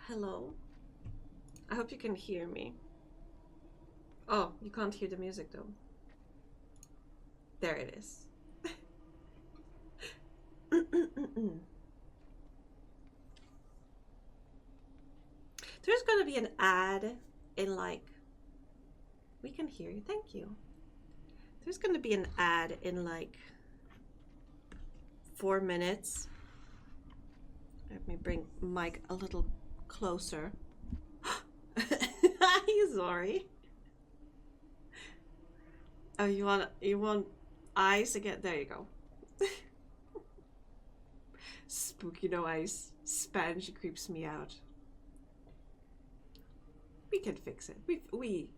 Hello? I hope you can hear me. Oh, you can't hear the music though. There it is. There's gonna be an ad in like... We can hear you, thank you. There's gonna be an ad in like 4 minutes. Let me bring Mike a little closer. He's sorry. Oh, you want eyes again? There you go. Spooky no eyes. Spanish creeps me out. We can fix it. We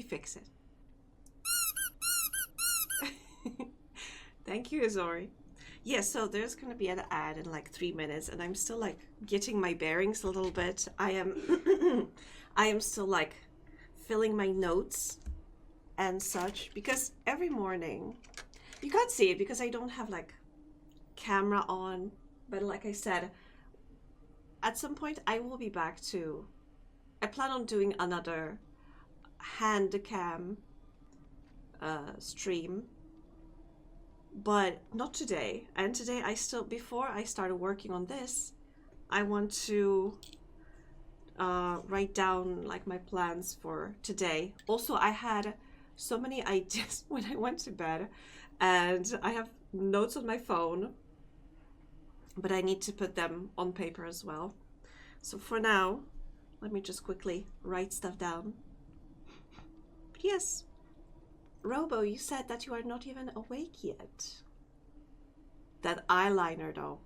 fix it. Thank you, Azori. Yes, so there's gonna be an ad in like 3 minutes, and I'm still like getting my bearings a little bit. I am still like filling my notes and such, because every morning you can't see it because I don't have like camera on, but like I said, at some point I will be back to... I plan on doing another hand cam stream, but not today. And today I still, before I started working on this, I want to write down like my plans for today. Also, I had so many ideas when I went to bed, and I have notes on my phone, but I need to put them on paper as well. So for now, let me just quickly write stuff down. But yes, Robo, you said that you are not even awake yet. That eyeliner though,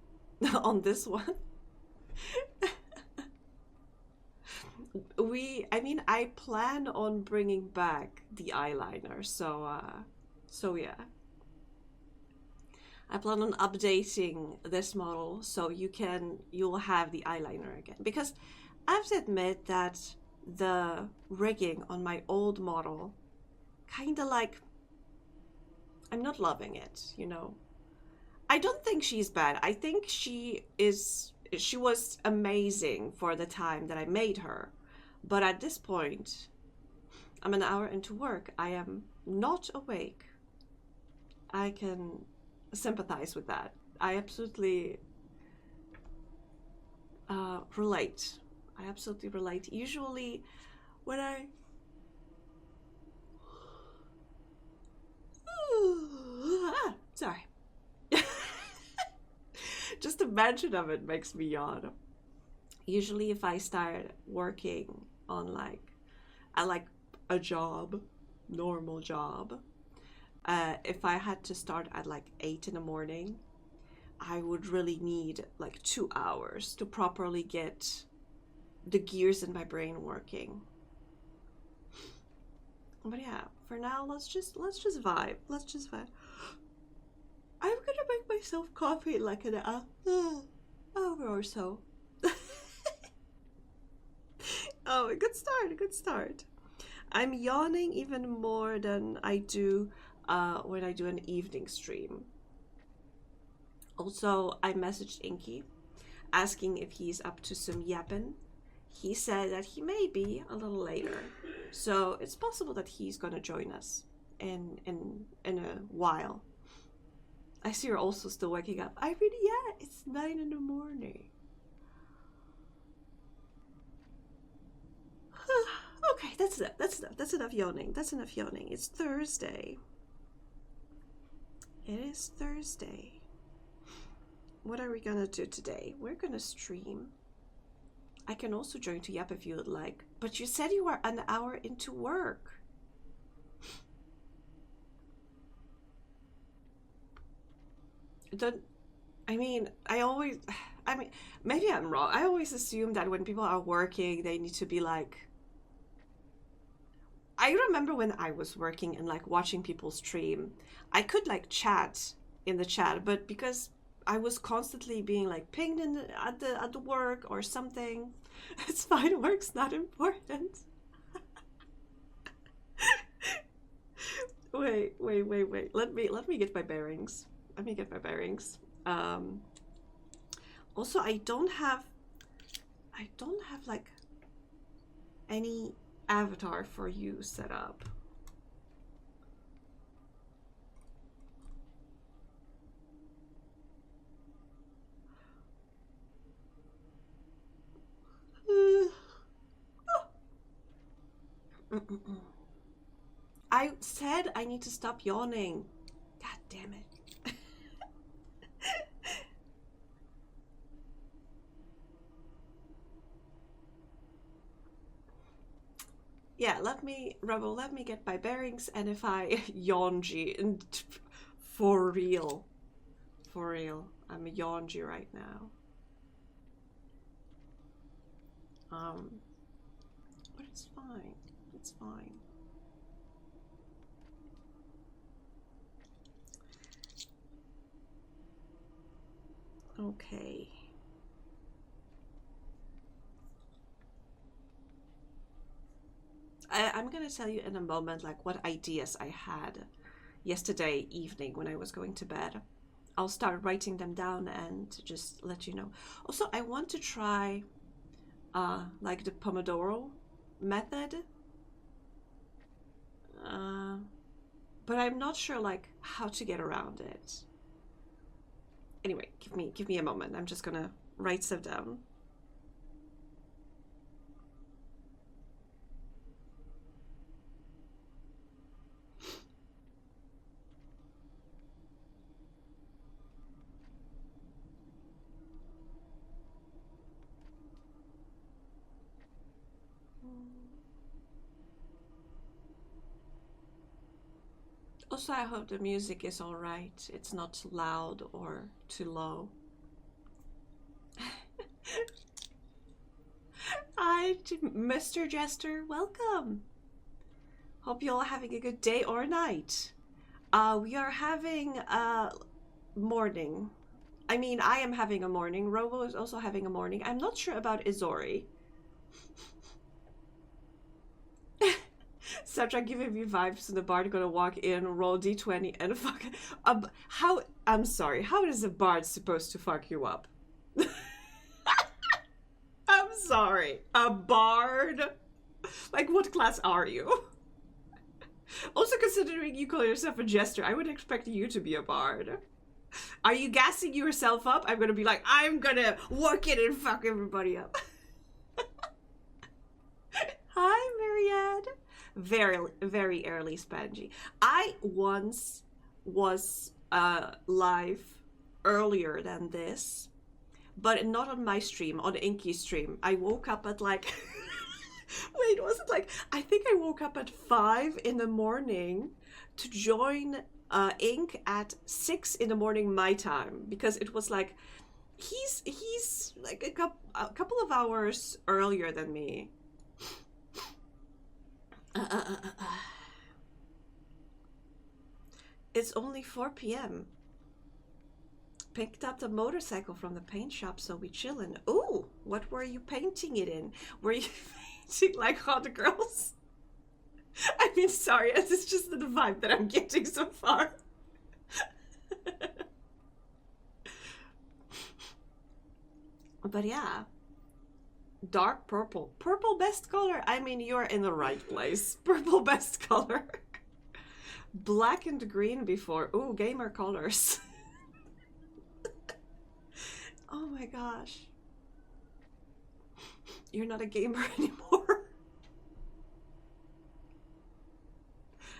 on this one. I plan on bringing back the eyeliner, so yeah. I plan on updating this model so you'll have the eyeliner again, because I have to admit that the rigging on my old model kind of like, I'm not loving it, you know. I don't think she's bad. I think she was amazing for the time that I made her. But at this point, I'm an hour into work. I am not awake. I can sympathize with that. I absolutely relate. I absolutely relate. Usually when I... Sorry. Just the mention of it makes me yawn. Usually if I start working on like a job, normal job, if I had to start at like 8 in the morning, I would really need like 2 hours to properly get the gears in my brain working. But yeah, for now, let's just vibe. Let's just vibe. I'm gonna make myself coffee in like an hour or so. Oh, a good start, a good start. I'm yawning even more than I do when I do an evening stream. Also, I messaged Inky asking if he's up to some yapping. He said that he may be a little later, so it's possible that he's gonna join us in a while. I see you're also still waking up. Yeah, it's 9 in the morning. Okay, that's enough yawning. That's enough yawning. It's Thursday. It is Thursday. What are we gonna do today? We're gonna stream. I can also join to yap if you would like. But you said you were an hour into work. Maybe I'm wrong. I always assume that when people are working, they need to be like... I remember when I was working and like watching people stream, I could like chat in the chat, but because I was constantly being like pinged at the work or something, it's fine, work's not important. Wait. Let me get my bearings. Let me get my bearings. Also, I don't have I don't have like any avatar for you set up. I said I need to stop yawning. God damn it. Yeah, Rebel, let me get my bearings, and if I yawnji, and for real, I'm a yawnji right now. But it's fine, it's fine. Okay. I'm gonna tell you in a moment like what ideas I had yesterday evening when I was going to bed. I'll start writing them down and just let you know. Also, I want to try like the Pomodoro method. But I'm not sure like how to get around it. Anyway, give me a moment. I'm just gonna write stuff down. Also, I hope the music is all right. It's not loud or too low. Hi, Mr. Jester. Welcome. Hope you all having a good day or night. We are having a morning. I mean, I am having a morning. Robo is also having a morning. I'm not sure about Izori. Subject giving me vibes, and the bard gonna walk in, roll d20, and fuck. How? I'm sorry. How is a bard supposed to fuck you up? I'm sorry. A bard? Like, what class are you? Also, considering you call yourself a jester, I would expect you to be a bard. Are you gassing yourself up? I'm gonna be like, I'm gonna work it and fuck everybody up. Hi, Myriad. Very early Spangy. I once was live earlier than this, but not on my stream, on Inky's stream. I woke up at like wait, was it like, I think I woke up at 5 in the morning to join Ink at 6 in the morning my time, because it was like he's like a couple of hours earlier than me. It's only 4 p.m. Picked up the motorcycle from the paint shop, so we chillin'. Ooh, what were you painting it in? Were you painting like hot girls? I mean, sorry, it's just the vibe that I'm getting so far. But yeah. Dark purple. Purple best color. I mean, you're in the right place. Purple best color. Black and green before. Ooh, gamer colors. Oh my gosh. You're not a gamer anymore.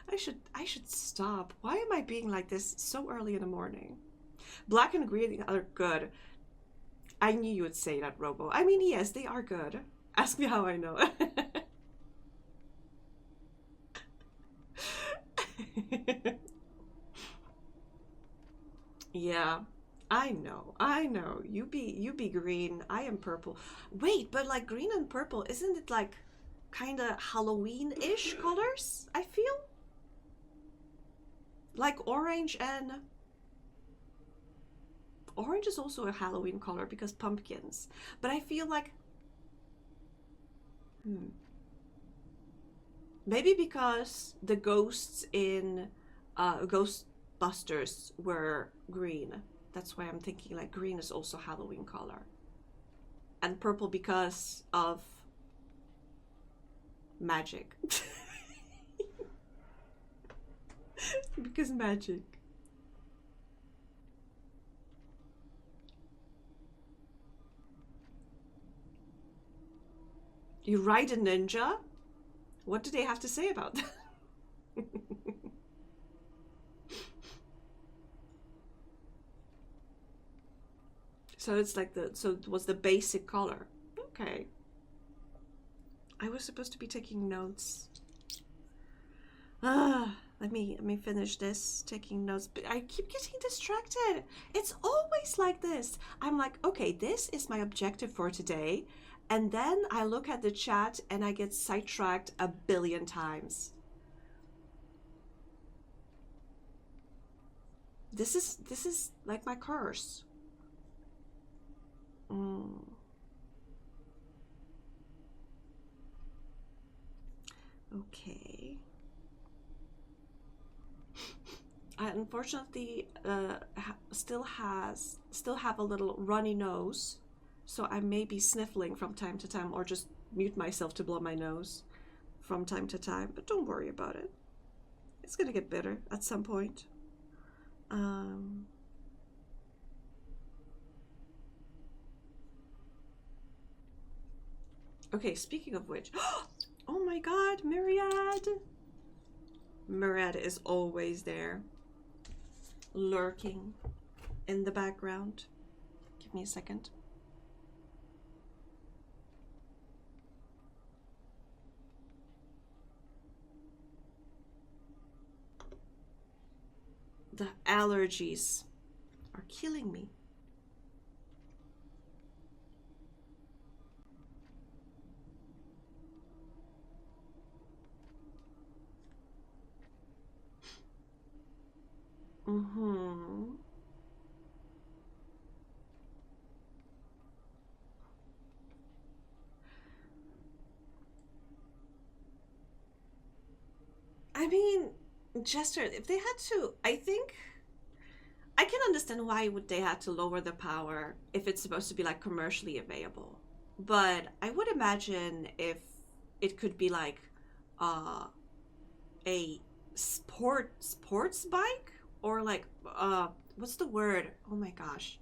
I should stop. Why am I being like this so early in the morning? Black and green are good. I knew you would say that, Robo. I mean, yes, they are good. Ask me how I know. Yeah, I know. You be green. I am purple. Wait, but like green and purple, isn't it like kind of Halloween-ish colors? I feel like orange is also a Halloween color because pumpkins. But I feel like maybe because the ghosts in Ghostbusters were green. That's why I'm thinking like green is also Halloween color. and purple because of magic. Because magic. You ride a ninja? What do they have to say about that? So it's like so it was the basic color. Okay. I was supposed to be taking notes. Let me finish this, taking notes, but I keep getting distracted. It's always like this. I'm like, okay, this is my objective for today. And then I look at the chat and I get sidetracked a billion times. This is like my curse. Okay. I unfortunately still have a little runny nose, so I may be sniffling from time to time, or just mute myself to blow my nose from time to time. But don't worry about it. It's gonna get better at some point. Okay, speaking of which, oh my God, Myriad! Myriad is always there, lurking in the background. Give me a second. The allergies are killing me. I mean, Jester, if they had to, I think I can understand why would they have to lower the power if it's supposed to be like commercially available. But I would imagine if it could be like a sports bike, or like what's the word? Oh my gosh.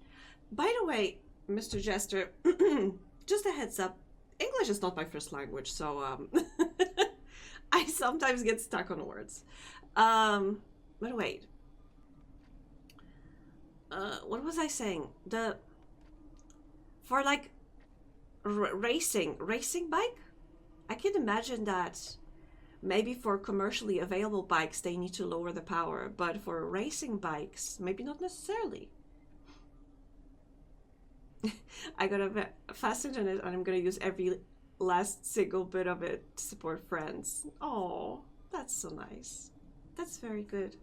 By the way, Mr. Jester, just a heads up, English is not my first language, so I sometimes get stuck on words. But wait. What was I saying? For like racing bike, I can imagine that maybe for commercially available bikes they need to lower the power, but for racing bikes, maybe not necessarily. I got a fast internet and I'm gonna use every last single bit of it to support friends. Oh, that's so nice. That's very good.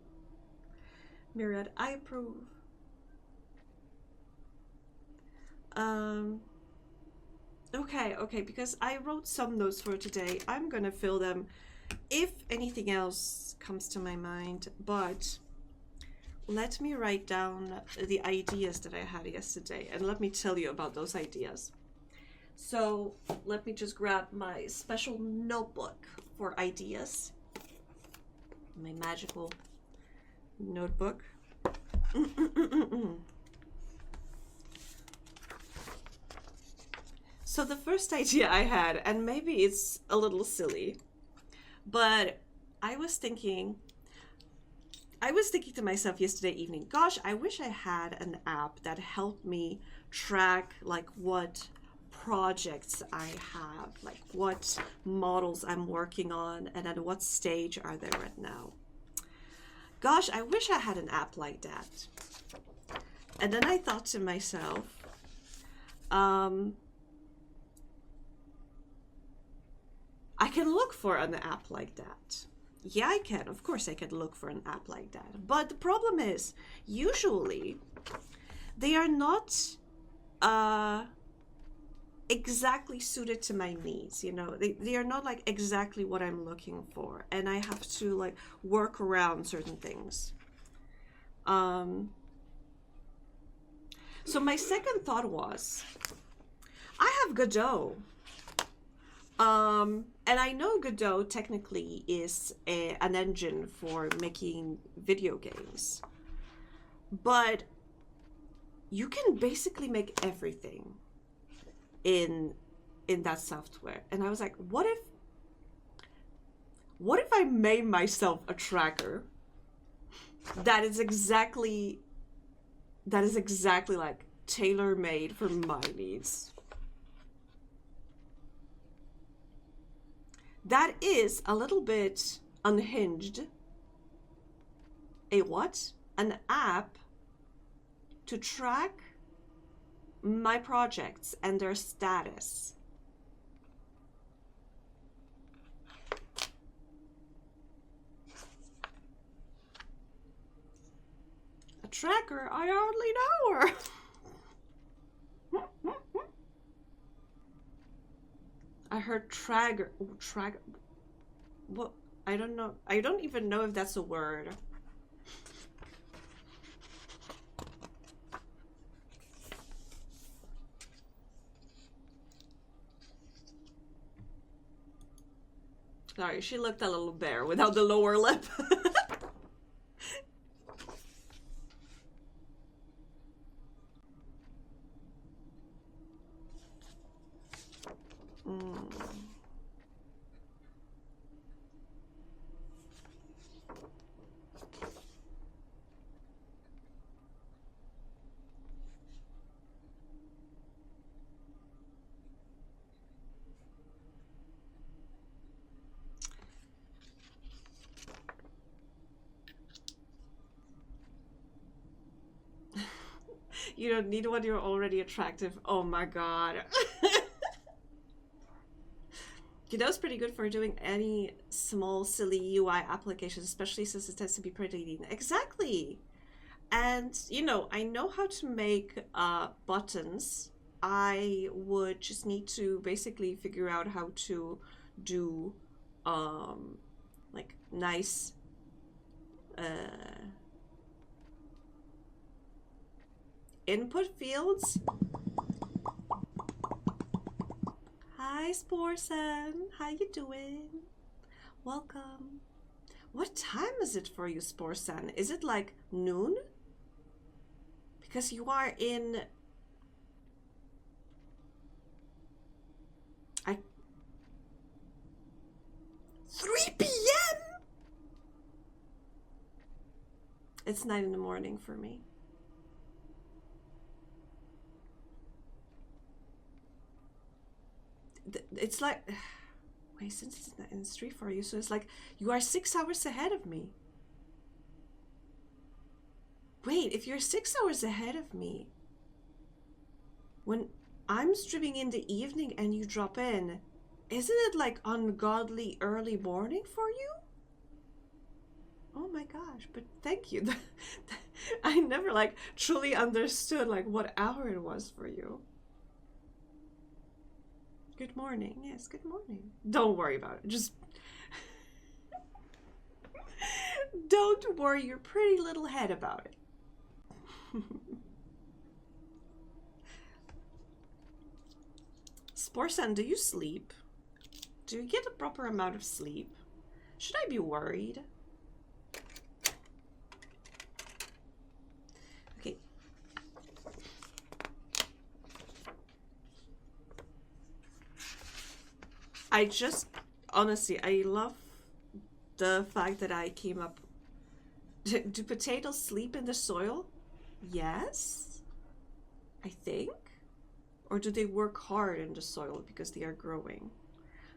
Myriad, I approve. Okay, because I wrote some notes for today. I'm gonna fill them if anything else comes to my mind, but let me write down the ideas that I had yesterday and let me tell you about those ideas. So let me just grab my special notebook for ideas, my magical notebook. So the first idea I had, and maybe it's a little silly, but I was thinking to myself yesterday evening, gosh, I wish I had an app that helped me track like what projects I have, like what models I'm working on, and at what stage are they right now. Gosh, I wish I had an app like that. And then I thought to myself, I can look for an app like that. Yeah, I can. Of course I can look for an app like that. But the problem is, usually, they are not exactly suited to my needs, you know? They are not like exactly what I'm looking for. And I have to like work around certain things. So my second thought was, I have Godot. And I know Godot technically is an engine for making video games, but you can basically make everything in that software. And I was like, what if I made myself a tracker that is exactly like tailor-made for my needs? That is a little bit unhinged. A what? An app to track my projects and their status. A tracker? I hardly know her. I heard tragger. What? I don't know. I don't even know if that's a word. Sorry, she looked a little bare without the lower lip. You don't need one, you're already attractive. Oh my god. Godot's pretty good for doing any small, silly UI applications, especially since it tends to be pretty lean. Exactly! And, you know, I know how to make buttons. I would just need to basically figure out how to do, like, nice, input fields. Hi, Sporson. How you doing? Welcome. What time is it for you, Sporson? Is it like noon? Because you are in... 3 p.m.? It's 9 in the morning for me. It's like... Wait, since it's 3 for you, so it's like you are 6 hours ahead of me. Wait, if you're 6 hours ahead of me, when I'm streaming in the evening and you drop in, isn't it like ungodly early morning for you? Oh my gosh, but thank you. I never like truly understood like what hour it was for you. Good morning. Yes, good morning. Don't worry about it. Just don't worry your pretty little head about it. Sporson, do you sleep? Do you get a proper amount of sleep? Should I be worried? Okay. I just, honestly, I love the fact that I came up. Do potatoes sleep in the soil? Yes, I think. Or do they work hard in the soil because they are growing?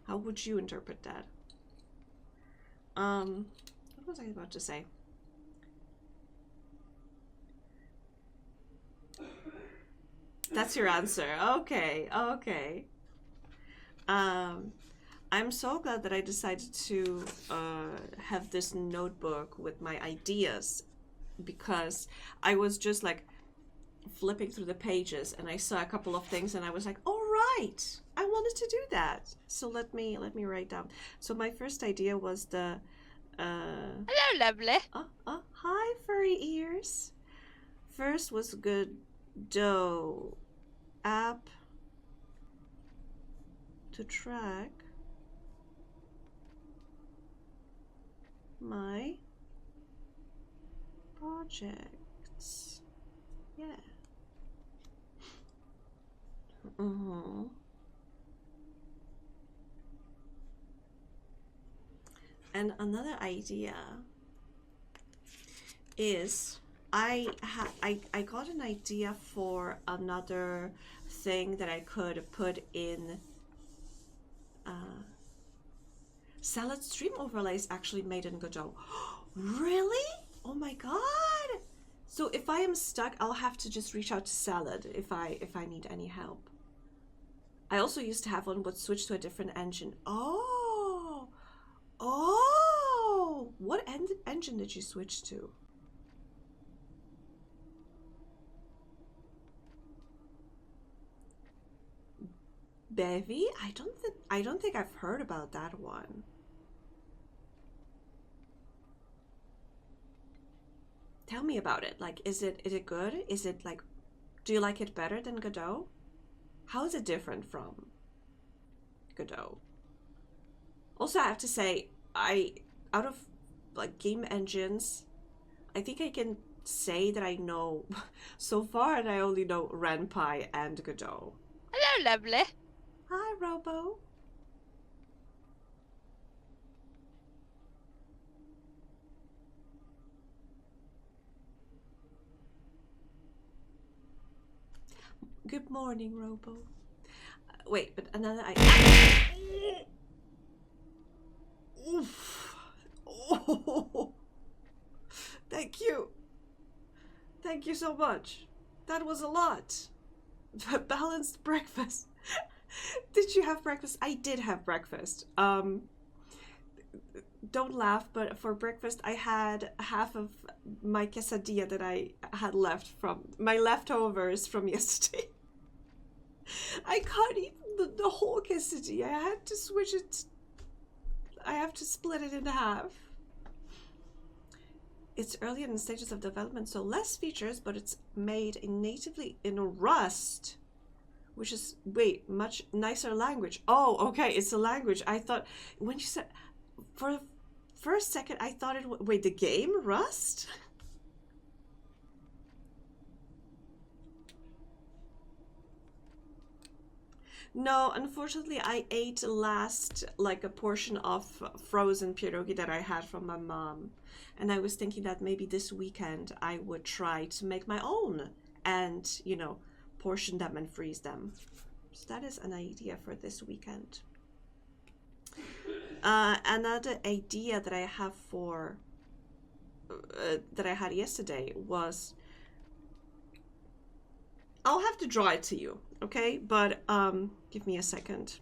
How would you interpret that? What was I about to say? That's your answer. Okay, okay. I'm so glad that I decided to have this notebook with my ideas, because I was just like flipping through the pages and I saw a couple of things and I was like, all right, I wanted to do that. So let me write down. So my first idea was the Hello, lovely. Hi, furry ears. First was Godot app to track my projects. Yeah. And another idea is I got an idea for another thing that I could put in. Salad stream overlays actually made in Godot. Really? Oh my god! So if I am stuck, I'll have to just reach out to Salad if I need any help. I also used to have one, but switched to a different engine. Oh, what engine did you switch to? Bevy? I don't think I've heard about that one. Tell me about it. Like, is it good? Is it like, do you like it better than Godot? How is it different from Godot? Also, I have to say, out of like game engines, I think I can say that I know so far, and I only know RenPy and Godot. Hello, lovely. Hi, Robo. Good morning, Robo. Wait, but another Oof. Oh. Thank you. Thank you so much. That was a lot. Balanced breakfast. Did you have breakfast? I did have breakfast. Don't laugh, but for breakfast I had half of my quesadilla that I had left from my leftovers from yesterday. I can't eat the whole quesadilla. I had to switch it. I have to split it in half. It's early in the stages of development, so less features, but it's made natively in Rust, which is, wait, much nicer language. Oh, okay, it's a language. I thought, when you said, for the first second, I thought it was, wait, the game, Rust? No, unfortunately, I ate last, like, a portion of frozen pierogi that I had from my mom. And I was thinking that maybe this weekend I would try to make my own and, you know, portion them and freeze them. So that is an idea for this weekend. Another idea that I have for, that I had yesterday was, I'll have to draw it to you, okay? But give me a second.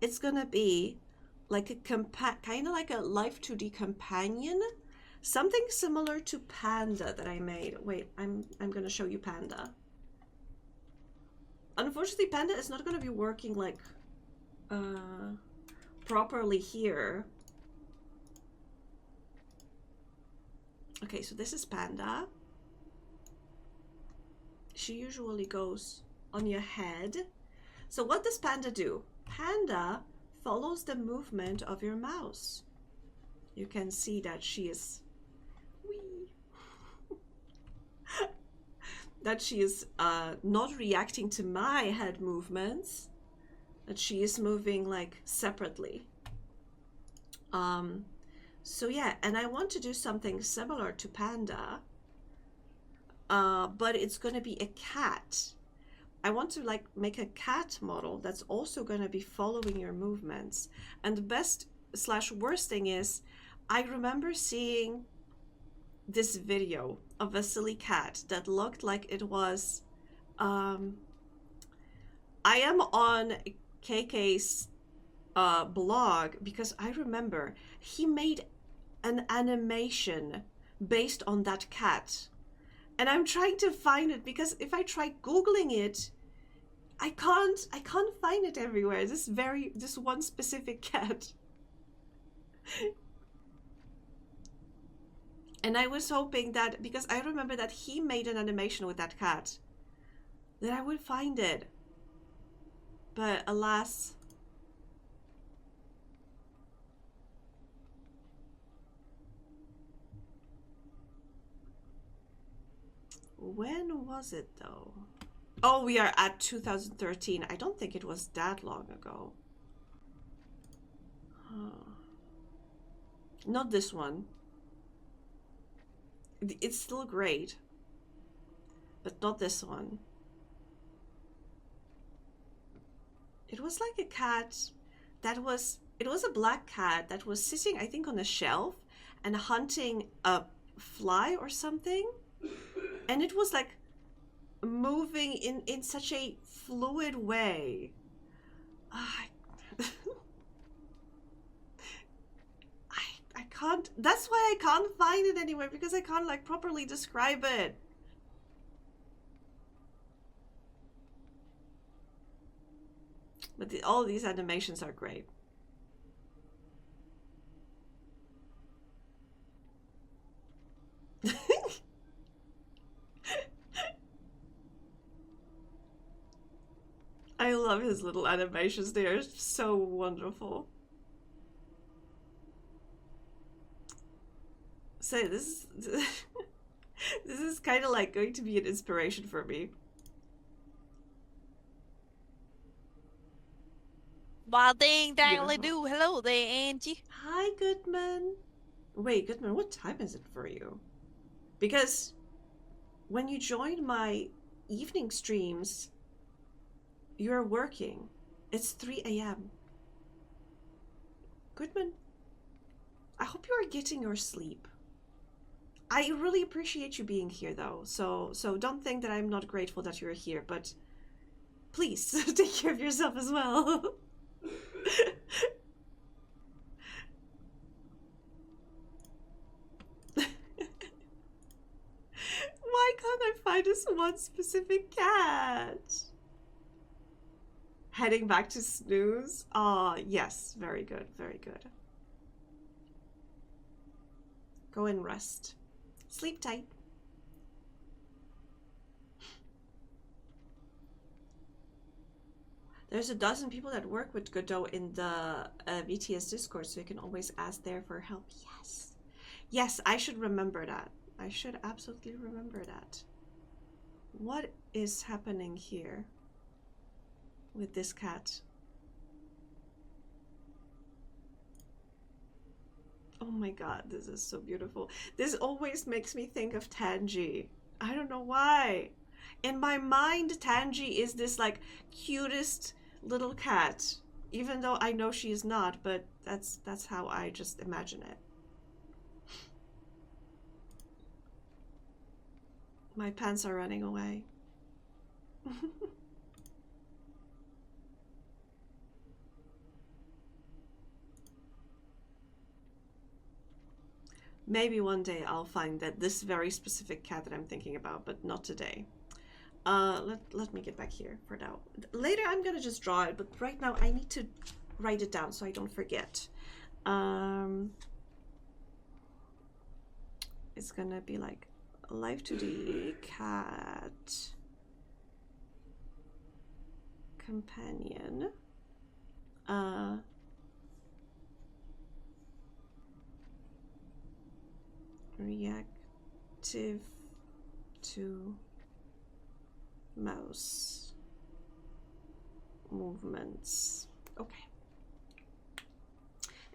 It's gonna be like a kind of like a Live2d companion, something similar to Panda that I made. Wait, I'm gonna show you Panda. Unfortunately, Panda is not gonna be working like properly here. Okay, so this is Panda. She usually goes on your head. So what does Panda do? Panda follows the movement of your mouse. You can see that she is that she is not reacting to my head movements, that she is moving like separately. So yeah, and I want to do something similar to Panda, but it's going to be a cat. I want to like make a cat model that's also going to be following your movements. And the best / worst thing is, I remember seeing this video of a silly cat that looked like it was, I am on KK's blog because I remember he made an animation based on that cat. And I'm trying to find it because if I try Googling it, I can't find it everywhere. This one specific cat. And I was hoping that, because I remember that he made an animation with that cat, that I would find it. But alas, when was it though? Oh, we are at 2013. I don't think it was that long ago. Huh. Not this one. It's still great, but not this one. It was like a cat that was, it was a black cat that was sitting, I think, on a shelf and hunting a fly or something. And it was like moving in such a fluid way. I can't, that's why I can't find it anywhere, because I can't like properly describe it. But all these animations are great. I love his little animations. They are so wonderful. So this is kind of like going to be an inspiration for me. Well, ding dangly do. Hello there, Angie. Hi, Goodman. Wait, Goodman, what time is it for you? Because when you join my evening streams, you're working. It's 3 a.m. Goodman, I hope you are getting your sleep. I really appreciate you being here, though. So don't think that I'm not grateful that you're here, but please take care of yourself as well. Why can't I find this one specific cat? Heading back to snooze? Ah, yes. Very good, very good. Go and rest. Sleep tight. There's a dozen people that work with Godot in the VTS Discord, so you can always ask there for help. Yes. Yes, I should remember that. I should absolutely remember that. What is happening here with this cat? Oh my god, this is so beautiful. This always makes me think of Tangy. I don't know why. In my mind, Tangy is this like cutest little cat, even though I know she is not, but that's how I just imagine it. My pants are running away. Maybe one day I'll find that this very specific cat that I'm thinking about, but not today. Let me get back here for now. Later I'm gonna just draw it, but right now I need to write it down so I don't forget. It's gonna be like Live2d cat companion. Reactive to mouse movements. Okay.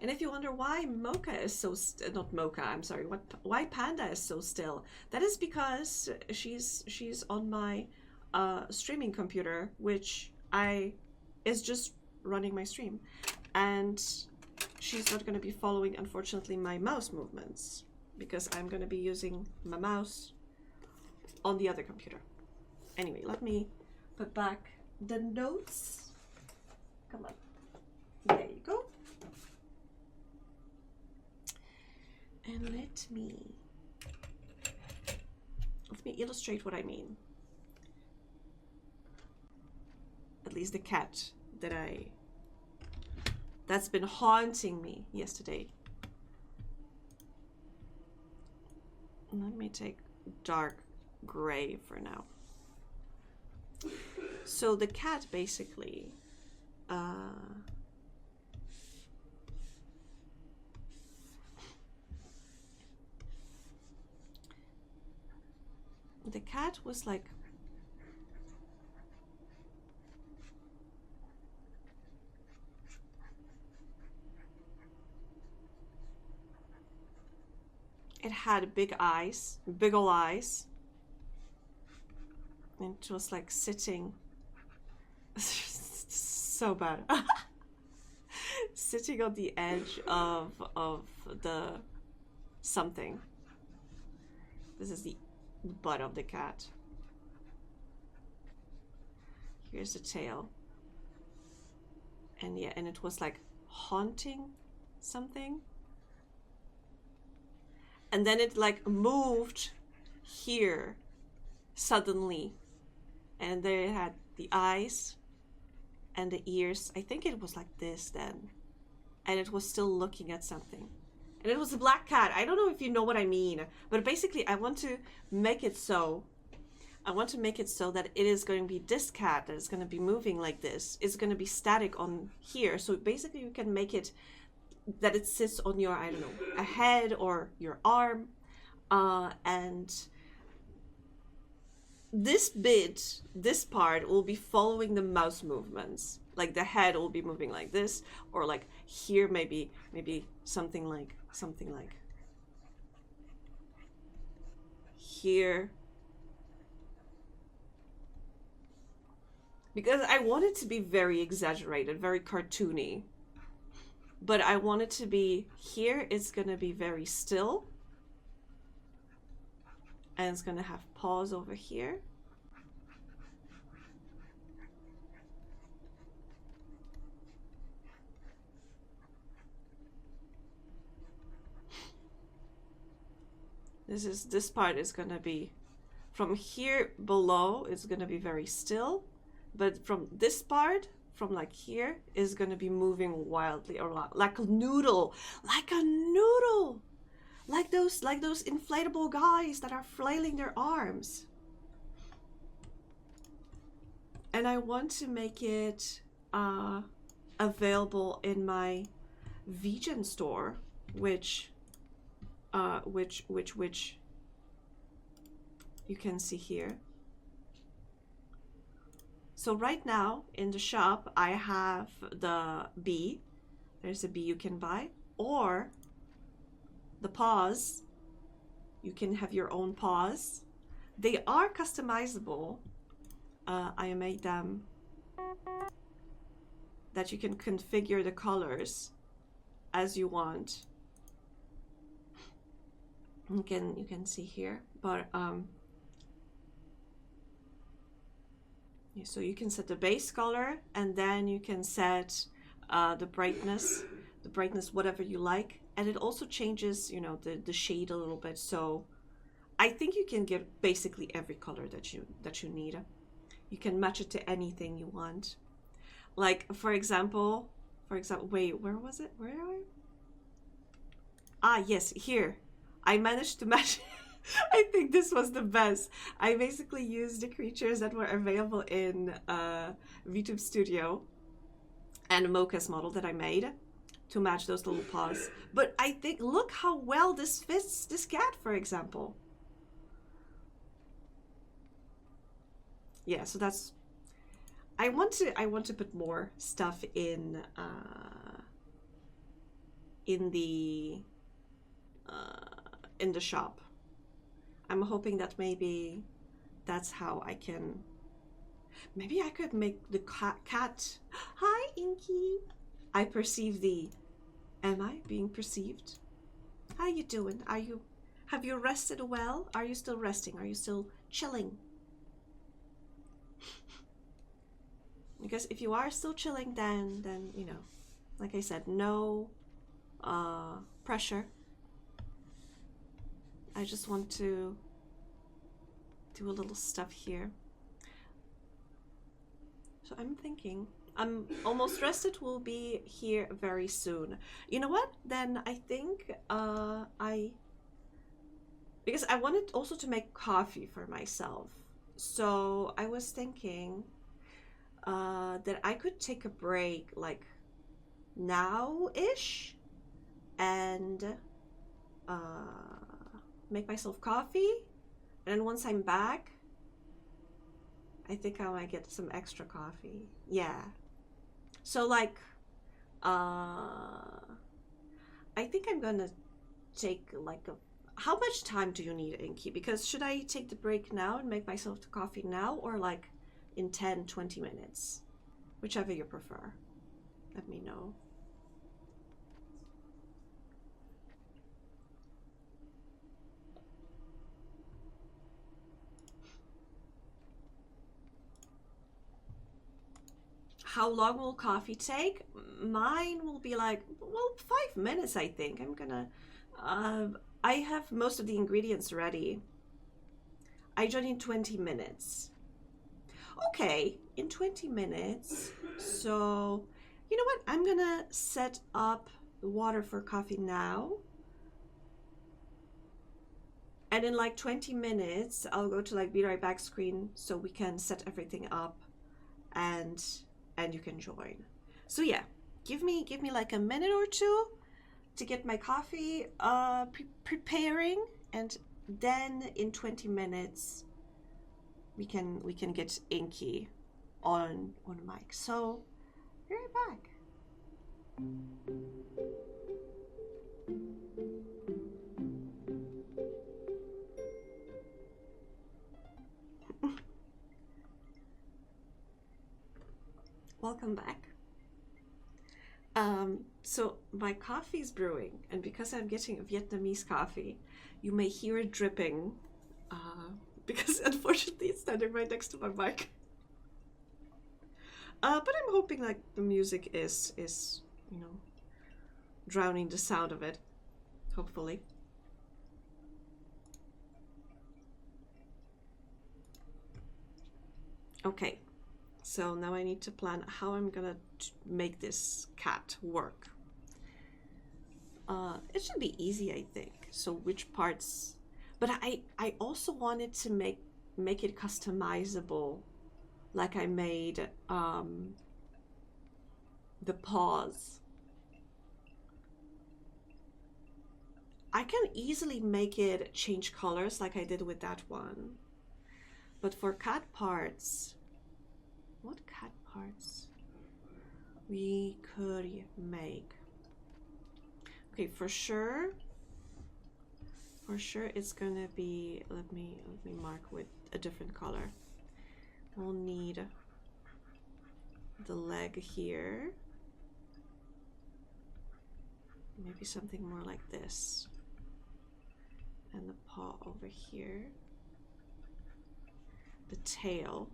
And if you wonder why Mocha is so not Mocha, I'm sorry, why Panda is so still, that is because she's on my streaming computer, which is just running my stream, and she's not going to be following, unfortunately, my mouse movements, because I'm going to be using my mouse on the other computer. Anyway, let me put back the notes. Come on. There you go. And let me illustrate what I mean. At least the cat that's been haunting me yesterday. Let me take dark gray for now. So the cat basically the cat was like, it had big eyes, big ol' eyes, and it was like sitting so bad. Sitting on the edge of the something. This is the butt of the cat. Here's the tail. And yeah, and it was like haunting something. And then it like moved here suddenly. And there it had the eyes and the ears. I think it was like this then. And it was still looking at something. And it was a black cat. I don't know if you know what I mean. But basically, I want to make it so. I want to make it so that it is going to be this cat that is going to be moving like this. It's going to be static on here. So basically, you can make it that it sits on your, I don't know, a head or your arm. And this bit, this part will be following the mouse movements. Like the head will be moving like this, or like here maybe something like here. Because I want it to be very exaggerated, very cartoony. But I want it to be here, it's gonna be very still. And it's gonna have paws over here. This part is gonna be from here below, it's gonna be very still, but from this part, from like here, is gonna be moving wildly around like a noodle, like those inflatable guys that are flailing their arms. And I want to make it available in my vegan store, which you can see here. So right now in the shop I have the bee. There's a bee you can buy, or the paws. You can have your own paws. They are customizable. I made them that you can configure the colors as you want. You can see here, but yeah, so you can set the base color, and then you can set the brightness whatever you like, and it also changes, you know, the shade a little bit. So I think you can get basically every color that you need. You can match it to anything you want. Like for example, wait, where was it? Where are we? Ah, yes, here. I managed to match. I think this was the best. I basically used the creatures that were available in VTube Studio and Mocha's model that I made to match those little paws. But I think, look how well this fits this cat, for example. Yeah, so that's. I want to put more stuff in the shop. I'm hoping that maybe that's how I can. Maybe I could make the cat. Hi, Inky. I perceive thee. Am I being perceived? How you doing? Have you rested well? Are you still resting? Are you still chilling? Because if you are still chilling, then you know, like I said, no pressure. I just want to do a little stuff here. So I'm thinking, I'm almost rested will be here very soon. You know what? Then I think because I wanted also to make coffee for myself. So I was thinking that I could take a break like now-ish and make myself coffee. And then once I'm back, I think I might get some extra coffee. Yeah. So like, I think I'm gonna take like a. How much time do you need, Inky? Because should I take the break now and make myself the coffee now, or like in 10-20 minutes? Whichever you prefer. Let me know. How long will coffee take? Mine will be like, well, 5 minutes, I think. I'm gonna. I have most of the ingredients ready. I join in 20 minutes. Okay, in 20 minutes. So, you know what? I'm gonna set up the water for coffee now. And in like 20 minutes, I'll go to like be right back screen so we can set everything up and you can join. So yeah, give me like a minute or two to get my coffee preparing, and then in 20 minutes we can get Inky on mic. So be right back. Welcome back. So my coffee is brewing, and because I'm getting a Vietnamese coffee, you may hear it dripping, because unfortunately it's standing right next to my mic. But I'm hoping like the music is you know, drowning the sound of it, hopefully. Okay. So now I need to plan how I'm gonna make this cat work. It should be easy, I think. So which parts, but I also wanted to make it customizable, like I made the paws. I can easily make it change colors like I did with that one. But for cat parts, what cat parts we could make? Okay, for sure it's gonna be, let me mark with a different color. We'll need the leg here, maybe something more like this, and the paw over here, the tail.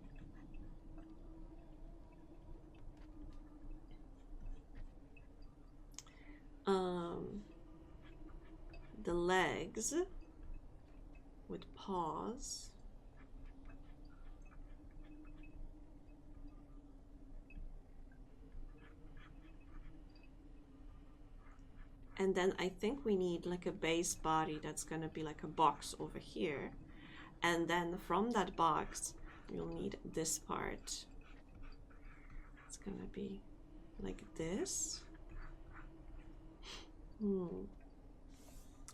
The legs with paws. And then I think we need like a base body that's gonna be like a box over here. And then from that box, you'll need this part. It's gonna be like this.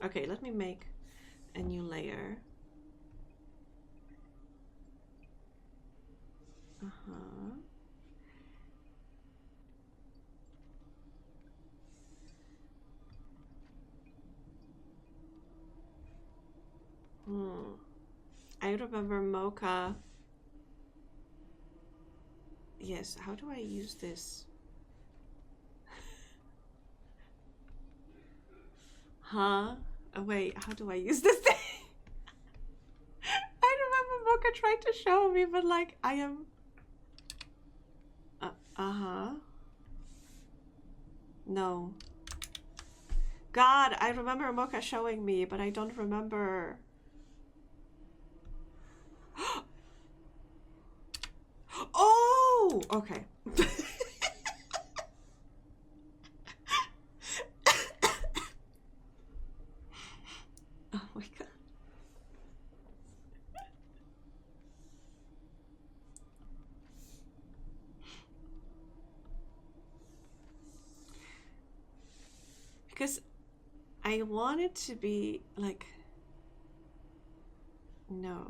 Okay, let me make a new layer. I remember Mocha. Yes, how do I use this? Huh? Oh, wait, how do I use this thing? I remember Mocha tried to show me, but like I am. No. God, I remember Mocha showing me, but I don't remember. Oh, okay. Oh my God. because I want it to be like, no.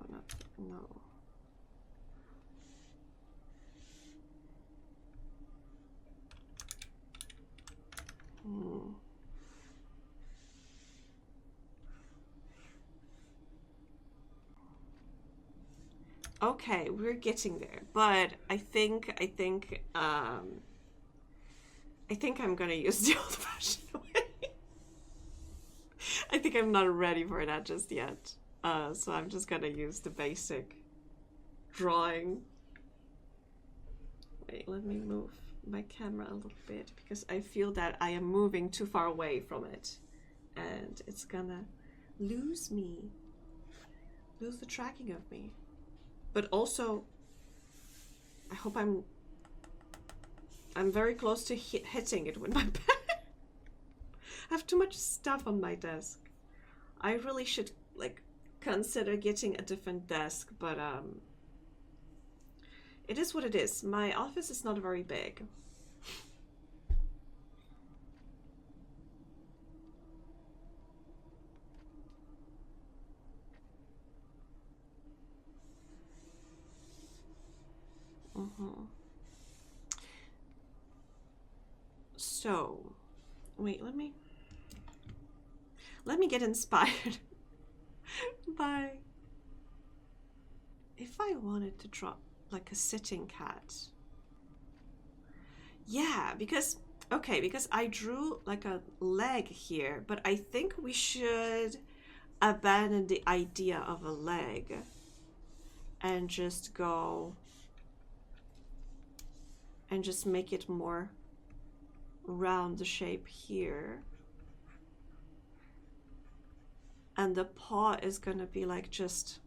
Okay, we're getting there, but I think I'm gonna use the old-fashioned way. I think I'm not ready for that just yet. So I'm just gonna use the basic drawing. Wait, let me move my camera a little bit because I feel that I am moving too far away from it and it's gonna lose the tracking of me. But also, I hope I'm very close to hitting it with my pen. I have too much stuff on my desk. I really should like consider getting a different desk, but it is what it is. My office is not very big. So, wait, let me get inspired by, if I wanted to draw like a sitting cat. Yeah, because I drew like a leg here, but I think we should abandon the idea of a leg and just go and just make it more round the shape here. And the paw is gonna be like just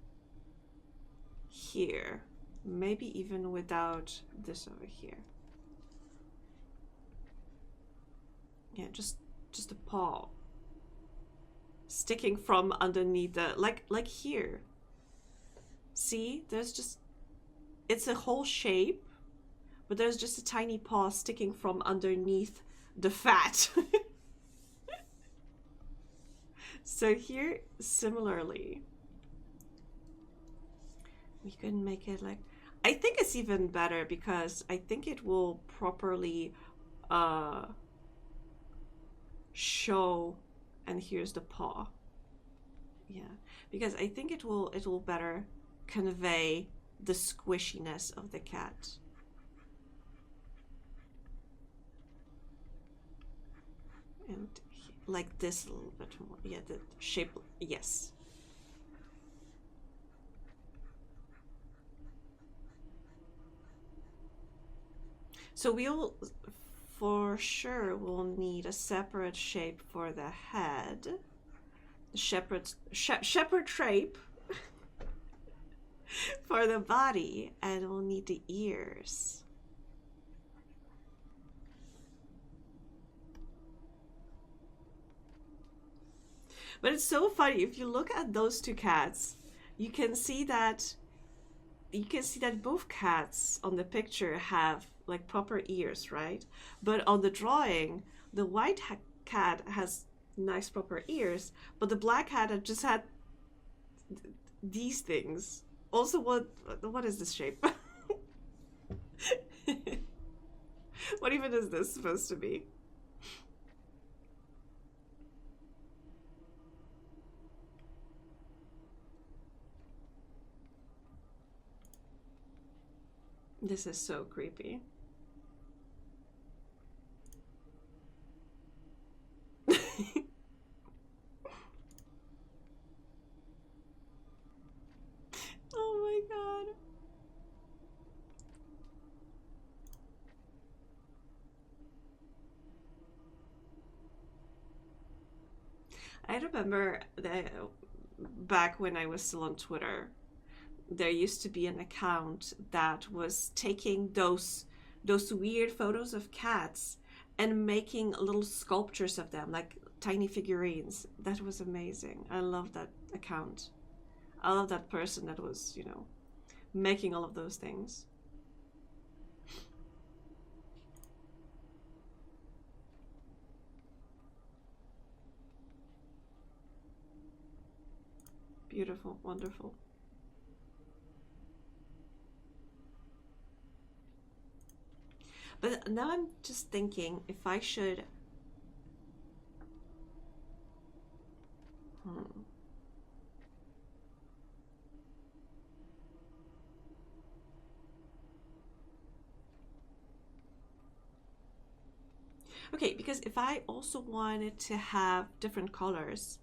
here, maybe even without this over here. Yeah, just a paw sticking from underneath the like here. See, there's just, it's a whole shape, but there's just a tiny paw sticking from underneath the fat. So here, similarly, we can make it like, I think it's even better because I think it will properly show, and here's the paw. Yeah, because I think it will better convey the squishiness of the cat. And like this a little bit more. Yeah, the shape, yes. So we'll, for sure, we'll need a separate shape for the head. Shepherd shape for the body, and we'll need the ears. But it's so funny, if you look at those two cats, you can see that both cats on the picture have like proper ears, right? But on the drawing, the white cat has nice proper ears, but the black cat just had these things. Also, what is this shape? What even is this supposed to be? This is so creepy. Oh my god. I remember that back when I was still on Twitter, there used to be an account that was taking those weird photos of cats and making little sculptures of them, like tiny figurines. That was amazing. I love that account. I love that person that was, you know, making all of those things. Beautiful, wonderful. But now I'm just thinking if I should... Okay, because if I also wanted to have different colors,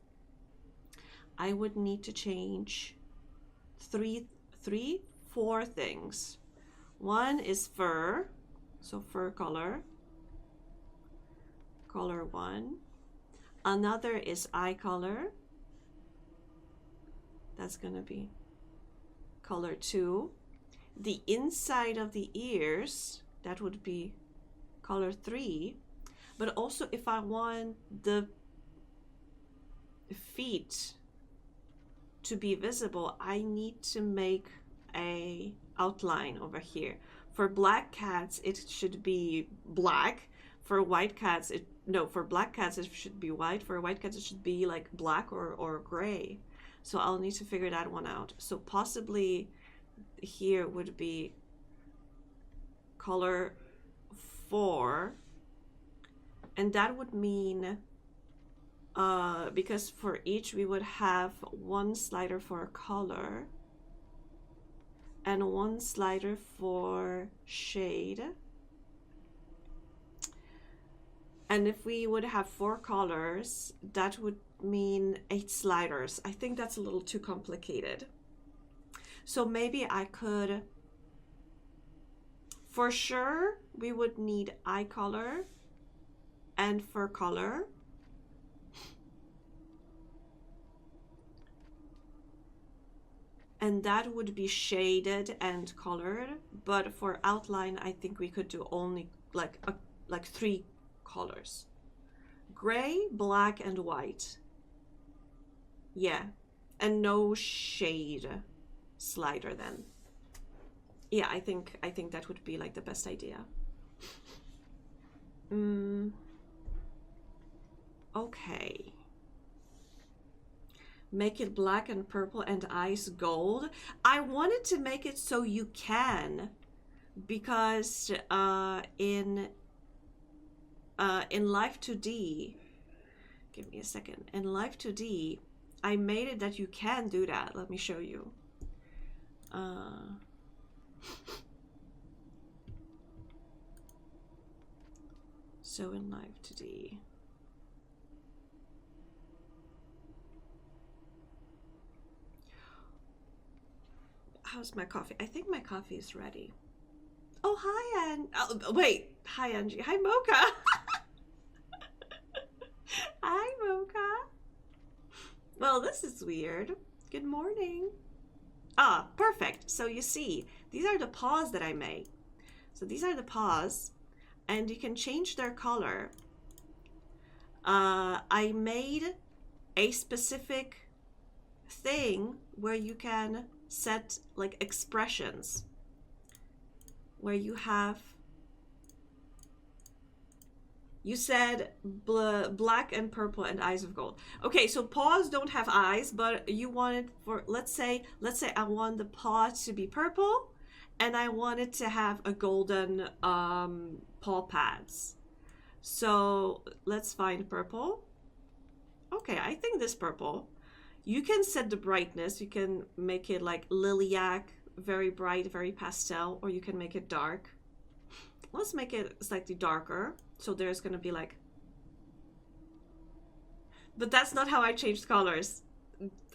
I would need to change four things. One is fur, so fur color, color 1. Another is eye color, that's gonna be color 2. The inside of the ears, that would be color 3. But also if I want the feet to be visible, I need to make a outline over here. For black cats, it should be black. For white cats, for black cats, it should be white. For white cats, it should be like black or gray. So I'll need to figure that one out. So possibly here would be color 4. And that would mean, because for each we would have one slider for color and one slider for shade. And if we would have 4 colors, that would mean 8 sliders. I think that's a little too complicated. So maybe I could, for sure, we would need eye color and fur color. And that would be shaded and colored. But for outline, I think we could do only like 3 colors. Gray, black, and white. Yeah. And no shade slider then. Yeah, I think that would be like the best idea. Okay. Make it black and purple and eyes gold. I wanted to make it so you can, because in Live2d, give me a second. In Live2d, I made it that you can do that. Let me show you. So in Live2d. How's my coffee? I think my coffee is ready. Oh, hi, oh, wait. Hi, Angie. Hi, Mocha. Hi, Mocha. Well, this is weird. Good morning. Ah, perfect. So you see, these are the paws that I made. So these are the paws, and you can change their color. I made a specific thing where you can set like expressions, where you said black and purple and eyes of gold. Okay, so paws don't have eyes, but you want it for, let's say I want the paw to be purple and I want it to have a golden paw pads. So let's find purple. Okay, I think this purple. You can set the brightness. You can make it like lilac, very bright, very pastel, or you can make it dark. Let's make it slightly darker. So there's gonna be like, but that's not how I changed colors.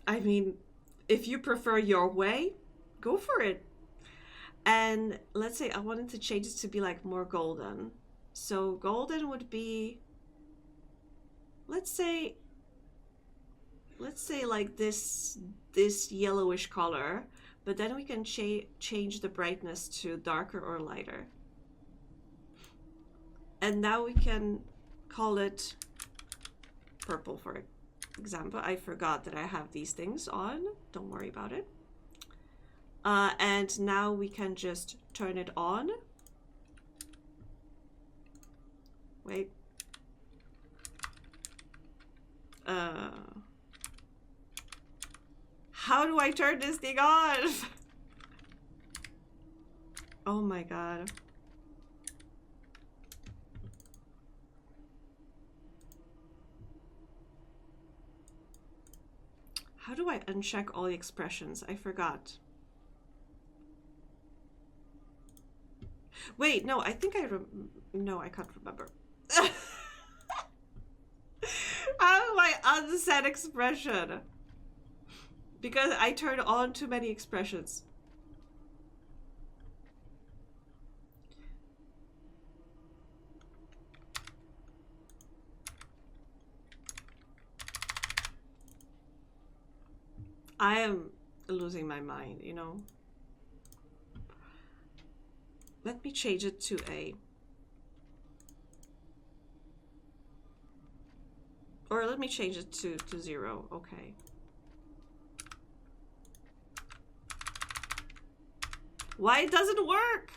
I mean, if you prefer your way, go for it. And let's say I wanted to change it to be like more golden. So golden would be, let's say like this yellowish color, but then we can change the brightness to darker or lighter. And now we can call it purple, for example. I forgot that I have these things on. Don't worry about it. And now we can just turn it on. Wait. How How do I turn this thing on? Oh my god. How do I uncheck all the expressions? I forgot. Wait, no, I think no, I can't remember. How do I unset expression? Because I turned on too many expressions. I am losing my mind, you know. Let me change it to A. Or let me change it to 0. Okay. Why it doesn't work?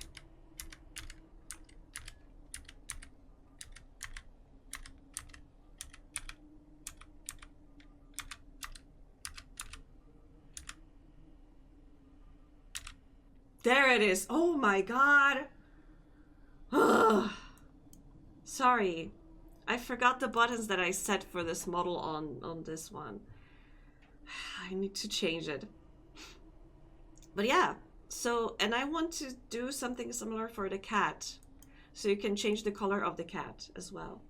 There it is. Oh my god. Sorry. I forgot the buttons that I set for this model on this one. I need to change it. But yeah, so, and I want to do something similar for the cat. So you can change the color of the cat as well.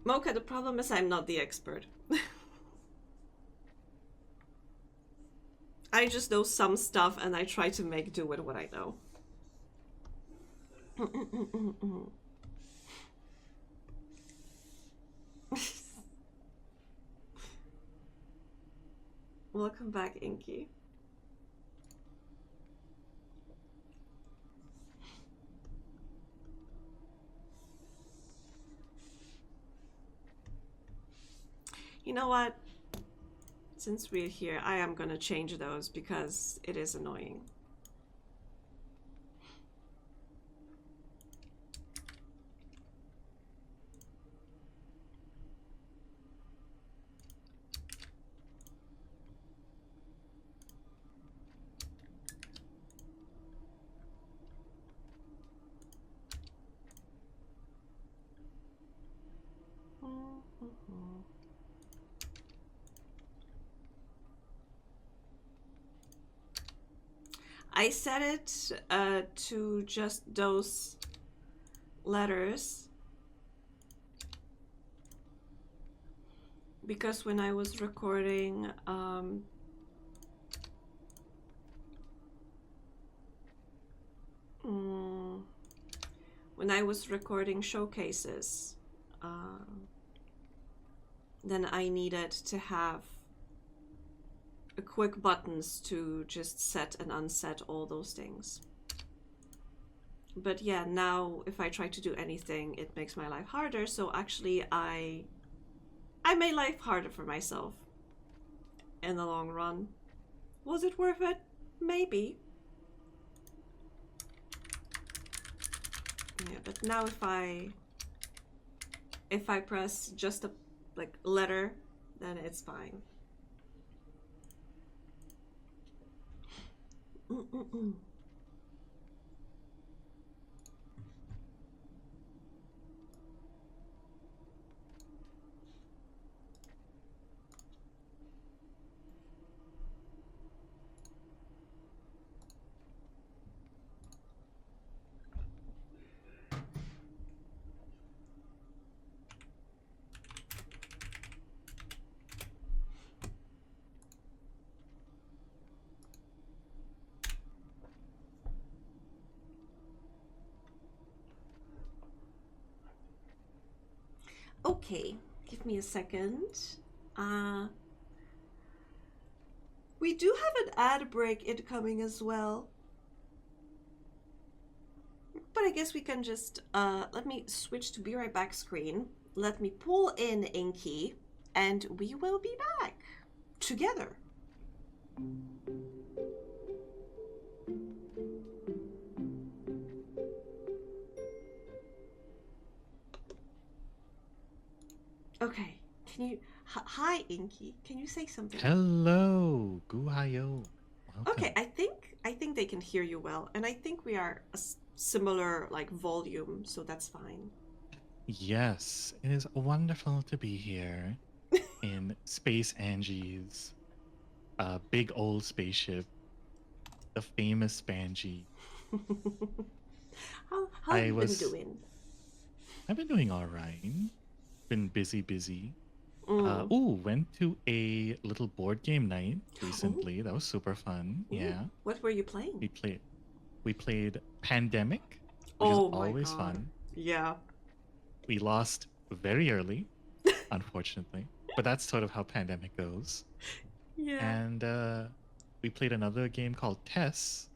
Mocha, the problem is I'm not the expert. I just know some stuff and I try to make do with what I know. Welcome back, Inky. You know what? Since we're here, I am gonna change those because it is annoying. I set it to just those letters because when I was recording when I was recording showcases, then I needed to have quick buttons to just set and unset all those things. But yeah, now if I try to do anything, it makes my life harder. So actually I made life harder for myself in the long run. Was it worth it? Maybe. Yeah, but now if I press just a letter, then it's fine. Okay, give me a second. We do have an ad break incoming as well. But I guess we can just, let me switch to Be Right Back screen. Let me pull in Inky, and we will be back together. Okay. Can you? Hi, Inky. Can you say something? Hello, Guhayo. Okay, Welcome. I think they can hear you well, and I think we are a similar like volume, so that's fine. Yes, it is wonderful to be here in Space Angie's big old spaceship, the famous Spangy. How have I you been was, doing? I've been doing all right. Been busy. Mm. Went to a little board game night Ooh, recently. That was super fun. ooh. Yeah, What were you playing? we played, we played Pandemic, which is Oh my always god. fun. Yeah. We lost very early, unfortunately. But that's sort of how Pandemic goes. Yeah. And we played another game called Tess,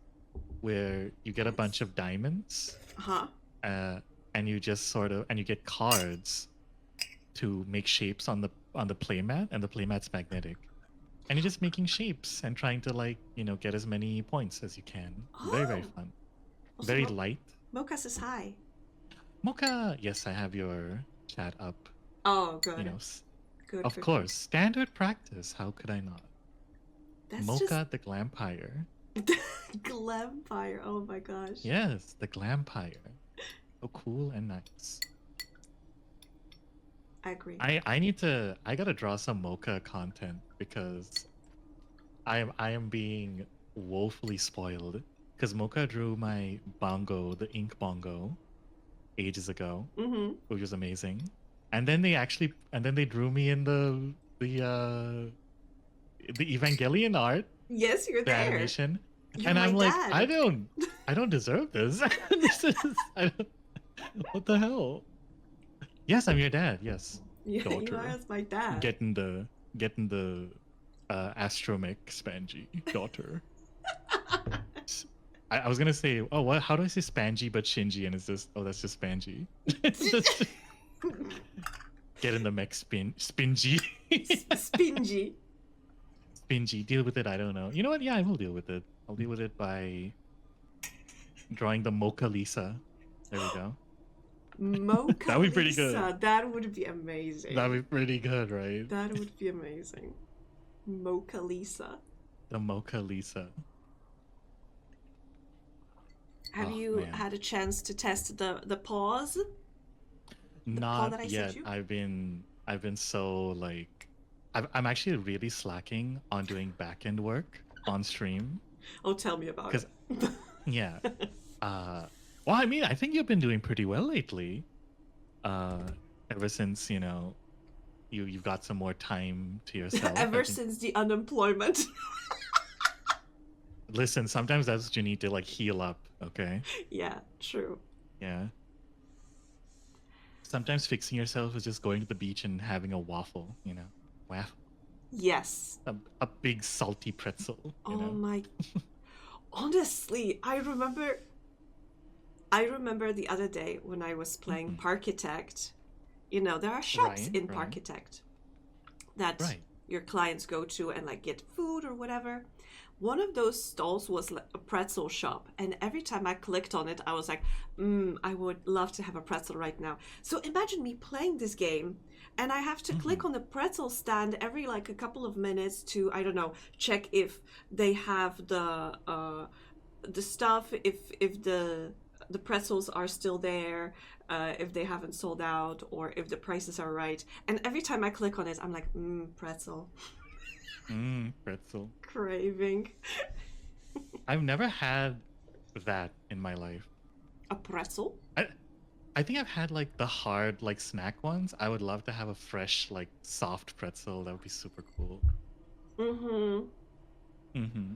where you get a bunch Yes. of diamonds, Huh? uh, and you just sort of and you get cards to make shapes on the playmat, and the playmat's magnetic. And you're just making shapes and trying to get as many points as you can. Very Oh. fun. Also, Very light. Mocha says hi. Mocha, yes, I have your chat up. Oh, You good. know, Good, of good, good. course, standard practice. How could I not? That's just Mocha the Glampire. Glampire. Oh my gosh. Yes, the Glampire. So cool and nice. I agree. I gotta draw some Mocha content because I am being woefully spoiled. Because Mocha drew my bongo, the ink bongo, ages ago, Mm-hmm. which was amazing. And then they drew me in the Evangelion art, Yes, you're the there. animation, You're and my I'm like, dad. I don't deserve this. This is I don't, what the hell? Yes, I'm your dad. Yes, You are daughter. as my dad. Getting the getting the astromech Spangy daughter. I was gonna say, oh, what? How do I say Spangy but Shinji? And it's just, oh, that's just Spangy. That's just getting the mech spingy. Spingy. Spingy. Deal with it. I don't know. You know what? Yeah, I will deal with it. I'll deal with it by drawing the Mocha Lisa. There we go. Mocha That'd be pretty good. Lisa. That would be amazing. That'd be pretty good, right? That would be amazing. Mocha Lisa. The Mocha Lisa. Have Oh you man. had a chance to test the pause? The paw Not that I sent yet. you? I've been so like I'm actually really slacking on doing back end work on stream Oh, tell me about because it. yeah. Uh, well, I mean, I think you've been doing pretty well lately. Uh, ever since you've got some more time to yourself. I Ever think. since the unemployment. Listen, sometimes that's what you need to like heal up. Okay. Yeah, true. Yeah. Sometimes fixing yourself is just going to the beach and having a waffle. Waffle. Yes. A big salty pretzel. Oh my. Honestly, I remember the other day when I was playing Mhm. Parkitect. There are shops Right. in Right. Parkitect that Right. your clients go to and like get food or whatever. One of those stalls was like a pretzel shop, and every time I clicked on it, I was like, I would love to have a pretzel right now. So imagine me playing this game, and I have to Mm-hmm. click on the pretzel stand every like a couple of minutes to, I don't know, check if they have the stuff, if the pretzels are still there, if they haven't sold out, or if the prices are right. And every time I click on it, I'm like, pretzel, Pretzel. craving I've never had that in my life. a pretzel. I I think I've had like the hard like snack ones. I would love to have a fresh like soft pretzel. That would be super cool. Mm-hmm. Mm-hmm.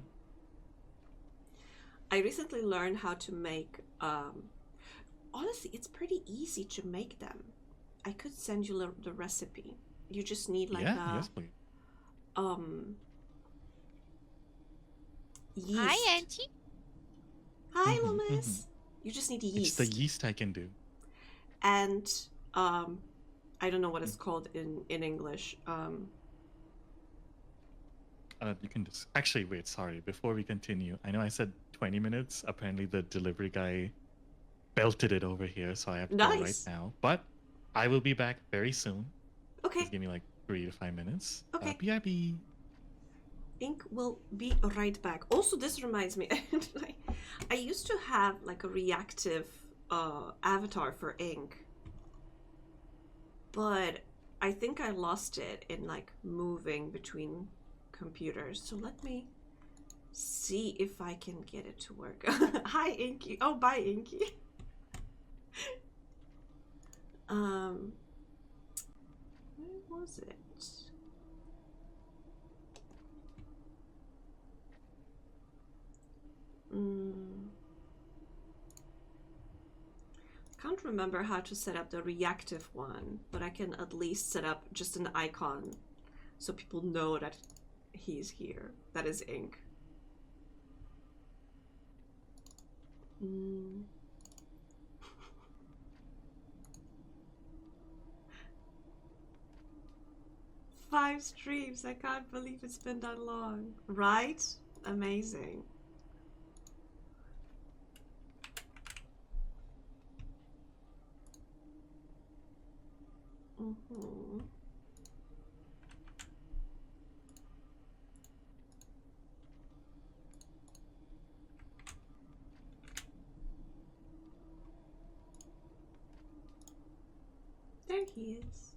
I recently learned how to make. Honestly, it's pretty easy to make them. I could send you the recipe. You just need like Yeah. a Yes, please. um Hi, yeast. Auntie. Hi, Mm-hmm. Mm-hmm. Lomis. You just need It's the yeast yeast I can do. and um, I don't know what it's called in English. You can just actually wait. Sorry. Before we continue, I know I said 20 minutes. Apparently, the delivery guy belted it over here, so I have to go right Nice. now. But I will be back very soon. Okay. Just give me like 3 to 5 minutes. Okay. BRB. Ink will be right back. Also, this reminds me, I used to have like a reactive avatar for Ink, but I think I lost it in like moving between computers. So let me see if I can get it to work. Hi, Inky. Oh, bye, Inky. Where was it? Can't remember how to set up the reactive one, but I can at least set up just an icon so people know that he's here. That is Ink. 5 streams. I can't believe it's been that long. Right? Amazing. There he is.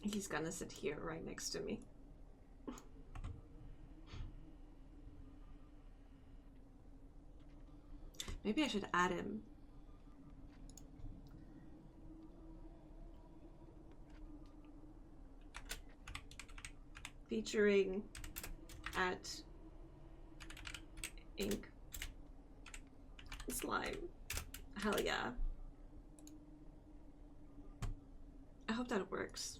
He's gonna sit here right next to me. Maybe I should add him. Featuring at InkSlime. Hell yeah. I hope that works.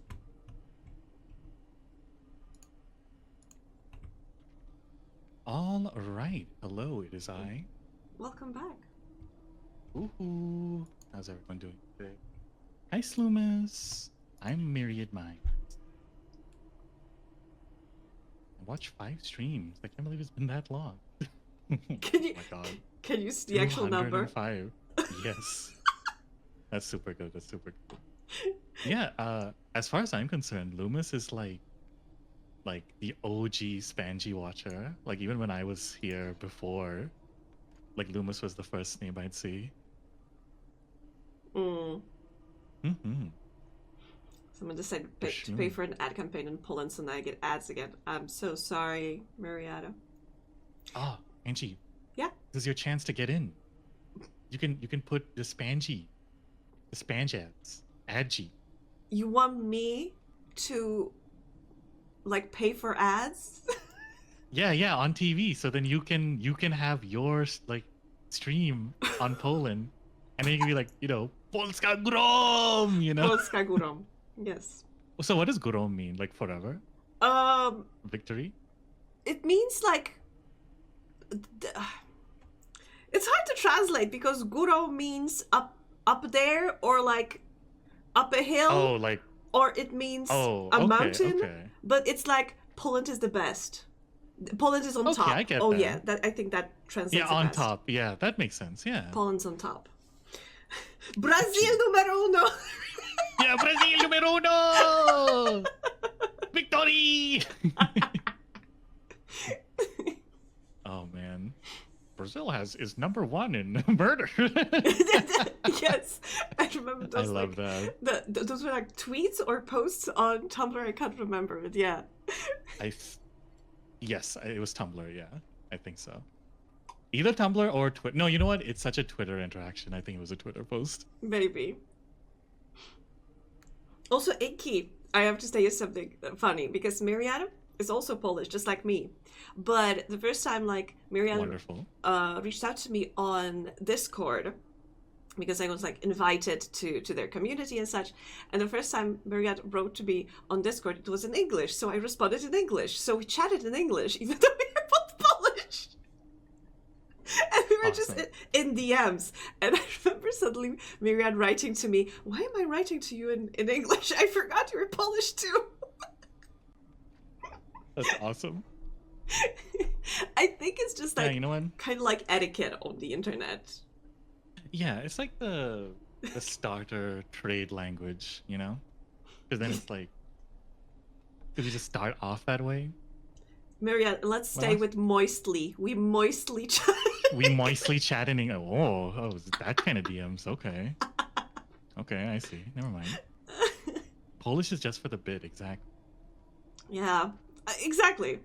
All right. Hello, it is I. Welcome back. Ooh, how's everyone doing today? Hi, Slumis. I'm Myriad Mind. I watched 5 streams. I can't believe it's been that long. Can you? Oh my god. Can you see the actual number? 205. Yes. That's super good. That's super good. Yeah. As far as I'm concerned, Loomis is like the OG Spangy watcher. Like even when I was here before, like Loomis was the first name I'd see. Someone decided to pay for an ad campaign in Poland, so now I get ads again. I'm so sorry, Marietta. Ah, Angie. Yeah. This is your chance to get in. You can put the Spangy, the Spange ads, Adgy. You want me to like pay for ads? Yeah, on TV. So then you can have your like stream on Poland, and then you can be like, Polska Grom, Polska Górom. Yes. So what does Grom mean? Like forever? Victory? It means like it's hard to translate because Góro means up there or like up a hill. Oh, like or it means a mountain. Okay. But it's like Poland is the best. Poland is on top. I get that. Yeah, I think that translates. Yeah, on top. Yeah, that makes sense. Yeah. Poland's on top. Brazil numero uno. Yeah, Brazil numero uno. Victory. Oh man, Brazil is number 1 in murder. Yes, I remember those. I love that. Those were like tweets or posts on Tumblr. I can't remember it. Yeah. Yes, it was Tumblr. Yeah, I think so. Either Tumblr or Twitter. No, you know what? It's such a Twitter interaction. I think it was a Twitter post. Maybe. Also, Inky, I have to say something funny because Mariana is also Polish, just like me. But the first time, like, Mariana reached out to me on Discord because I was like invited to their community and such. And the first time Mariana wrote to me on Discord, it was in English. So I responded in English. So we chatted in English, even though we were both Polish. And we were just in DMs. And I remember suddenly Myriad writing to me, why am I writing to you in English? I forgot you were Polish too. That's awesome. I think it's just Yeah, like you know what? kind of like etiquette on the internet. Yeah, it's like the starter trade language, you know? Because then it's like, because you just start off that way. Mariette, let's What stay else? with moistly. We moistly chat. We moistly chatting. Oh, is that kind of DMs? Okay. Okay, I see. Never mind. Polish is just for the bit, exactly. Yeah, exactly.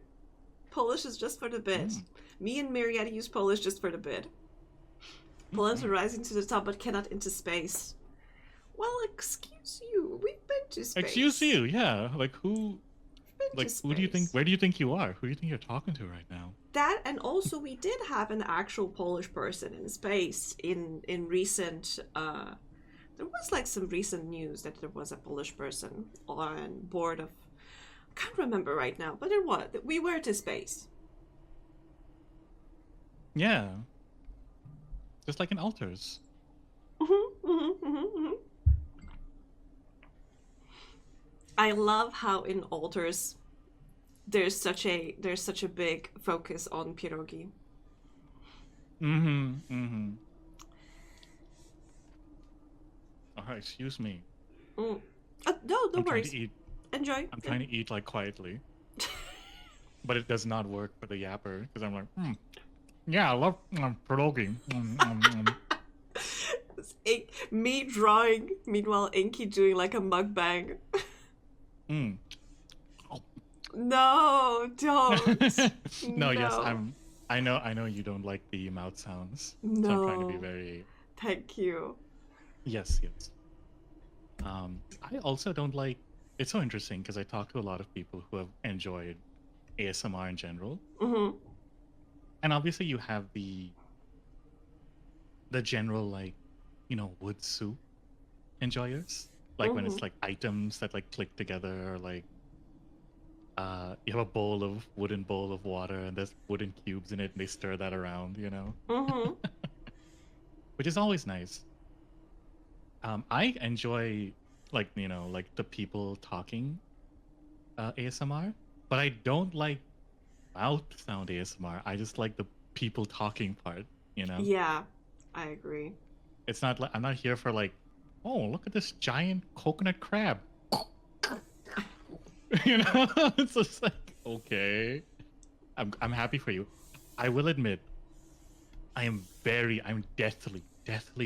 Polish is just for the bit. Mm. Me and Mariette use Polish just for the bit. Poland are rising to the top but cannot into space. Well, excuse you. We've been to space. Excuse you, yeah. Like who? We've been Like to who do you think? space. Where do you think you are? Who do you think you're talking to right now? That, and also we did have an actual Polish person in space in recent. There was like some recent news that there was a Polish person on board of. I can't remember right now, but it was. We were to space. Yeah. Just like in altars. I love how in altars there's such a big focus on pierogi. Excuse me. No, no worries. Trying to eat. Enjoy. I'm trying to eat like quietly. But it does not work for the yapper because I'm like, yeah, I love pierogi. Me drawing, meanwhile Inky doing like a mukbang. No, don't. No, yes, I know you don't like the mouth sounds. No. So I'm trying to be very. Thank you. Yes. I also don't like. It's so interesting because I talk to a lot of people who have enjoyed ASMR in general. Mm-hmm. And obviously you have the general, like, you know, wood soup enjoyers. Like when it's like items that like click together, or like you have a wooden bowl of water and there's wooden cubes in it and they stir that around, you know? Mm-hmm. Which is always nice. I enjoy, like, you know, like the people talking ASMR, but I don't like mouth sound ASMR. I just like the people talking part, you know? Yeah, I agree. It's not like I'm not here for like, oh, look at this giant coconut crab. You know? It's just like, okay. I'm happy for you. I will admit, I'm deathly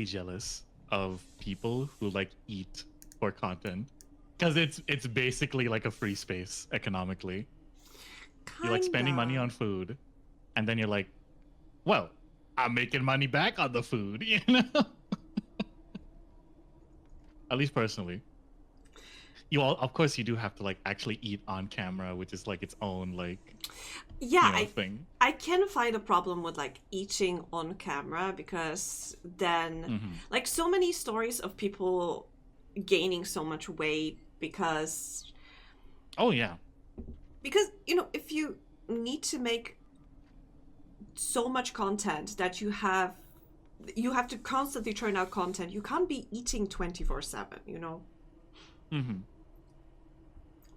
jealous of people who like eat for content. Because it's basically like a free space economically. You're like spending money on food, and then you're like, well, I'm making money back on the food, you know? At least personally. Of course, you do have to like actually eat on camera, which is like its own like thing. I can find a problem with like eating on camera because then like so many stories of people gaining so much weight because you know, if you need to make so much content that you have to constantly churn out content, you can't be eating 24/7, you know.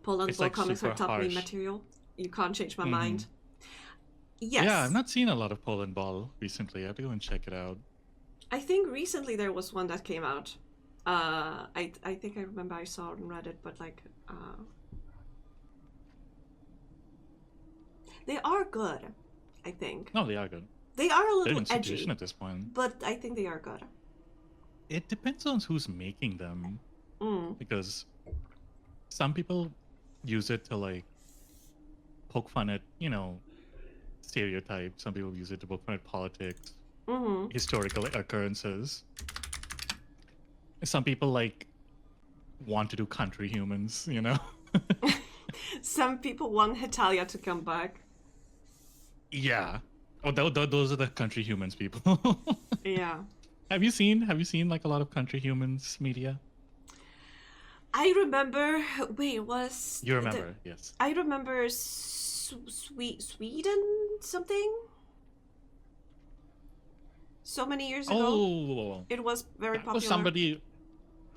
Poland Ball comics are top me material. You can't change my mind. Yes. Yeah, I've not seen a lot of Poland Ball recently. I have to go and check it out. I think recently there was one that came out. I think I remember I saw it on Reddit, but like they are good, I think. No, they are good. They are a They're little an institution edgy at this point. but I think they are good. It depends on who's making them. Because some people use it to like poke fun at, you know, stereotypes. Some people use it to poke fun at politics, historical occurrences. Some people like want to do country humans, you know. Some people want Hetalia to come back. Yeah. Oh, those are the country humans people. Yeah. Have you seen like a lot of country humans media? I remember. Wait, was you remember? Yes. I remember Sweden something. So many years ago. Oh, it was very popular. Was somebody.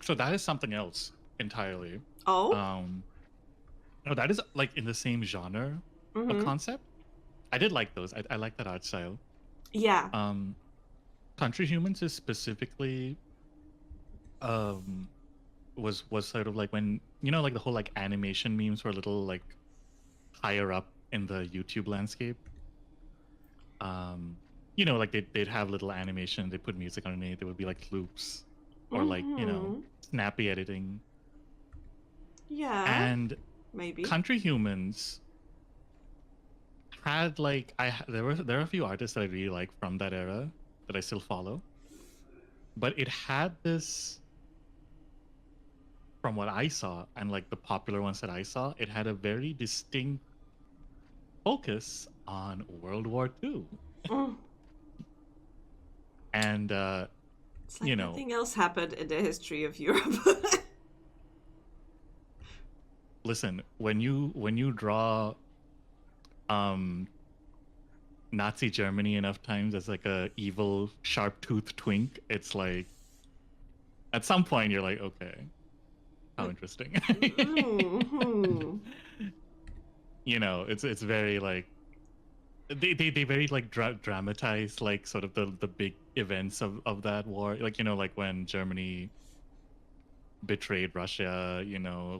So that is something else entirely. Oh. No, that is like in the same genre of concept. I did like those. I like that art style. Yeah. Country Humans is specifically um was sort of like when like the whole like animation memes were a little like higher up in the YouTube landscape. Like they'd have little animation, they put music underneath, there would be like loops or like snappy editing. Yeah. And Maybe. Country Humans had like there are a few artists that I really like from that era that I still follow, but it had this, from what I saw and like the popular ones that I saw, it had a very distinct focus on World War II. And it's like nothing else happened in the history of Europe. Listen, when you draw Nazi Germany enough times as like a evil sharp-toothed twink, it's like at some point you're like, okay, how interesting. It's very like they very like dramatize like sort of the big events of that war, like like when Germany betrayed Russia,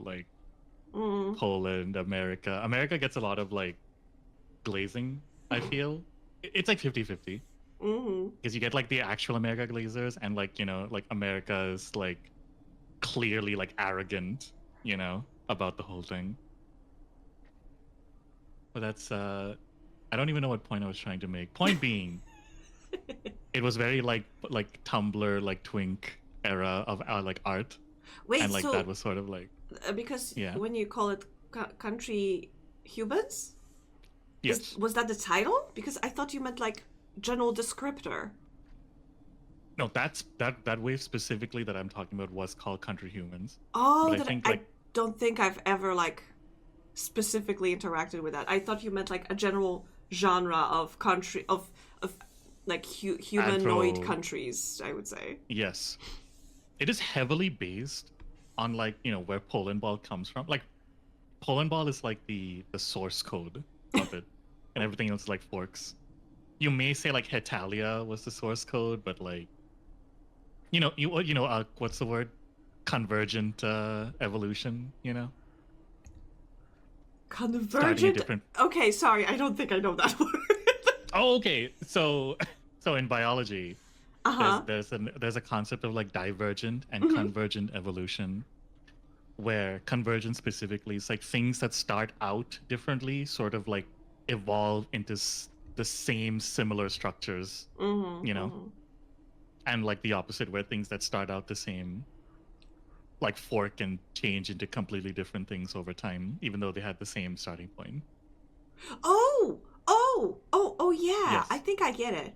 like Poland, America gets a lot of like glazing, I feel. It's like 50-50 because you get like the actual America glazers and like like America is like clearly like arrogant about the whole thing. But that's I don't even know what point I was trying to make. Point being, it was very like Tumblr like twink era of like art. Wait, and like so that was sort of like because when you call it Country Humans, yes, was that the title? Because I thought you meant like general descriptor. No, that's that wave specifically that I'm talking about was called Country Humans. Oh, but I don't think I've ever like specifically interacted with that. I thought you meant like a general genre of country of like humanoid countries, I would say. Yes, it is heavily based on like where Poland Ball comes from. Like Poland Ball is like the source code of it, and everything else is like forks. You may say like Hetalia was the source code, but like what's the word? Convergent evolution. Convergent. Okay, sorry, I don't think I know that word. Oh, okay. So in biology, there's a concept of like divergent and convergent evolution, where convergent specifically is like things that start out differently sort of like evolve into the same similar structures, and like the opposite, where things that start out the same like fork and change into completely different things over time, even though they had the same starting point. Oh, yeah. Yes. I think I get it.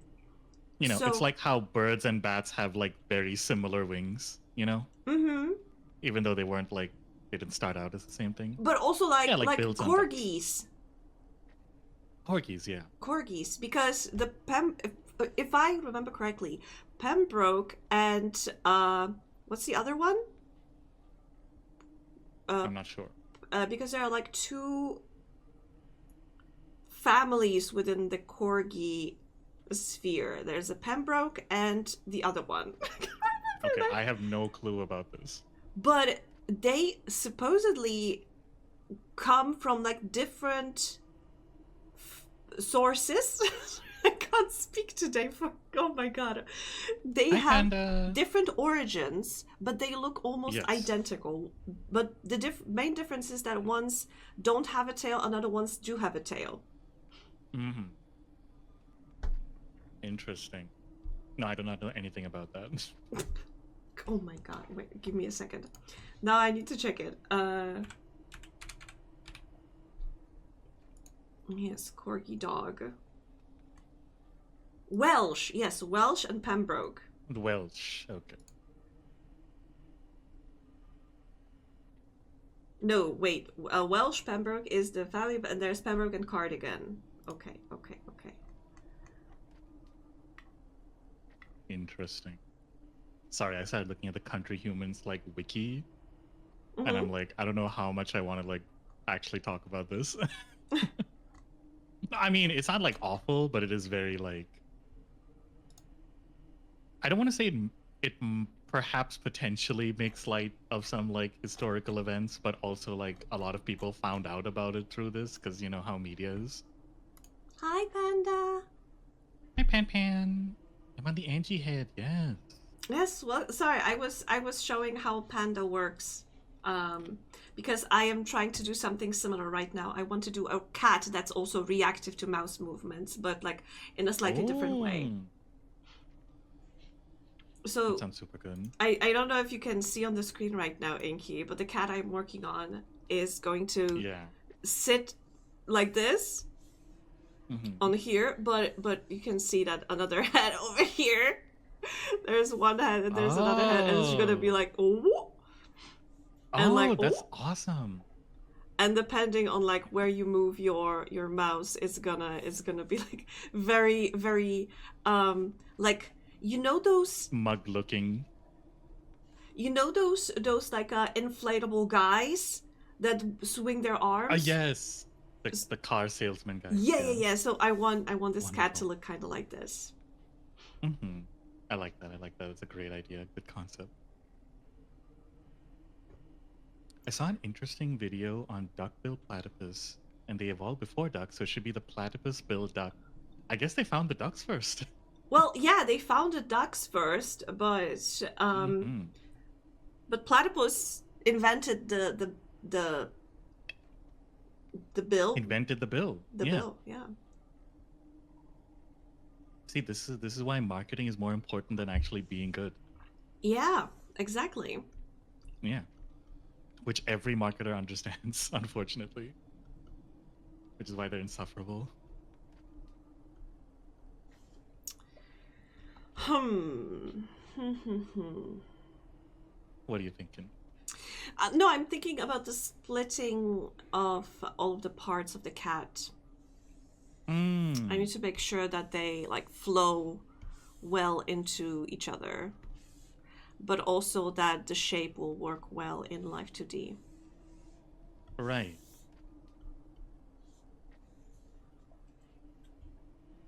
It's like how birds and bats have like very similar wings, even though they didn't start out as the same thing. But also like corgis. Corgis, yeah. Corgis, because if I remember correctly, Pembroke and what's the other one? I'm not sure. Because there are like two families within the corgi sphere. There's a Pembroke and the other one. Okay, I have no clue about this. But they supposedly come from like different sources. I can't speak today. Oh my god. They have different origins, but they look almost identical. But the main difference is that ones don't have a tail and other ones do have a tail. Interesting. No, I do not know anything about that. Oh my god. Wait, give me a second. Now I need to check it. Yes, corgi dog. Welsh, yes, Welsh and Pembroke. Welsh, okay. No, wait. Welsh Pembroke is the family, and there's Pembroke and Cardigan. Okay. Interesting. Sorry, I started looking at the Country Humans like wiki, and I'm like, I don't know how much I want to like actually talk about this. I mean, it's not like awful, but it is very like. I don't want to say perhaps potentially makes light of some like historical events, but also like a lot of people found out about it through this because you know how media is. Hi, Panda. Hi, Pan Pan. I'm on the Angie head. Yes. Yes, well, sorry, I was showing how Panda works. Because I am trying to do something similar right now. I want to do a cat that's also reactive to mouse movements, but like in a slightly different way. So That sounds super good. I don't know if you can see on the screen right now, Inky, but the cat I'm working on is going to sit like this on here, but you can see that another head over here. There's one head and there's another head, and it's gonna be like, oh, and like, that's awesome. And depending on like where you move your mouse, it's gonna be like very very like, you know those mug looking. You know those like inflatable guys that swing their arms? Yes, the car salesman guy. Yeah. So I want this cat to look kind of like this. I like that. It's a great idea. Good concept. I saw an interesting video on duck-billed platypus, and they evolved before ducks, so it should be the platypus-billed duck. I guess they found the ducks first. Well, yeah, they found the ducks first, but but platypus invented the bill. Invented the bill. The bill, yeah. See, this is why marketing is more important than actually being good. Yeah, exactly. Yeah. Which every marketer understands, unfortunately. Which is why they're insufferable. What are you thinking? No, I'm thinking about the splitting of all of the parts of the cat. I need to make sure that they like flow well into each other, but also that the shape will work well in Live2d. Right.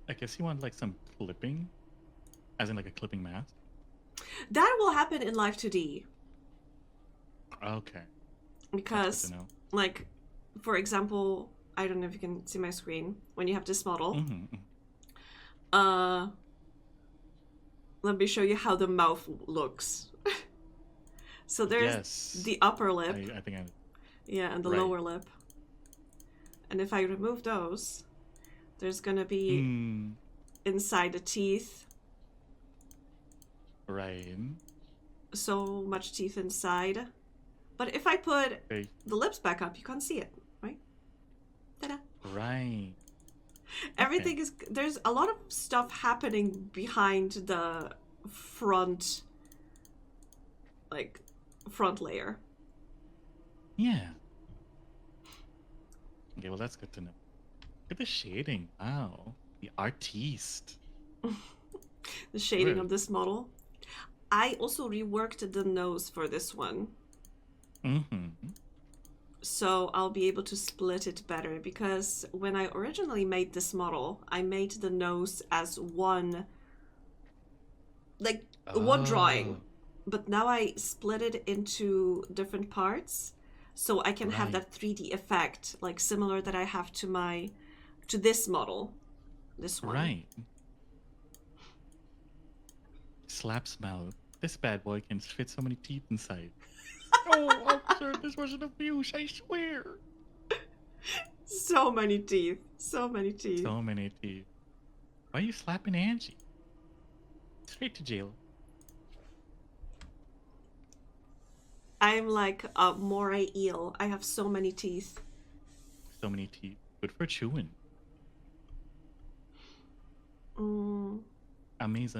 I guess you want like some clipping, as in like a clipping mask. That will happen in Live2d. Okay. Because, like, for example, I don't know if you can see my screen. When you have this model, let me show you how the mouth looks. So there's the upper lip. I think and the lower lip. And if I remove those, there's gonna be inside the teeth. Right. So much teeth inside. But if I put the lips back up, you can't see it, right? Ta-da. Right. Everything is... There's a lot of stuff happening behind the front... Like, front layer. Yeah. Okay, well that's good to know. Look at the shading. Wow. The artiste. The shading of this model. I also reworked the nose for this one. So I'll be able to split it better, because when I originally made this model, I made the nose as one, like one drawing, but now I split it into different parts, so I can have that 3D effect, like similar that I have to this model, this one. Right. Slaps mouth. This bad boy can fit so many teeth inside. Oh, officer, this wasn't abuse, I swear. So many teeth. So many teeth. So many teeth. Why are you slapping Angie? Straight to jail. I'm like a moray eel. I have so many teeth. So many teeth. Good for chewing. Amaze.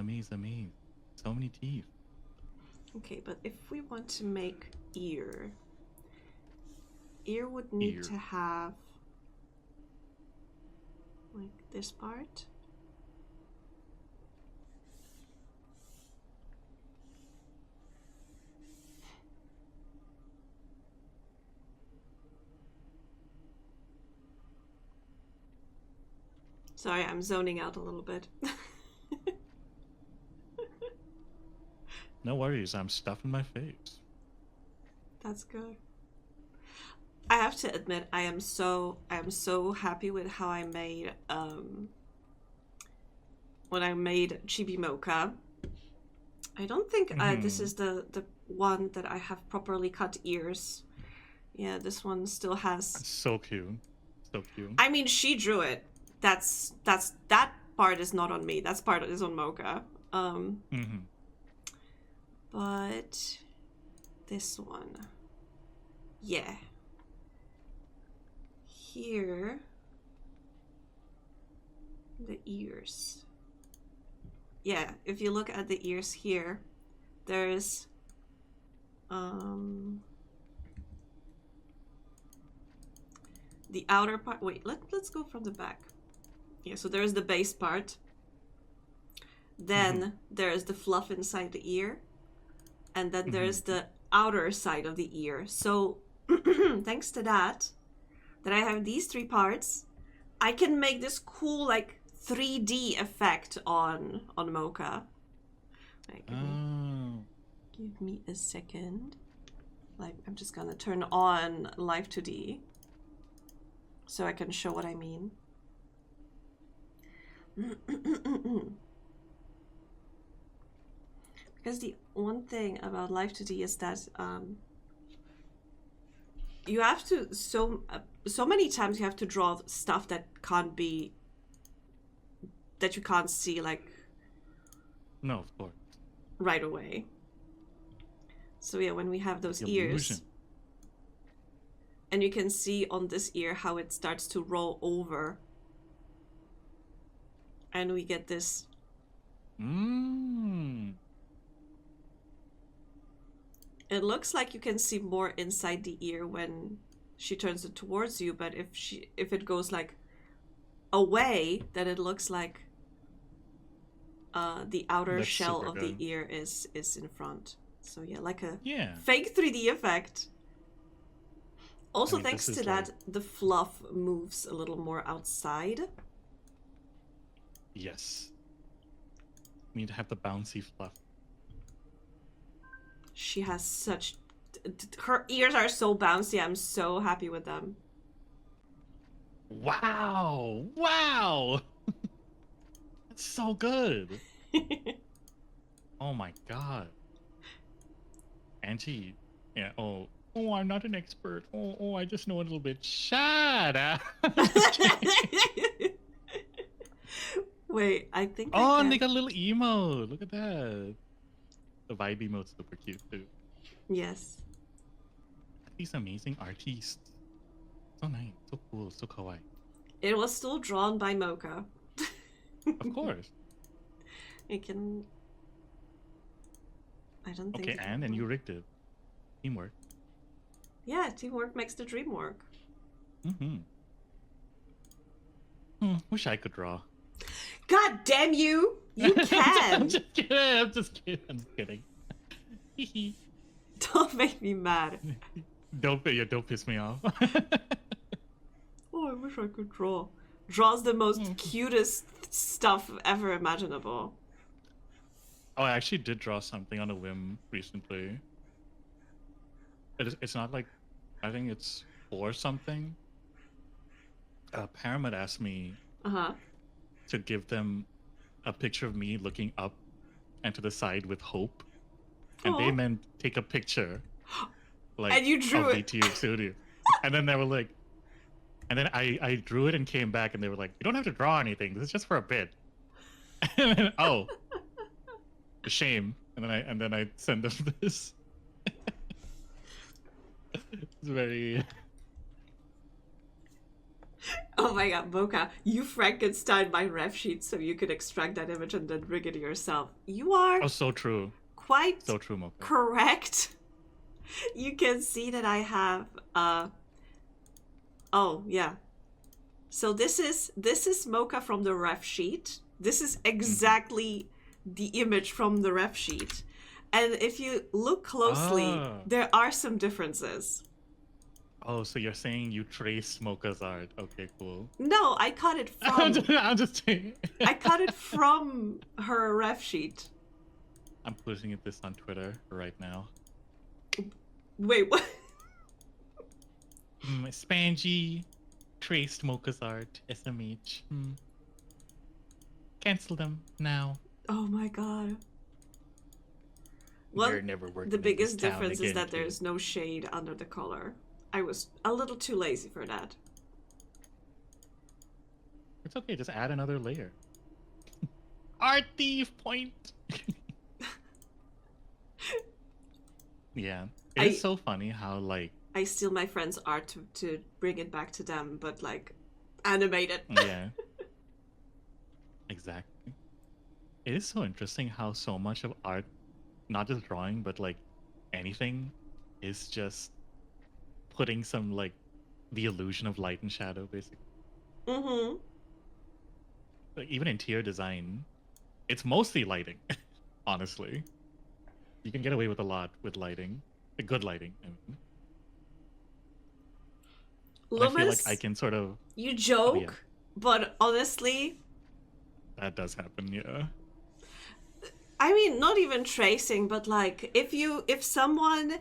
So many teeth. Okay, but if we want to make ear would need to have like this part. Sorry, I'm zoning out a little bit. No worries, I'm stuffing my face. That's good. I have to admit, I am so happy with how I made when I made Chibi Mocha. I don't think this is the one that I have properly cut ears. Yeah, this one still has. So cute, so cute. I mean, she drew it. That part is not on me. That part is on Mocha. But this one, yeah. Here, the ears. Yeah, if you look at the ears here, there's the outer part. Wait, let's go from the back. Yeah, so there's the base part. Then there's the fluff inside the ear. And then there's the outer side of the ear. So thanks to that I have these three parts, I can make this cool like 3D effect on Mocha. Like, give me a second. Like, I'm just gonna turn on Live2d so I can show what I mean. Because the one thing about Live2d is that you have to so many times you have to draw stuff that you can't see like No, of course. right away. So yeah, when we have those The ears, illusion. and you can see on this ear how it starts to roll over, and we get this. It looks like you can see more inside the ear when she turns it towards you, but if it goes like away, then it looks like the outer That's shell super of good. the ear is in front. So yeah, like a Yeah. fake 3D effect. Also, I mean, thanks this to is that, like- the fluff moves a little more outside. Yes. We need to have the bouncy fluff. She has such... Her ears are so bouncy. I'm so happy with them. Wow! Wow! That's so good. Oh my god. Angie, yeah. Oh, I'm not an expert. Oh, I just know a little bit. Shut up. Wait, I think. Oh, I and they can... got a little emote. Look at that. The vibe emote's super cute too. Yes. These amazing artists. So nice, so cool, so kawaii. It was still drawn by Mocha. Of course. I can. I don't think. Okay, and you rigged it. Teamwork. Yeah, teamwork makes the dream work. Wish I could draw. God damn you! You can! I'm just kidding. I'm just kidding. Don't make me mad. Don't piss me off. Oh, I wish I could draw. Draws the most cutest stuff ever imaginable. Oh, I actually did draw something on a whim recently. It's not like, I think it's for something. Paramount asked me to give them a picture of me looking up and to the side with hope. And they Aw. meant take a picture. Like, And you drew of it. BTU Studio. And then they were like, and then I drew it and came back and they were like, you don't have to draw anything. This is just for a bit. And then, oh, shame. And then I sent them this. It's very. Oh my god, Mocha, you Frankenstein my ref sheet so you could extract that image and then rig it yourself. You are Oh, so true. quite So true, Mocha. correct. You can see that I have oh yeah. So this is Mocha from the ref sheet. This is exactly the image from the ref sheet. And if you look closely, there are some differences. Oh, so you're saying you traced Mocha's art? Okay, cool. No, I cut it I'm from. just I cut it from her ref sheet. I'm posting this on Twitter right now. Wait, what? Spangy traced Mocha's art. SMH. Cancel them now. Oh my god. You're never working the in biggest this town difference is again, that kid. there's no shade under the color. I was a little too lazy for that. It's okay, just add another layer. Art thief point. Yeah. It's so funny how like I steal my friend's art to bring it back to them, but like animated. yeah. Exactly. It is so interesting how so much of art, not just drawing, but like anything, is just putting some like the illusion of light and shadow, basically. Mm-hmm. Like even interior design, it's mostly lighting. Honestly, you can get away with a lot with lighting, good lighting. I mean. Loomis, I feel like I can sort of. You joke, yeah. But honestly, that does happen. Yeah. I mean, not even tracing, but like if someone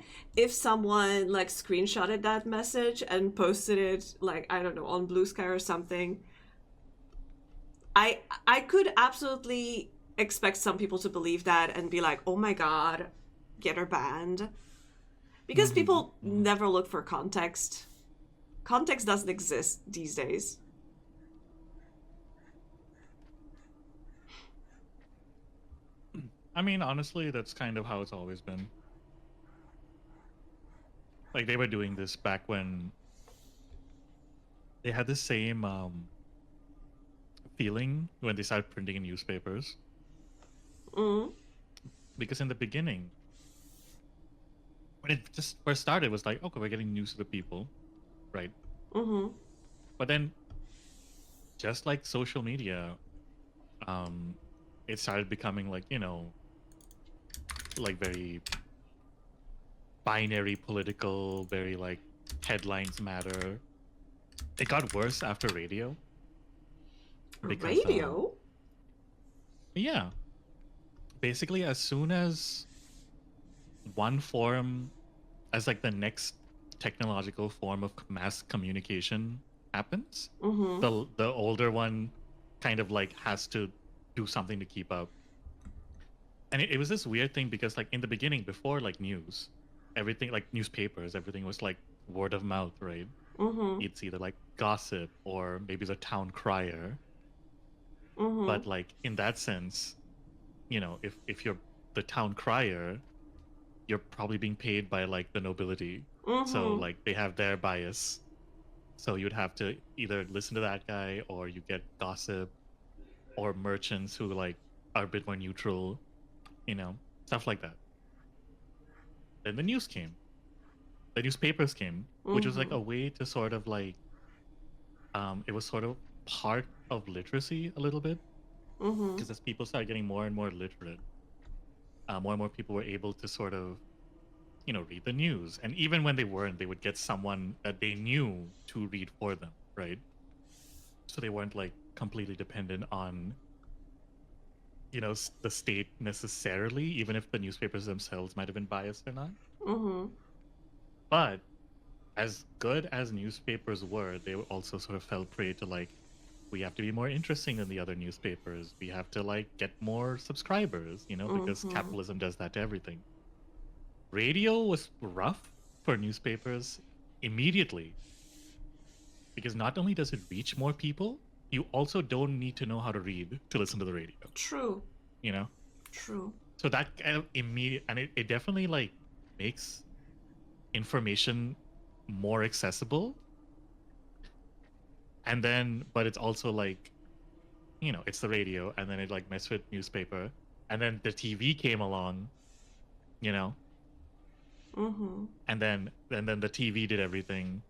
like screenshotted that message and posted it, like, I don't know, on Blue Sky or something, I could absolutely expect some people to believe that and be like, oh my god, get her banned. Because people never look for context. Context doesn't exist these days. I mean, honestly, that's kind of how it's always been. Like, they were doing this back when they had the same feeling when they started printing in newspapers. Because in the beginning, when it just first started, it was like, okay, we're getting news to the people, right? But then, just like social media, it started becoming like, you know, like very binary political, very like headlines matter. It got worse after radio. Because, Radio? Yeah. Basically, as soon as one form, as like the next technological form of mass communication happens, the older one kind of like has to do something to keep up. And it was this weird thing because like in the beginning, before like news, everything like newspapers, everything was like word of mouth, right? It's either like gossip or maybe the town crier. But like in that sense, you know, if you're the town crier, you're probably being paid by like the nobility. So like they have their bias. So you'd have to either listen to that guy or you get gossip or merchants who like are a bit more neutral, you know, stuff like that. Then the news came. The newspapers came, which was like a way to sort of like it was sort of part of literacy a little bit. Because as people started getting more and more literate, more and more people were able to sort of, you know, read the news. And even when they weren't, they would get someone that they knew to read for them, right? So they weren't like completely dependent on, you know, the state necessarily, even if the newspapers themselves might have been biased or not. But as good as newspapers were, they also sort of fell prey to like, we have to be more interesting than the other newspapers. We have to like get more subscribers, you know, because capitalism does that to everything. Radio was rough for newspapers immediately because not only does it reach more people, you also don't need to know how to read to listen to the radio. True. You know? True. So that kind of immediate, and it definitely like makes information more accessible. And then, but it's also like, you know, it's the radio, and then it like messed with newspaper, and then the TV came along, you know, and then the TV did everything,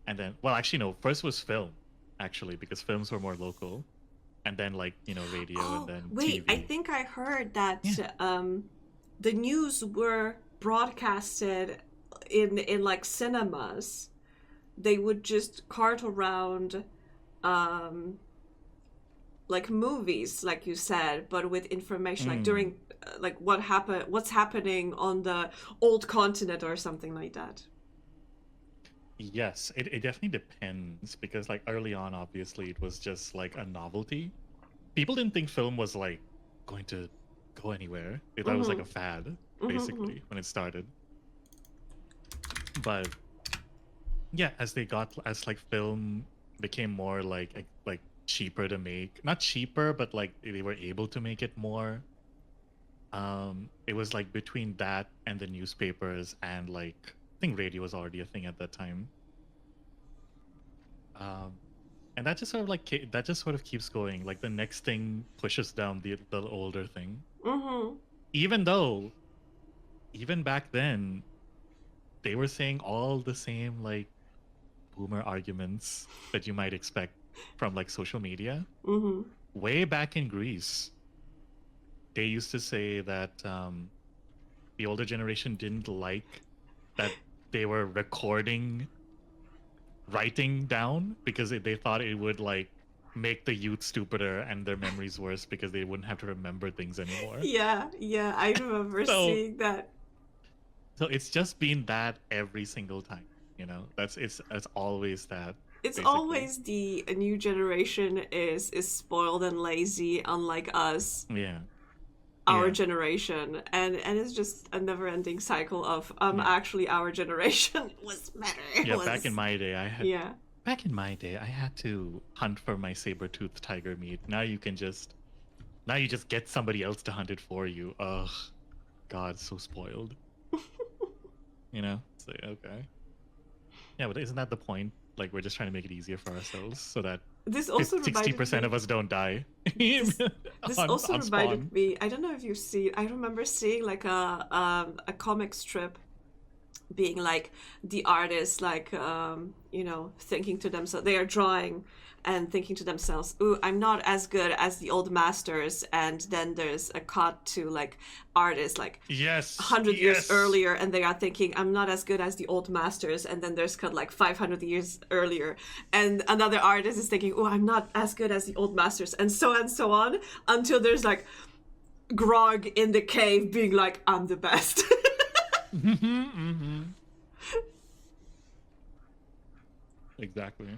and then, well, actually no, first was film, actually, because films were more local, and then like, you know, radio, and then wait, TV. I think I heard that the news were broadcasted in like cinemas they would just cart around like movies, like you said, but with information like during like what's happening on the old continent or something like that. Yes, it definitely depends because like early on, obviously, it was just like a novelty. People didn't think film was like going to go anywhere. They thought it was like a fad, basically, when it started. But yeah, as like film became more like cheaper to make, not cheaper, but like they were able to make it more. It was like between that and the newspapers and like I think radio was already a thing at that time. And that just sort of like that just sort of keeps going. Like the next thing pushes down the older thing. Even though, even back then, they were saying all the same like boomer arguments that you might expect from like social media. Way back in Greece, they used to say that the older generation didn't like that they were writing down because they thought it would like make the youth stupider and their memories worse because they wouldn't have to remember things anymore. Yeah, I remember seeing that. So it's just been that every single time, you know. It's always that. It's basically. always the new generation is spoiled and lazy, unlike us. Yeah. Our generation, and it's just a never-ending cycle of actually our generation was better. Back in my day I had to hunt for my saber-toothed tiger meat. Now you just get somebody else to hunt it for you. Ugh, God, so spoiled. You know, it's like, okay, yeah, but isn't that the point? Like, we're just trying to make it easier for ourselves so that this also 60% of us don't die. This also reminded me, I don't know if you've seen, I remember seeing like a comic strip being like the artist like you know, thinking to themselves, they are drawing and thinking to themselves, ooh, I'm not as good as the old masters, and then there's a cut to like artists like 100 years earlier, and they are thinking, I'm not as good as the old masters, and then there's cut like 500 years earlier, and another artist is thinking, oh, I'm not as good as the old masters, and so on, until there's like Grog in the cave being like, I'm the best. Exactly.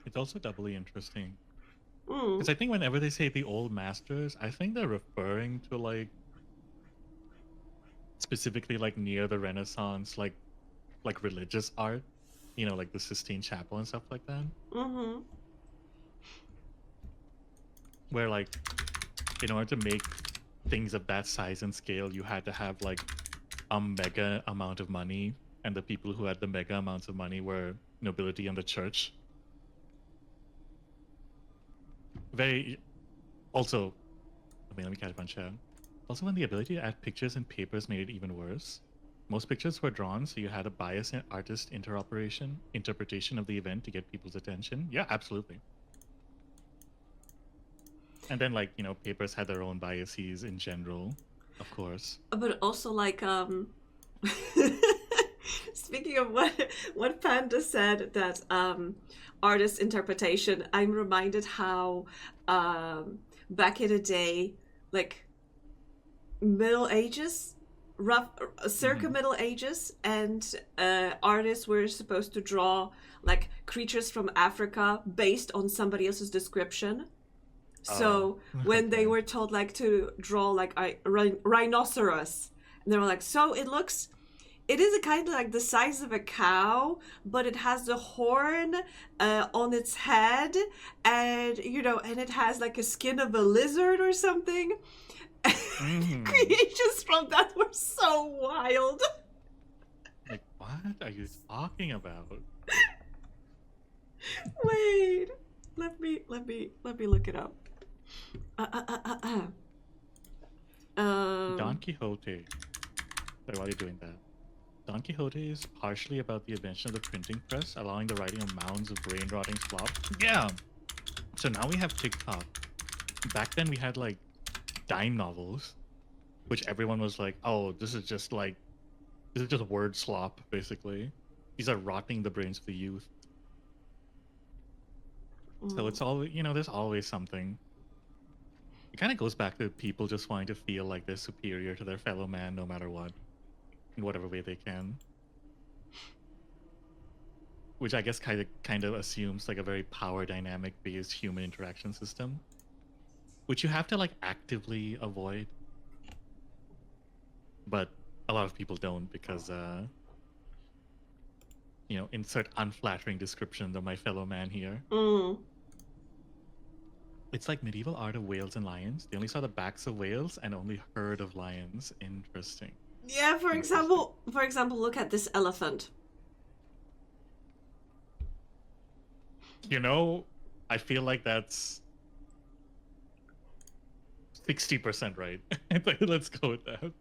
It's also doubly interesting because I think whenever they say the old masters, I think they're referring to like specifically like near the Renaissance, like religious art, you know, like the Sistine Chapel and stuff like that. Where like in order to make things of that size and scale, you had to have like a mega amount of money, and the people who had the mega amounts of money were nobility and the church. Very also, I mean, let me catch a bunch out. Also, when the ability to add pictures and papers made it even worse. Most pictures were drawn, so you had a bias in artist interpretation of the event to get people's attention. Yeah, absolutely. And then, like, you know, papers had their own biases in general, of course. But also, like, speaking of what Panda said, that artist interpretation, I'm reminded how back in the day, like Middle Ages, circa Middle Ages, and artists were supposed to draw like creatures from Africa based on somebody else's description. So when they were told like to draw like a rhinoceros, and they were like, so it is a kind of like the size of a cow, but it has the horn on its head, and you know, and it has like a skin of a lizard or something. Creations from that were so wild. Like, what are you talking about? Wait, let me look it up. Don Quixote. Sorry, while you're doing that. Don Quixote is partially about the invention of the printing press, allowing the writing of mounds of brain-rotting slop. Yeah! So now we have TikTok. Back then we had, like, dime novels. which everyone was like, "Oh, this is just word slop, basically. These are rotting the brains of the youth." So it's all, there's always something. It kind of goes back to people just wanting to feel like they're superior to their fellow man no matter what, in whatever way they can. Which I guess kind of assumes like a very power dynamic based human interaction system, which you have to like actively avoid. But a lot of people don't because insert unflattering descriptions of my fellow man here. It's like medieval art of whales and lions. They only saw the backs of whales and only heard of lions. Interesting. Yeah, for example, look at this elephant. I feel like that's 60% right. Let's go with that.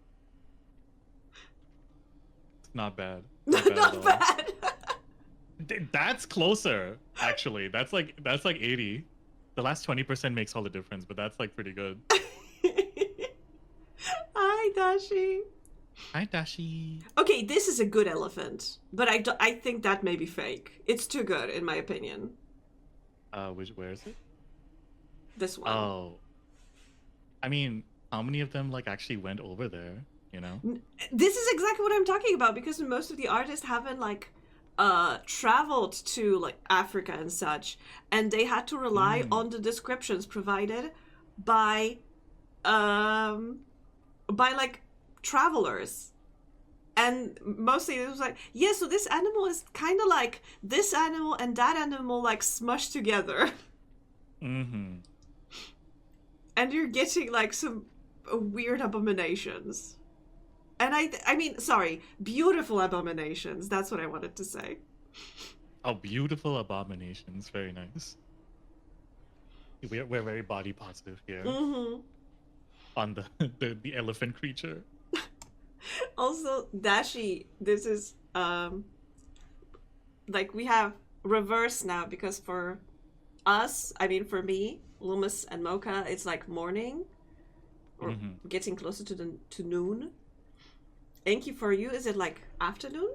It's not bad. Not bad. That's closer, actually. That's like 80. The last 20% makes all the difference, but that's like pretty good. Hi, Dashi. Hi, Dashi. Okay, this is a good elephant, but I think that may be fake. It's too good, in my opinion. Where is it? This one. Oh. I mean, how many of them like actually went over there, This is exactly what I'm talking about, because most of the artists haven't like traveled to like Africa and such, and they had to rely on the descriptions provided by like travelers. And mostly it was like, yeah, so this animal is kind of like this animal and that animal like smushed together. Mm-hmm. And you're getting like some weird abominations. And I mean, sorry, beautiful abominations. That's what I wanted to say. Oh, beautiful abominations. Very nice. We're very body positive here. Mm-hmm. On the elephant creature. Also, Dashi, this is like we have reverse now, because for us, I mean for me, Loomis and Mocha, it's like morning or getting closer to noon. Enki, for you, is it like afternoon?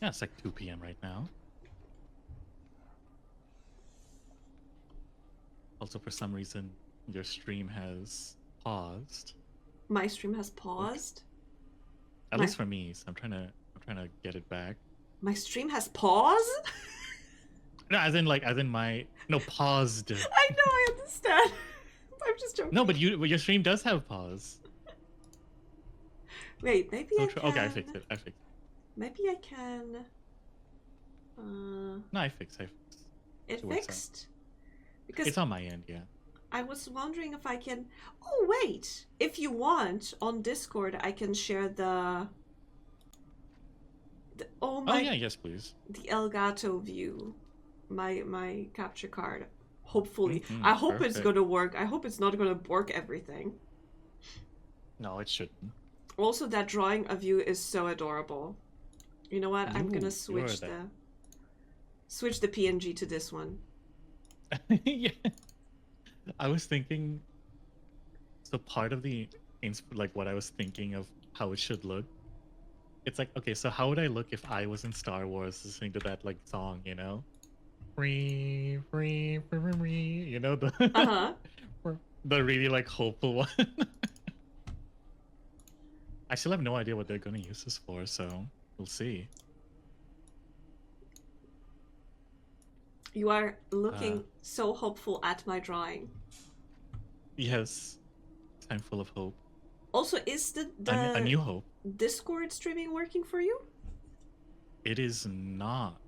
Yeah, it's like 2 p.m. right now. Also, for some reason, your stream has paused. My stream has paused. At least for me, so I'm trying to get it back. My stream has paused? No, as in paused. I know, I understand. I'm just joking. No, but your stream does have pause. Wait, maybe I can... Okay, I fixed it. Maybe I can... No, I fixed. It fixed? Because it's on my end, yeah. I was wondering if I can... Oh, wait! If you want, on Discord, I can share the oh yeah, yes, please. The Elgato view. My capture card. Hopefully. I hope it's gonna work. I hope it's not gonna bork everything. No, it shouldn't. Also, that drawing of you is so adorable. You know what? I'm gonna switch the PNG to this one. Yeah. I was thinking, so part of the what I was thinking of how it should look, it's like, okay, so how would I look if I was in Star Wars listening to that like song, free, the the really like hopeful one. I still have no idea what they're gonna use this for, so we'll see. You are looking so hopeful at my drawing. Yes. I'm full of hope. Also, is the a new hope. Discord streaming working for you? It is not.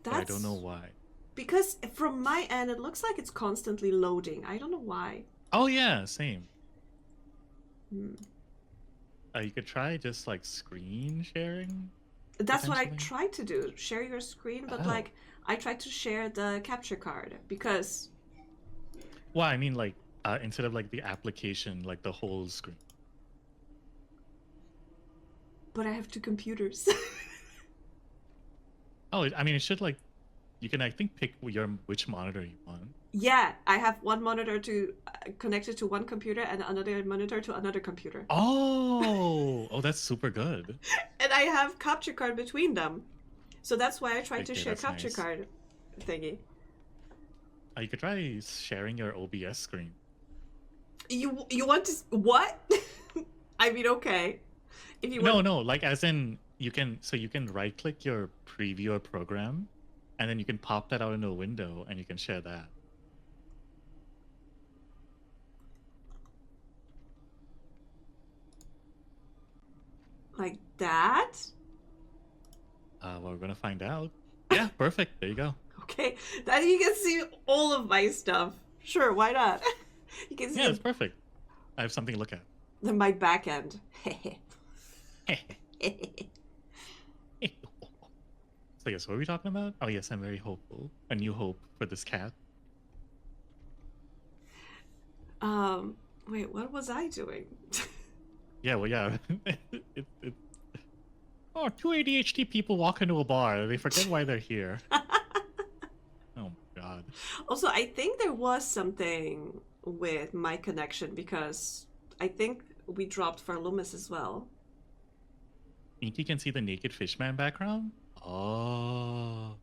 But I don't know why. Because from my end, it looks like it's constantly loading. I don't know why. Oh yeah, same. You could try just like screen sharing. That's what I tried to do. Share your screen, but like I tried to share the capture card because... Well, I mean like instead of like the application, like the whole screen. But I have two computers. I mean it should like you can I think pick which monitor you want. Yeah, I have one monitor to connected to one computer and another monitor to another computer. Oh, that's super good. And I have capture card between them. So that's why I tried to Okay, share that's capture nice. card thingy. You could try sharing your OBS screen. You want to what? I mean, okay. If you No, like as in you can right click your preview program, and then you can pop that out into a window and you can share that. like that? Well, we're gonna find out. Yeah, perfect. There you go. Okay, then you can see all of my stuff. Sure, why not? You can see Yeah, it's perfect. I have something to look at. my back end. So yes, what are we talking about? Oh yes, I'm very hopeful. A new hope for this cat. Wait, what was I doing? Yeah, well, yeah. Oh, two ADHD people walk into a bar. They forget why they're here. Oh my god. Also, I think there was something with my connection because I think we dropped for Loomis as well. Think you can see the naked fishman background? Oh.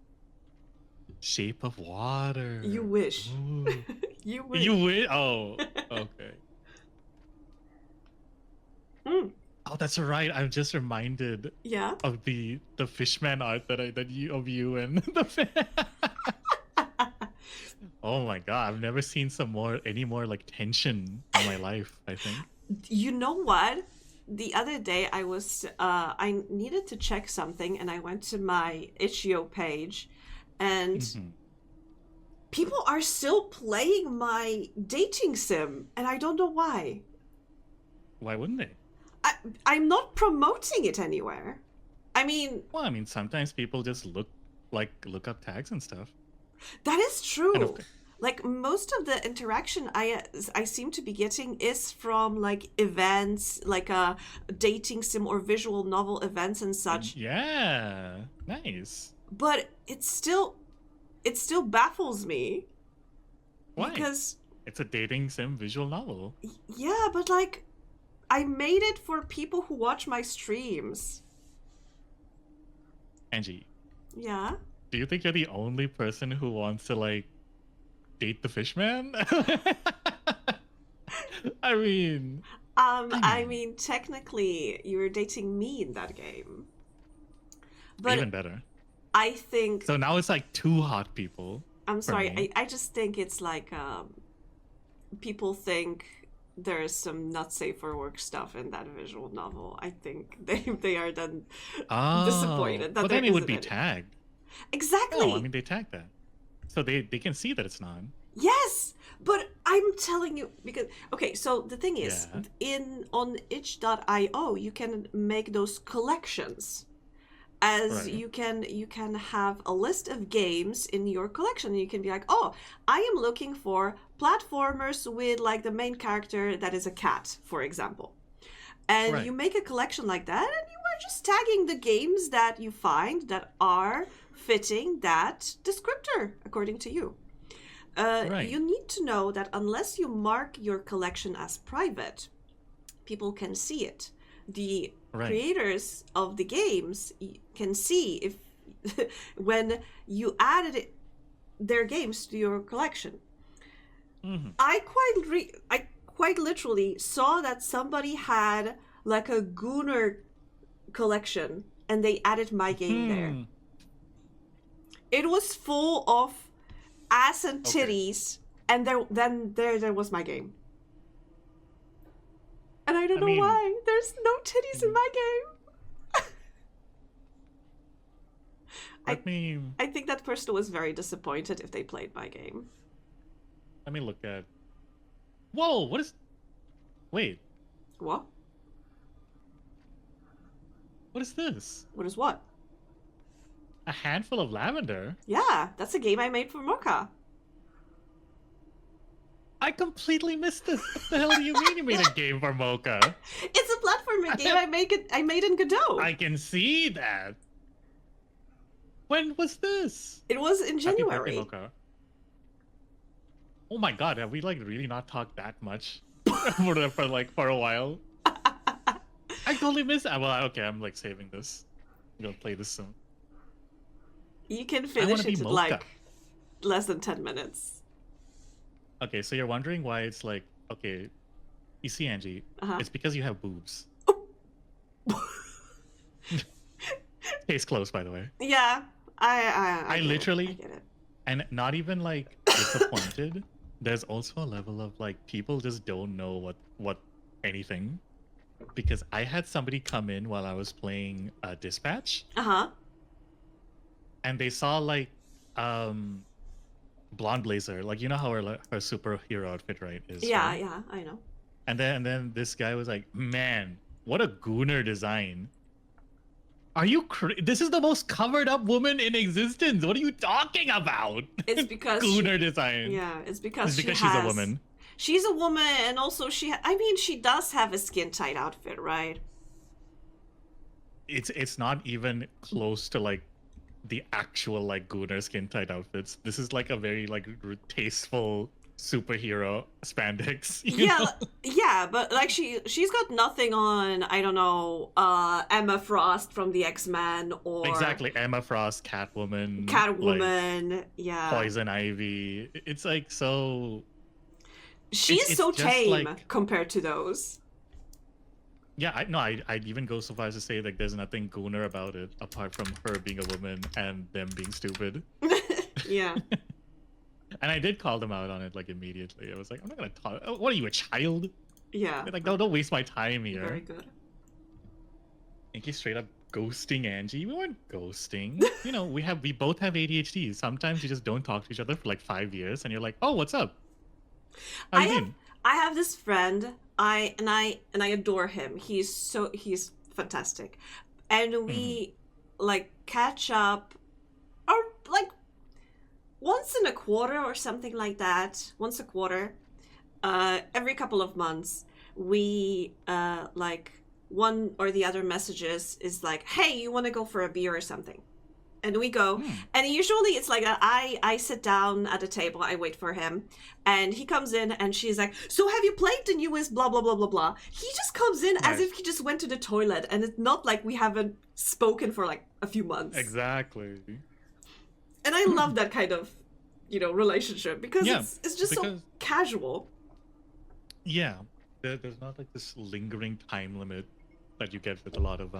Shape of water. You wish. Ooh. You wish. You wish? Oh, okay. Mm, Oh, that's right. I'm just reminded yeah. of the fishman art that you of you and the fish. Oh my god, I've never seen any more like tension in my life, I think. You know what? The other day I needed to check something and I went to my itch.io page and people are still playing my dating sim and I don't know why. Why wouldn't they? I'm not promoting it anywhere. I mean, Well, I mean, sometimes people just look up tags and stuff. that is true. And of- Like most of the interaction I seem to be getting is from like events, like dating sim or visual novel events and such. Yeah, nice. But it still baffles me. Why? Because It's a dating sim visual novel. yeah, but like I made it for people who watch my streams. Angie, Yeah. do you think you're the only person who wants to like date the fishman? I mean, I mean, technically, you were dating me in that game. But even better. I think So now it's like two hot people. I'm for sorry. me. I just think it's like people think there's some not safe for work stuff in that visual novel. I think they are then disappointed that but then there it would isn't be any. tagged. Exactly. No, I mean they tagged that, so they can see that it's not. Yes, but I'm telling you because okay. So the thing is, Yeah. on itch.io, you can make those collections. As Right. you can have a list of games in your collection. You can be like, oh, I am looking for platformers with like the main character that is a cat, for example. And Right. you make a collection like that, and you are just tagging the games that you find that are fitting that descriptor according to you. Right. You need to know that unless you mark your collection as private, people can see it. The Right. creators of the games can see if when you added their games to your collection. Mhm. I quite literally saw that somebody had like a Gooner collection and they added my game there. Hmm. It was full of ass and Okay. titties, and there was my game. And I don't I know mean- why. There's no titties in my game. Let me I think that person was very disappointed if they played my game. look at. Whoa! What is? Wait. What? What is this? What is what? A handful of lavender. Yeah, that's a game I made for Mocha. I completely missed this. What the hell do you mean you made a game for Mocha? It's a platforming game I made in Godot. I can see that. When was this? It was in Happy birthday, January. Mocha. Oh my god, have we like really not talked that much for a while? I totally missed. Well, okay, I'm like saving this. I'm gonna play this soon. You can I finish want to be it in Mocha. like less than 10 minutes. Okay, so you're wondering why it's like, okay, you see, Angie, it's because you have boobs. Case closed, by the way. Yeah, I literally, I get it. and not even like disappointed. There's also a level of like people just don't know what anything, because I had somebody come in while I was playing Dispatch, and they saw like blonde blazer, like you know how her superhero outfit is. Yeah, right? yeah, I know. And then this guy was like, "Man, what a gooner design! Are you? This is the most covered up woman in existence. What are you talking about? It's because gooner design. Yeah, it's because she's a woman. She's a woman, and also I mean, she does have a skin tight outfit, right? It's not even close to like the actual like gooner skin tight outfits. This is like a very like tasteful superhero spandex. You know? Yeah, but like she's got nothing on, I don't know, Emma Frost from the X-Men, or exactly Emma Frost, Catwoman, like, yeah, Poison Ivy. It's like so. She's so tame like, compared to those. Yeah, I'd even go so far as to say like there's nothing gooner about it apart from her being a woman and them being stupid. Yeah. And I did call them out on it like immediately. I was like, I'm not gonna talk. What are you, a child? Yeah. Like, don't waste my time here. Very good. Inky straight up ghosting Angie. We weren't ghosting. You know, we both have ADHD. Sometimes you just don't talk to each other for like 5 years, and you're like, oh, what's up? How you been? I have this friend. I adore him. He's fantastic, and we like catch up, or like once in a quarter or something like that. Once a quarter, every couple of months, we like one or the other messages is like, hey, you want to go for a beer or something? And we go, and usually it's like that. I sit down at a table, I wait for him, and he comes in, and she's like, so have you played the newest blah blah blah blah blah? He just comes in as if he just went to the toilet, and it's not like we haven't spoken for like a few months. Exactly. And I love that kind of, relationship, because it's just so casual. Yeah, there's not like this lingering time limit that you get with a lot of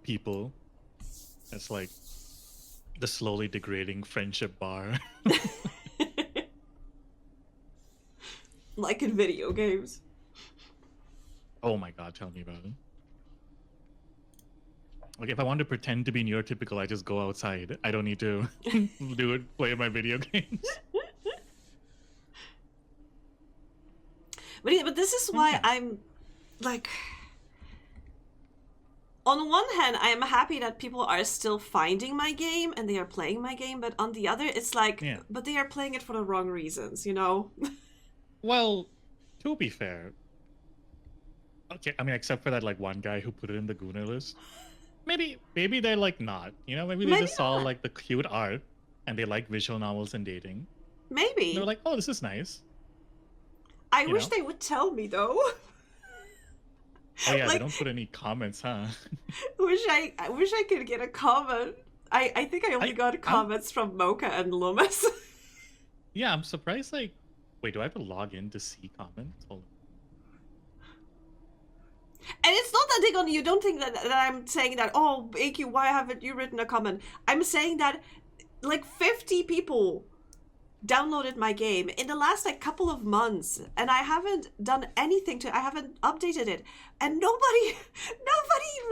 people. It's like the slowly degrading friendship bar. Like in video games. Oh my god, tell me about it. Like, if I want to pretend to be neurotypical, I just go outside. I don't need to play my video games. But this is why I'm like, on one hand, I am happy that people are still finding my game and they are playing my game, but on the other, it's like, but they are playing it for the wrong reasons, Well, to be fair, okay, I mean, except for that like one guy who put it in the Gooner list, maybe they're like not, maybe they just saw like the cute art and they like visual novels and dating. Maybe. And they're like, oh, this is nice. I wish they would tell me though. Oh yeah, they don't put any comments, huh? I wish I could get a comment. I think I only got comments from Mocha and Loomis. Yeah, I'm surprised. Like, wait, do I have to log in to see comments? Hold on. And it's not that dig on you. Don't think that I'm saying that, oh, AQ, why haven't you written a comment? I'm saying that like 50 people downloaded my game in the last like couple of months, and I haven't done anything I haven't updated it, and nobody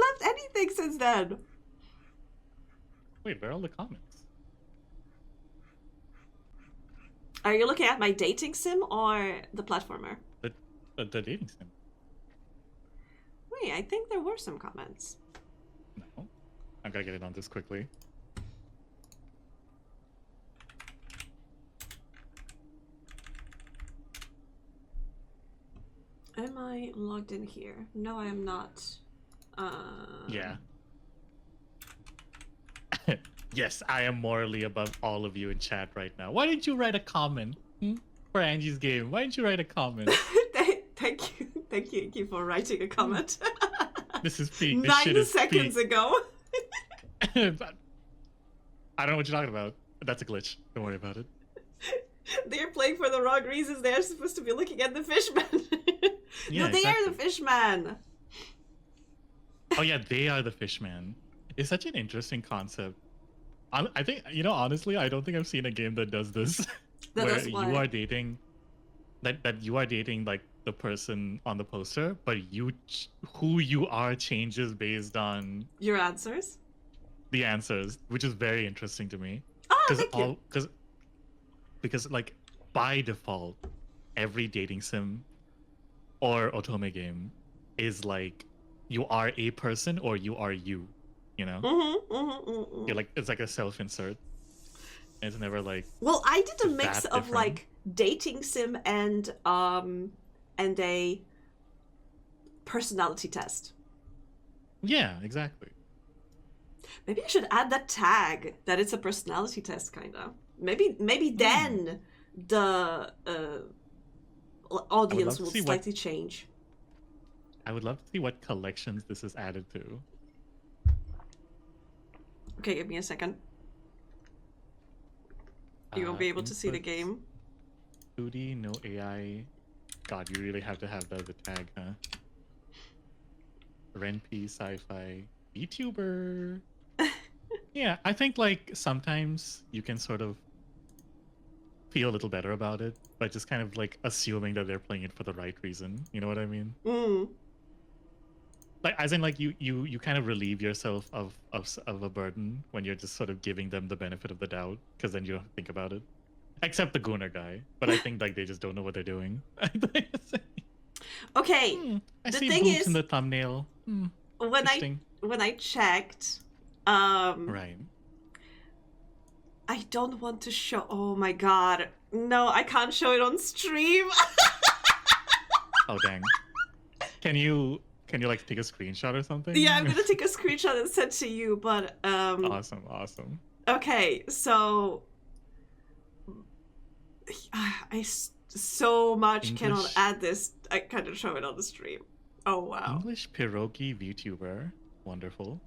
left anything since then. Wait, where are all the comments? Are you looking at my dating sim or the platformer? The dating sim. Wait, I think there were some comments. No, I gotta get it on this quickly. Am I logged in here? No, I am not. Yeah. Yes, I am morally above all of you in chat right now. Why didn't you write a comment for Angie's game? Why didn't you write a comment? Thank you, Inky, for writing a comment. This is peak. This 9 shit is seconds peak. ago. But I don't know what you're talking about. That's a glitch. Don't worry about it. They're playing for the wrong reasons. They're supposed to be looking at the fishman. Yeah, No, they are the exactly. fishman. Oh yeah, they are the fishman. It's such an interesting concept. I think, you know, honestly, I don't think I've seen a game that does this, That where is you why. are dating, that you are dating like the person on the poster, but who you are changes based on Your answers? the answers, which is very interesting to me. Oh, thank you. Because like by default, every dating sim or otome game is like you are a person or you are you. You know, you're like, it's like a self-insert. It's never like, Well, I did a mix that of different. like dating sim and a personality test. Yeah, exactly. Maybe I should add that tag that it's a personality test, kind of. Maybe then the audience will slightly change. I would love to see what collections this is added to. Okay, give me a second. You won't be able to see the game. 2D, no AI. God, you really have to have that as a tag, huh? Renpy, sci-fi, VTuber. Yeah, I think like sometimes you can sort of feel a little better about it by just kind of like assuming that they're playing it for the right reason. You know what I mean? Like, as in, like you kind of relieve yourself of a burden when you're just sort of giving them the benefit of the doubt, because then you don't think about it. Except the Gunnar guy, but I think like they just don't know what they're doing. Okay, I the see thing boobs is, in the thumbnail. when I checked, right. I don't want to show. Oh my god, no, I can't show it on stream. Oh dang! Can you like take a screenshot or something? Yeah, I'm gonna take a screenshot and send to you. But Awesome. Okay, so I so much cannot add this. I cannot show it on the stream. Oh wow. English pierogi VTuber, wonderful.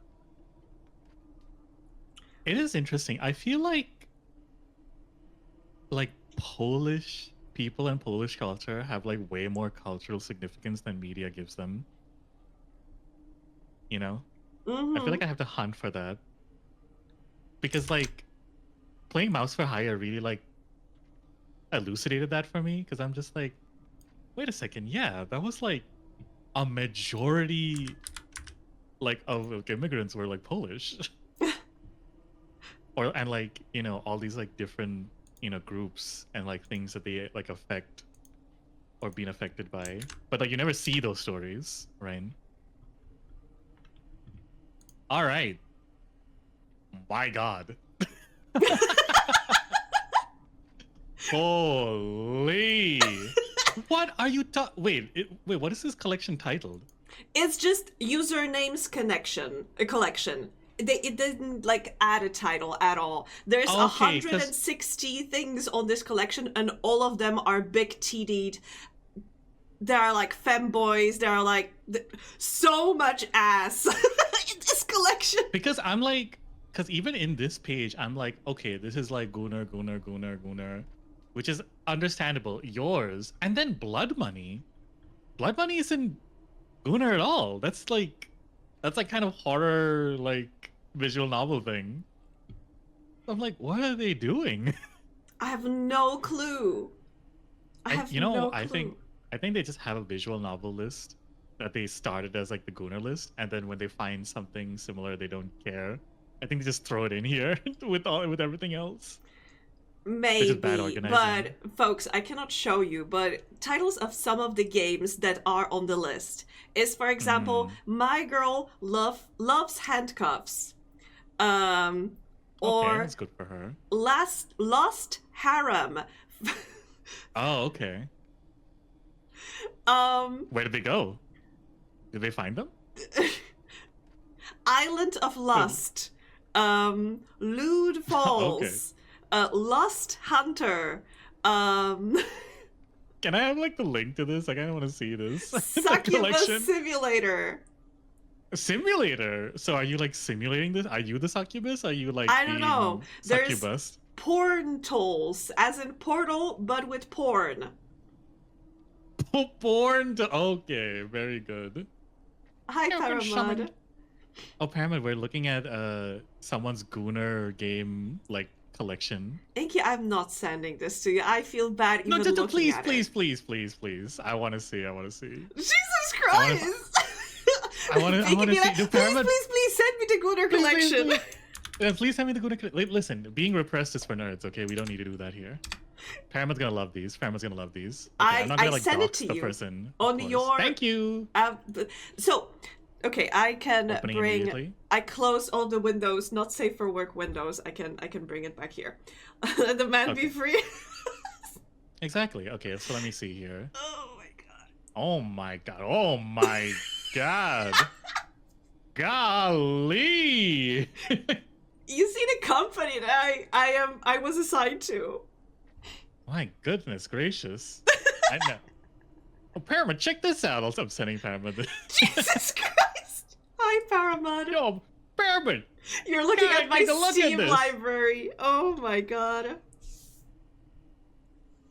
It is interesting. I feel like Polish people and Polish culture have like way more cultural significance than media gives them. You know? I feel like I have to hunt for that. Because like playing Mouse for Hire really like elucidated that for me, because I'm just like, wait a second, yeah, that was like a majority like of immigrants were like Polish. And like, you know, all these like different, you know, groups and like things that they like affect or being affected by, but like you never see those stories, right? All right, my god. Holy. What are you wait, what is this collection titled? It's just usernames collection. It didn't like add a title at all. There's 160 things on this collection, and all of them are big TD'd. There are like femboys. There are like so much ass in this collection. Because I'm like, because even in this page, I'm like, okay, this is like Gunnar, which is understandable. Yours, and then Blood Money. Blood Money isn't Gunnar at all. That's like kind of horror, like visual novel thing. I'm like, what are they doing? I have no clue. I think they just have a visual novel list that they started as like the Gunnar list, and then when they find something similar, they don't care. I think they just throw it in here with everything else. Maybe, but folks, I cannot show you, but titles of some of the games that are on the list is, for example, My Girl Loves Handcuffs, or that's good for her. Lost Harem. Oh, okay. Where did they go? Did they find them? Island of Lust. Lewd Falls, Lust Hunter, Can I have like the link to this? I kind of want to see this. The Succubus collection. Simulator. Simulator. So are you like simulating this? Are you the succubus? Are you like I don't know. There's succubus? porn tolls, as in portal, but with porn. Porn. Okay, very good. Hi, Yeah, good shaman. Paramod. Oh, Paramount, we're looking at someone's Gooner game like collection. Inky, I'm not sending this to you. I feel bad even No, looking please, at please, it. please, please, please. I want to see. I want to see. Jesus Christ! I want to Inky see. be like, The please, Paramount. please send me the Gooner Please, please, collection. please. Please send me the Gooner collection. Listen, being repressed is for nerds. Okay, we don't need to do that here. Paramount's gonna love these. Paramount's gonna love these. Okay, I'm not gonna like send it dox to the you person. on of course. your- Thank you. So, okay, I can Opening bring. immediately. I close all the windows, not safe for work windows. I can bring it back here. Let the man be Okay. free. Exactly. Okay, so let me see here. Oh my god. Oh my god. Oh my god. Golly. You see the company that I was assigned to. My goodness gracious. I know. Oh, Paramount, check this out. I'm sending Paramount this. Jesus Christ. Hi, Paramount. Yo, Paramount. You're looking God, at my take a look at Steam this. library. Oh my god.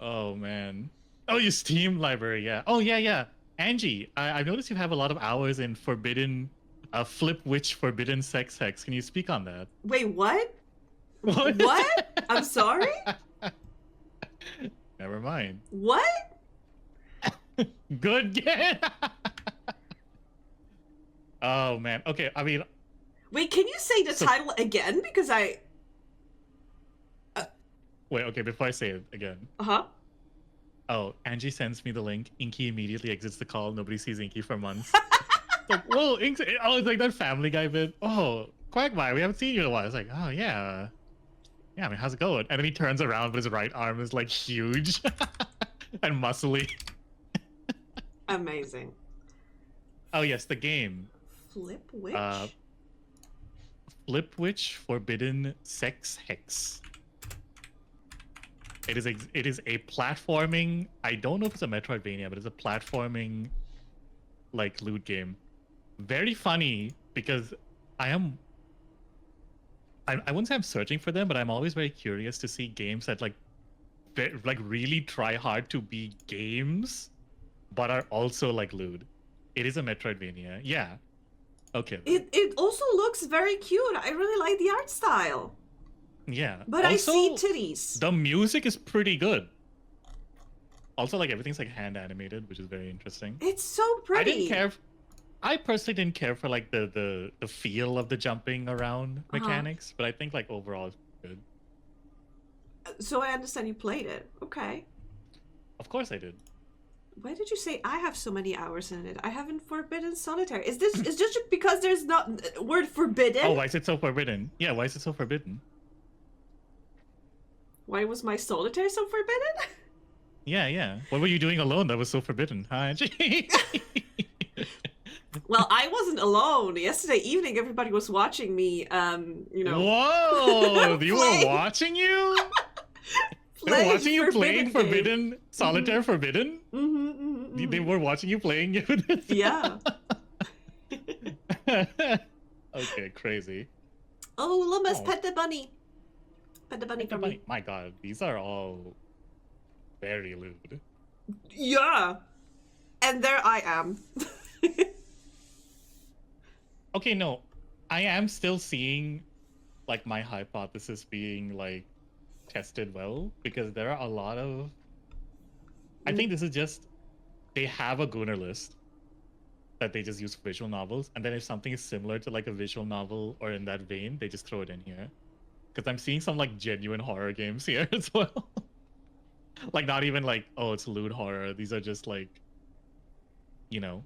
Oh man. Oh, your Steam library, yeah. Oh yeah, yeah. Angie, I've noticed you have a lot of hours in Forbidden, Flip Witch Forbidden Sex Hex. Can you speak on that? Wait, what? What? What? I'm sorry? Never mind. What? Good game. Oh man. Okay, I mean, Wait, can you say the So- title again? Because I... wait. Okay, before I say it again. Uh-huh. Oh, Angie sends me the link. Inky immediately exits the call. Nobody sees Inky for months. Like, whoa, oh, it's like that Family Guy bit. Oh, Quagmire, we haven't seen you in a while. It's like, oh yeah, yeah. I mean, how's it going? And then he turns around, but his right arm is like huge and muscly. Amazing. Oh yes, the game. Flip Witch? Flip Witch Forbidden Sex Hex. It is a platforming. I don't know if it's a Metroidvania, but it's a platforming, like, loot game. Very funny because I wouldn't say I'm searching for them, but I'm always very curious to see games that like really try hard to be games, but are also like lewd. It is a Metroidvania, yeah. Okay. It also looks very cute. I really like the art style. Yeah. But also, I see titties. the music is pretty good. Also, like, everything's like hand animated, which is very interesting. It's so pretty. I didn't care. I personally didn't care for like the feel of the jumping around mechanics, but I think like overall it's good. So I understand you played it. Okay. Of course I did. Why did you say I have so many hours in it? I haven't Forbidden Solitaire. Is just because there's not word forbidden? Oh, why is it so forbidden? Yeah, why is it so forbidden? Why was my Solitaire so forbidden? Yeah, yeah. What were you doing alone that was so forbidden, huh, Angie? Well, I wasn't alone. Yesterday evening, everybody was watching me. You know. Whoa! You were Play- watching you? They were playing watching you playing game. Forbidden Solitaire Forbidden? Mm-hmm. They were watching you playing it? Yeah. Okay, crazy. Oh, Lumas, Oh. pet the bunny. Pet the bunny Think for about me. it. My god, these are all very lewd. Yeah. And there I am. Okay, no. I am still seeing like my hypothesis being like tested well because there are a lot of I think this is just they have a Gooner list that they just use for visual novels, and then if something is similar to like a visual novel or in that vein, they just throw it in here. Because I'm seeing some like genuine horror games here as well. Like not even like, oh, it's lewd horror. These are just like, you know,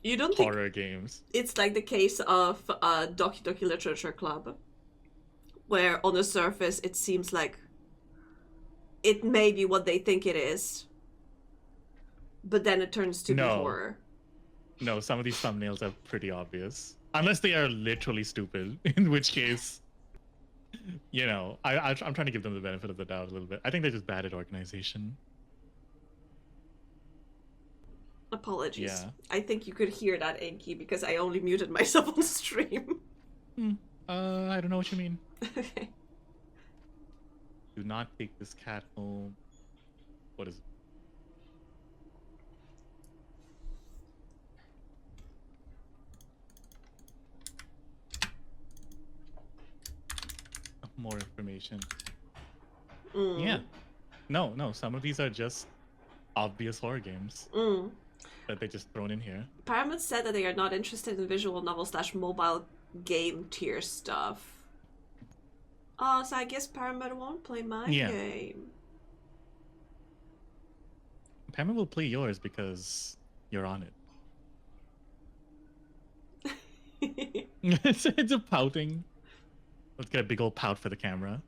You don't think horror games. it's like the case of Doki Doki Literature Club, where on the surface it seems like it may be what they think it is, but then it turns to be No. horror. No, some of these thumbnails are pretty obvious. Unless they are literally stupid, in which case You know, I'm trying to give them the benefit of the doubt a little bit. I think they're just bad at organization. Apologies. Yeah. I think you could hear that, Inky, because I only muted myself on stream. I don't know what you mean. Okay. Do not take this cat home. What is it? More information. Yeah. No. Some of these are just obvious horror games that they just thrown in here. Paramount said that they are not interested in visual novel / mobile game tier stuff. Oh, so I guess Paramount won't play my game. Paramount will play yours because you're on it. It's a pouting. Let's get a big old pout for the camera.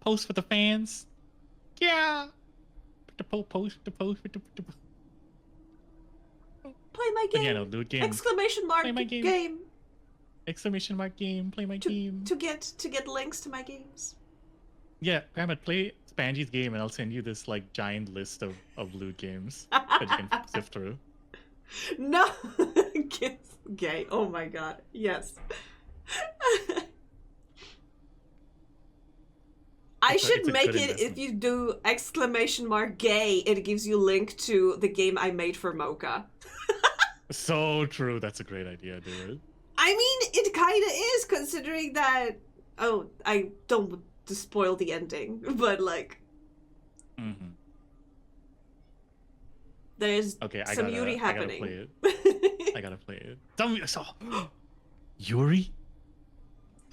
Post for the fans. Yeah. Post. Play my game. Again, I'll do a game. Exclamation mark Play my game. Exclamation mark game. Play my game. To get links to my games. Yeah, Paramount, play Spangy's game and I'll send you this like giant list of loot games that you can sift through. No. Gay. Oh my god. Yes. I should make it if you do exclamation mark gay, it gives you link to the game I made for Mocha. So true. That's a great idea, dude. I mean, it kind of is, considering that... Oh, I don't want to spoil the ending, but like... There's some Yuri happening. I gotta play it. Tell me, so... Yuri?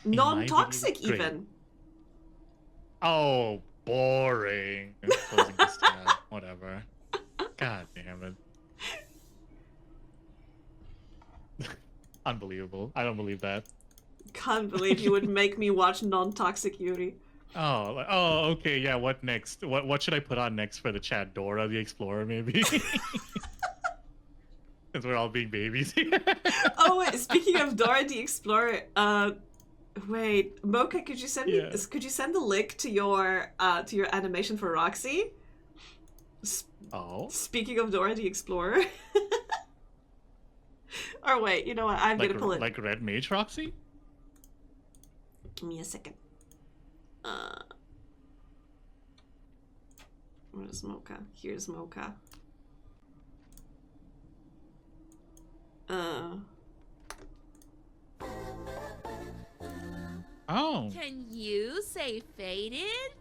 Non-toxic, even. Oh, boring. Closing this tab. Whatever. God damn it. Unbelievable. I don't believe that. Can't believe you would make me watch non-toxic Yuri. Oh, okay, yeah, what next? What should I put on next for the chat? Dora the Explorer, maybe? Since we're all being babies here. Oh, wait, speaking of Dora the Explorer, wait, Mocha, could you send me? Could you send the link to your animation for Roxy? Speaking of Dora the Explorer. Or wait, you know what? I'm gonna pull it. Like Red Mage Roxy? Give me a second. Where's Mocha? Here's Mocha. Oh. Can you say faded?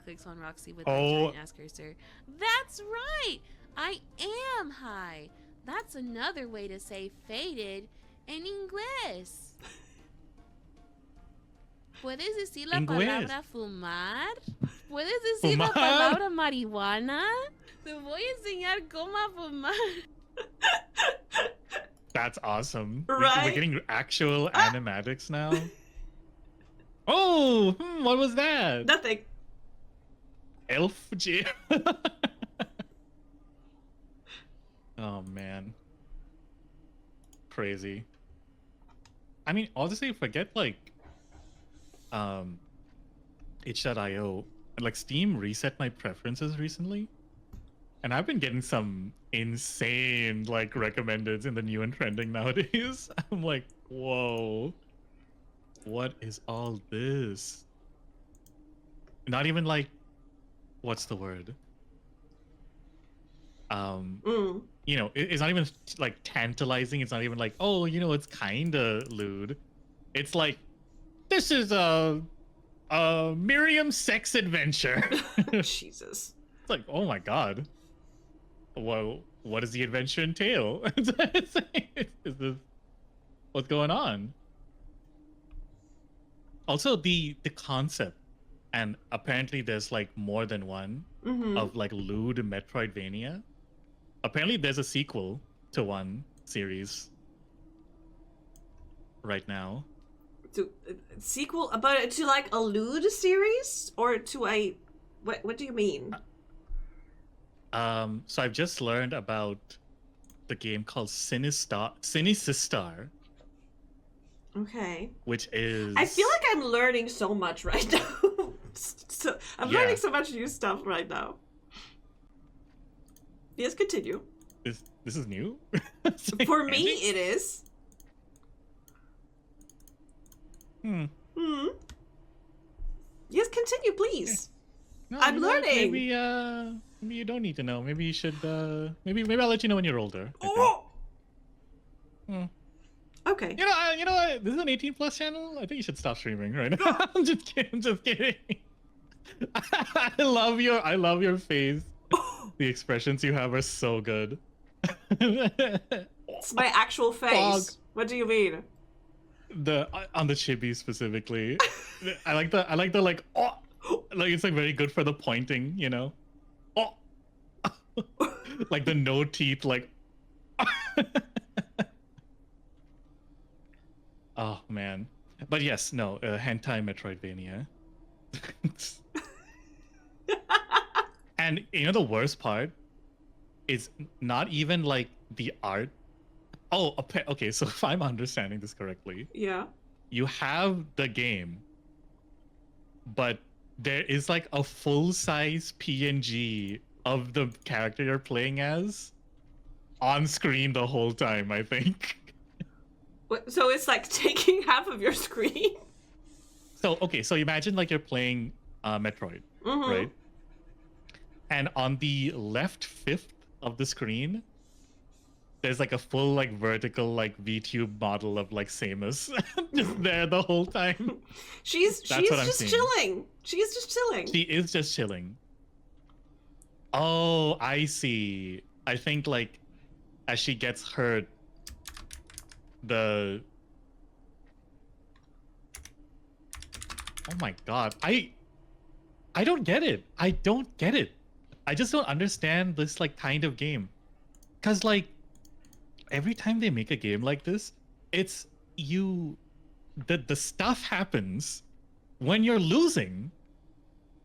Clicks on Roxy with a giant ass cursor. That's right! I am high. That's another way to say faded en inglés. ¿Puedes decir la palabra fumar? ¿Puedes decir la palabra marihuana? Te voy a enseñar cómo fumar. That's awesome. Right? We're getting actual animatics now. Oh, what was that? Nothing. Elf G. Oh man. Crazy. I mean, honestly, forget like itch.io, like Steam reset my preferences recently, and I've been getting some insane like recommendeds in the new and trending nowadays. I'm like, whoa, what is all this? Not even like, what's the word? You know, it's not even like tantalizing. It's not even like, oh, you know, it's kind of lewd. It's like, this is a Miriam sex adventure. Jesus. It's like, oh my god. Well, what does the adventure entail? Is this what's going on? Also, the concept, and apparently there's like more than one of like lewd Metroidvania. Apparently there's a sequel to one series right now. To sequel, but to like a lewd series, or to a what do you mean? So I've just learned about the game called Sinistar. Okay. which is I feel like I'm learning so much right now. So I'm Yeah. learning so much new stuff right now. Yes, continue. this is new. For me, it is. Hmm. Yes, continue, please. No, I'm you know what? learning. Maybe you don't need to know. Maybe you should. Maybe I'll let you know when you're older. I think. Oh! Hmm. Okay. You know what? This is an 18+ channel. I think you should stop streaming right now. I'm just kidding. I'm just kidding. I love your face. The expressions you have are so good. It's my actual face. Fog. What do you mean? On the chibi specifically. I like the like oh, like it's like very good for the pointing, you know. Oh. Like the no teeth like Oh man. But yes, no, hentai Metroidvania. And you know the worst part is not even like the art. Oh, okay, so if I'm understanding this correctly, Yeah. you have the game, but there is like a full-size PNG of the character you're playing as on screen the whole time, I think. So it's like taking half of your screen? So, okay, so imagine like you're playing Metroid, right? And on the left fifth of the screen, there's like a full like vertical like VTube model of like Samus just there the whole time. She's That's what I'm just seeing. chilling. She's just chilling. She is just chilling. Oh, I see. I think like as she gets hurt, oh my god. I don't get it. I don't get it. I just don't understand this like kind of game. Cause like every time they make a game like this, it's the stuff happens when you're losing.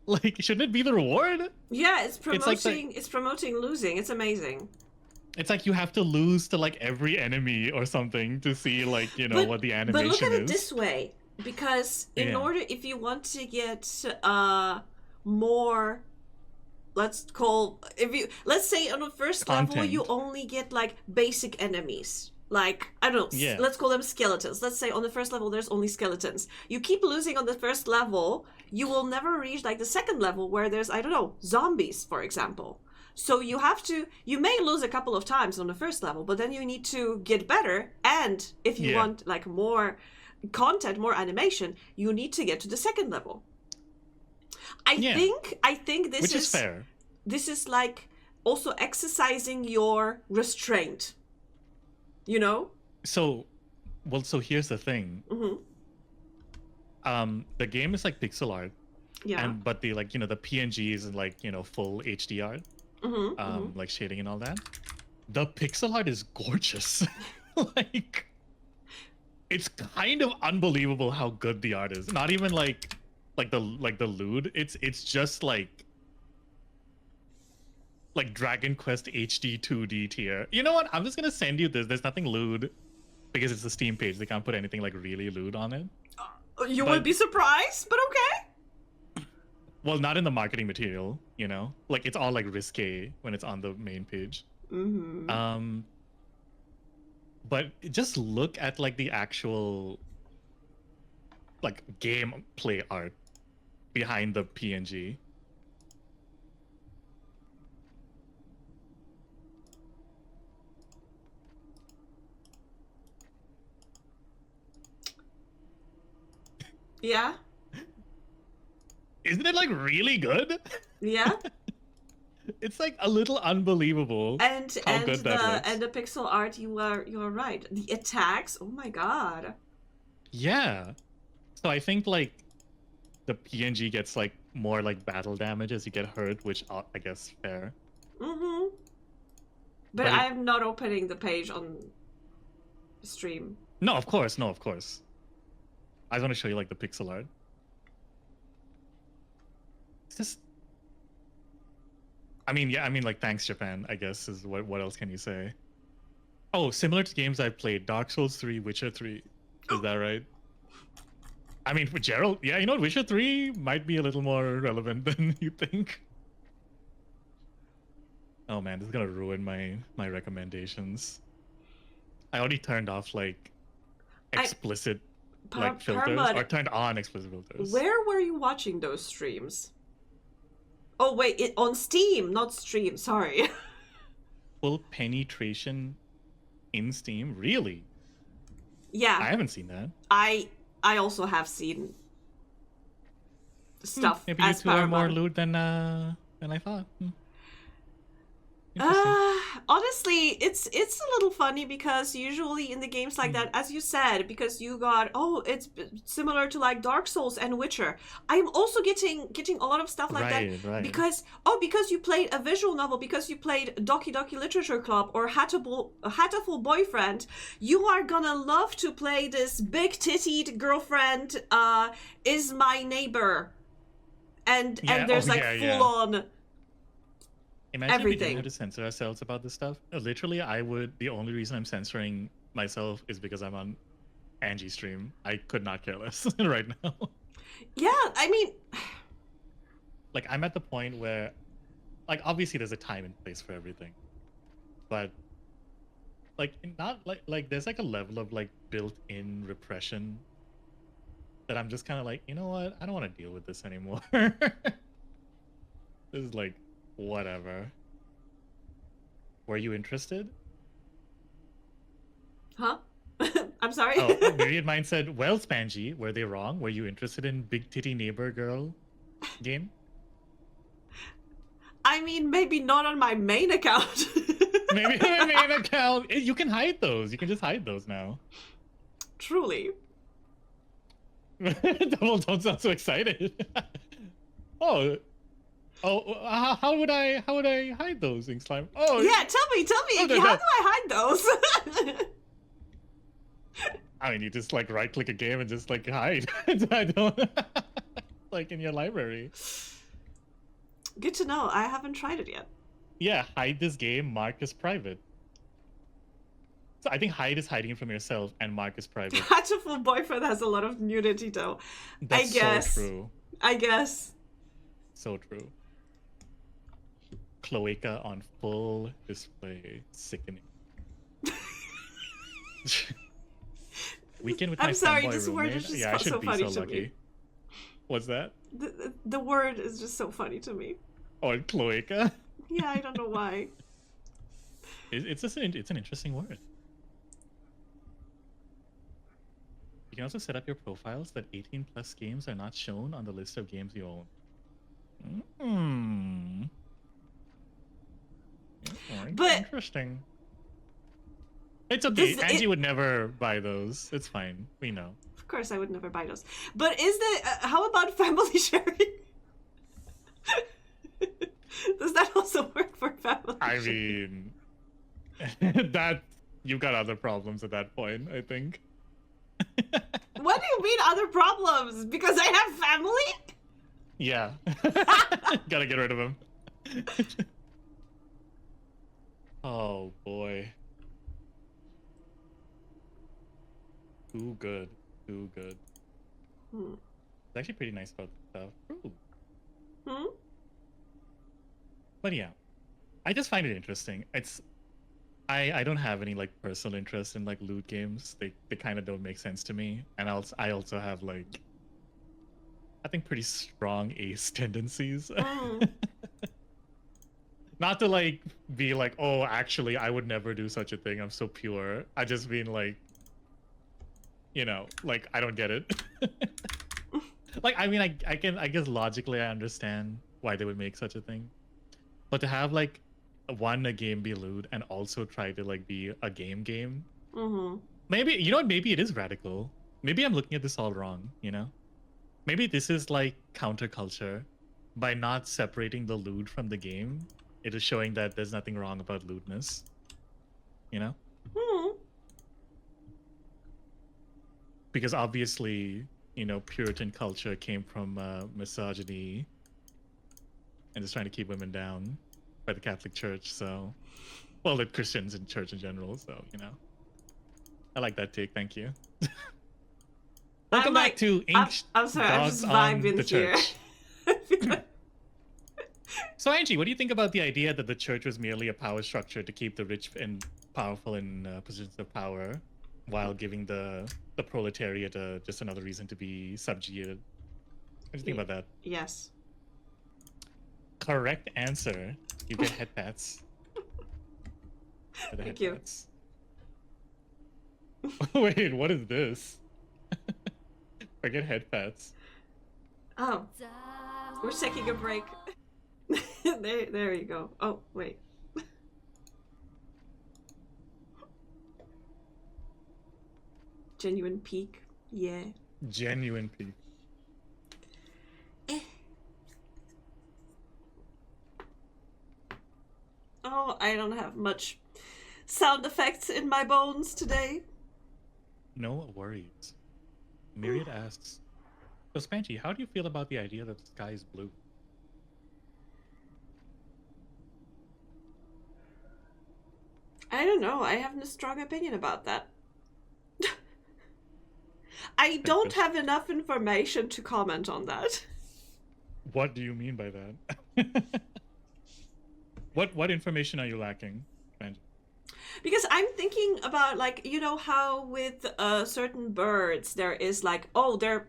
Like, shouldn't it be the reward? Yeah, it's promoting like it's promoting losing. It's amazing. It's like you have to lose to like every enemy or something to see like, you know, what the animation is. But look at it this way, because in order, if you want to get more, let's say on the first level you only get like basic enemies. Like, I don't know, let's call them skeletons. Let's say on the first level there's only skeletons. You keep losing on the first level, you will never reach like the second level where there's, I don't know, zombies, for example. So you may lose a couple of times on the first level, but then you need to get better. And if you want like more content, more animation, you need to get to the second level. I think this Which is fair. This is like also exercising your restraint. You know? So here's the thing. The game is like pixel art. Yeah. But the like, you know, the PNGs and like, you know, full HD art. Like shading and all that. The pixel art is gorgeous. Like, it's kind of unbelievable how good the art is. Not even like the lewd. It's just like Dragon Quest HD 2D tier. You know what? I'm just gonna send you this. There's nothing lewd because it's the Steam page. They can't put anything like really lewd on it. You would be surprised, but okay. Well, not in the marketing material, you know? Like, it's all, like, risque when it's on the main page. But just look at, like, the actual, like, gameplay art behind the PNG. Yeah. Isn't it like really good? Yeah. It's like a little unbelievable And good that looks. the pixel art, you are right. The attacks, oh my god. Yeah. So I think like the PNG gets like more like battle damage as you get hurt, which I guess fair. But I am not opening the page on stream. No, of course. I just want to show you like the pixel art. It's just, I mean, like, thanks, Japan, I guess, is what else can you say? Oh, similar to games I've played, Dark Souls 3, Witcher 3. Is that right? I mean, for Gerald, yeah, you know, Witcher 3 might be a little more relevant than you think. Oh man, this is gonna ruin my recommendations. I already turned off like explicit like filters, or turned on explicit filters. Where were you watching those streams? Oh wait, on Steam, not stream. Sorry. Full penetration in Steam, really? Yeah. I haven't seen that. I also have seen stuff. Maybe you two are more lewd than I thought. Honestly, it's a little funny because usually in the games like that, as you said, because you got it's similar to like Dark Souls and Witcher. I'm also getting a lot of stuff like that because you played a visual novel, because you played Doki Doki Literature Club or Hatoful Boyfriend. You are gonna love to play this big tittied girlfriend is my neighbor, and there's full on. Imagine everything. If we didn't have to censor ourselves about this stuff. Literally, the only reason I'm censoring myself is because I'm on Angie's stream. I could not care less right now. Yeah, I mean... Like, I'm at the point where... Like, obviously there's a time and place for everything. But... Like, not like there's like a level of like built-in repression that I'm just kind of like, you know what? I don't want to deal with this anymore. This is like... Whatever. Were you interested? Huh? I'm sorry? Oh, Myriad Mind said, well, Spangy, were they wrong? Were you interested in Big Titty Neighbor Girl game? I mean, maybe not on my main account. Maybe on my main account. You can hide those. You can just hide those now. Truly. Double, don't sound so excited. Oh, how would I hide those, InkSlime? Oh yeah, tell me, Inky, how do I hide those? I mean, you just like right-click a game and just like hide. I don't like in your library. Good to know. I haven't tried it yet. Yeah, hide this game. Mark as private. So I think hide is hiding it from yourself, and mark is private. Hatoful Boyfriend has a lot of nudity, though. That's I guess. So true. I guess. So true. Cloaca on full display. Sickening. Weekend with my I'm sorry, fanboy this roommate. word is just I should so be funny so to lucky. me. What's that? The word is just so funny to me. Oh, cloaca? Yeah, I don't know why. It's an interesting word. You can also set up your profiles that 18 plus games are not shown on the list of games you own. But interesting. It's okay. Angie would never buy those. It's fine. We know. Of course, I would never buy those. But how about family sharing? Does that also work for family sharing? mean, that you've got other problems at that point, I think. What do you mean other problems? Because I have family? Yeah. Gotta get rid of him. Oh boy. Too good. Too good. It's actually pretty nice about stuff. Ooh. But yeah. I just find it interesting. I don't have any like personal interest in like loot games. They kind of don't make sense to me. And I also have like I think pretty strong ace tendencies. Not to like be like, oh, actually I would never do such a thing. I'm so pure. I just mean like, you know, like I don't get it. Like I mean I guess logically I understand why they would make such a thing. But to have like a game be lewd and also try to like be a game. Maybe you know what? Maybe it is radical. Maybe I'm looking at this all wrong. You know, maybe this is like counterculture. By not separating the lewd from the game, it is showing that there's nothing wrong about lewdness. You know, because obviously, you know, Puritan culture came from misogyny and just trying to keep women down by the Catholic Church, so well, the Christians in church in general, so you know. I like that take, thank you. Welcome back to I'm sorry, I'm Dogs just on vibing the here. Church. So Angie, what do you think about the idea that the church was merely a power structure to keep the rich and powerful in positions of power, while giving the proletariat just another reason to be subjugated? What do you think about that? Yes. Correct answer. You get head pats. Thank you. Wait, what is this? I get head pats. Oh, we're taking a break. there you go. Oh, wait. Genuine peak. Yeah. Genuine peak. Oh, I don't have much sound effects in my bones today. No worries. Myriad asks, so Spanky, how do you feel about the idea that the sky is blue? I don't know. I have no strong opinion about that. I don't have enough information to comment on that. What do you mean by that? What information are you lacking, Spanky? Because I'm thinking about, like, you know how with certain birds there is like, oh, their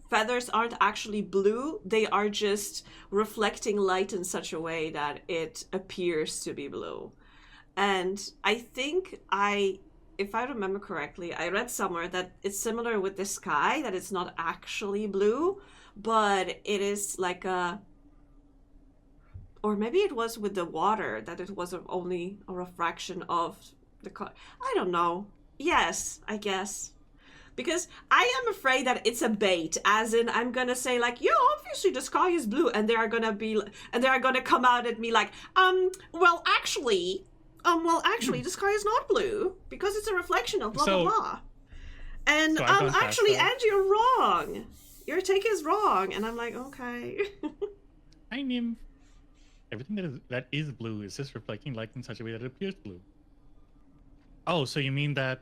feathers aren't actually blue, they are just reflecting light in such a way that it appears to be blue. And I think if I remember correctly, I read somewhere that it's similar with the sky, that it's not actually blue, but it is like a, or maybe it was with the water, that it was only a refraction of the I don't know. Yes, I guess. Because I am afraid that it's a bait, as in I'm gonna say like, yeah, obviously the sky is blue, and they are gonna come out at me like, well actually the sky is not blue because it's a reflection of blah blah blah. And actually, Angie, you're wrong. Your take is wrong, and I'm like, okay. I mean, everything that is blue is just reflecting light in such a way that it appears blue. Oh, so you mean that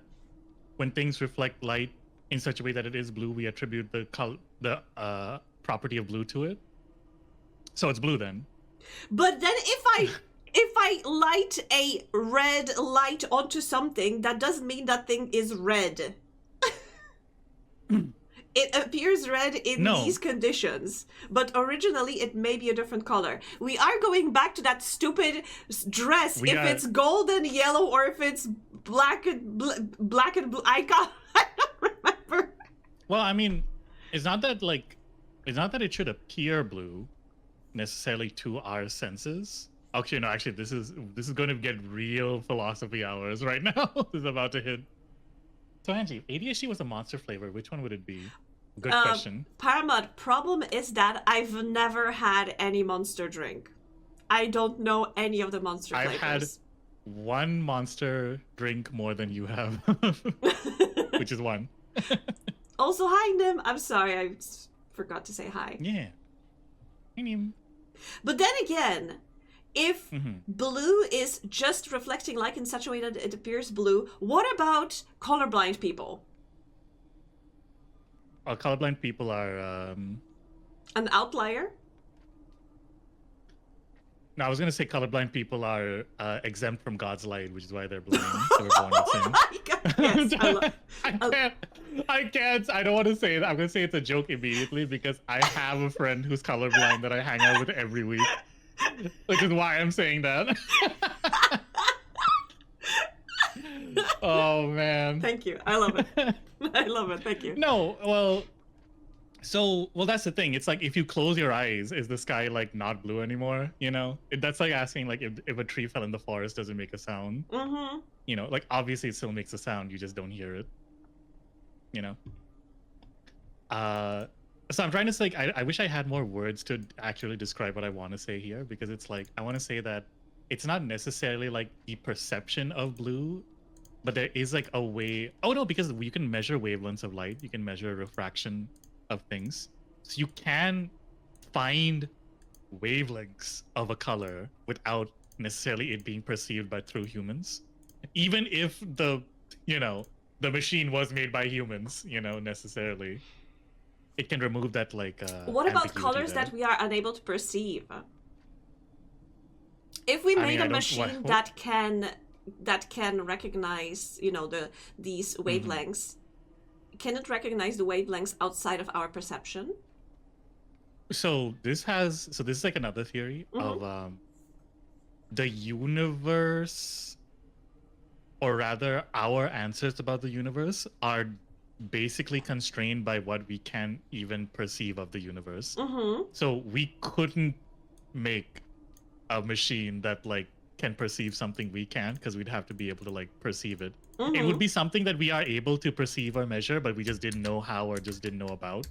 when things reflect light in such a way that it is blue, we attribute the property of blue to it? So it's blue then. But then if I light a red light onto something, that doesn't mean that thing is red. It appears red in these conditions, but originally it may be a different color. We are going back to that stupid dress. It's golden yellow or if it's black and blue. I don't remember. Well, I mean, it's not that it should appear blue necessarily to our senses. Okay, no, actually, this is going to get real philosophy hours right now. This is about to hit. So Angie, if ADHD was a monster flavor, which one would it be? Good question. Paramount, problem is that I've never had any monster drink. I don't know any of the monster flavors. I've had one monster drink more than you have, which is one. Also, hi, Nim. I'm sorry, I forgot to say hi. Yeah. Hi, Nim. But then again, if blue is just reflecting light in such a way that it appears blue, what about colorblind people? Colorblind people are an outlier? No, I was gonna say colorblind people are exempt from God's light, which is why they're blind. They were born with sin. Yes, I can't. I don't want to say it. I'm gonna say it's a joke immediately because I have a friend who's colorblind that I hang out with every week, which is why I'm saying that. Oh man. Thank you. I love it. I love it. Thank you. No, well, that's the thing. It's like if you close your eyes, is the sky like not blue anymore? You know, that's like asking like if a tree fell in the forest, does it make a sound? Mm-hmm. You know, like obviously it still makes a sound. You just don't hear it. You know. So I'm trying to say, like, I wish I had more words to actually describe what I want to say here, because it's like I want to say that it's not necessarily like the perception of blue, but there is like a way. Oh no, because you can measure wavelengths of light. You can measure refraction of things. So you can find wavelengths of a color without necessarily it being perceived by through humans. Even if the the machine was made by humans, necessarily. It can remove that What about ambiguity colors there. that we are unable to perceive? If we made a machine that can recognize, these wavelengths, can it recognize the wavelengths outside of our perception? So this is like another theory of the universe, or rather our answers about the universe are basically constrained by what we can even perceive of the universe. So we couldn't make a machine that can perceive something we can, because we'd have to be able to perceive it. It would be something that we are able to perceive or measure, but we just didn't know how or just didn't know about.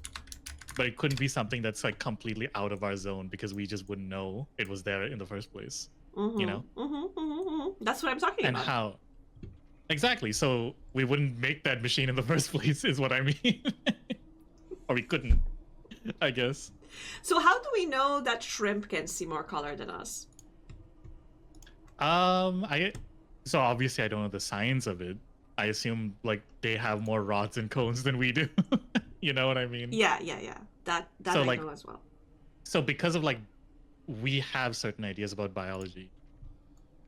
But it couldn't be something that's completely out of our zone, because we just wouldn't know it was there in the first place. That's what I'm talking and about. How exactly? So we wouldn't make that machine in the first place, is what I mean. Or we couldn't, I guess. So how do we know that shrimp can see more color than us? So obviously I don't know the science of it. I assume they have more rods and cones than we do. You know what I mean? Yeah. That so, I know as well. So because of we have certain ideas about biology,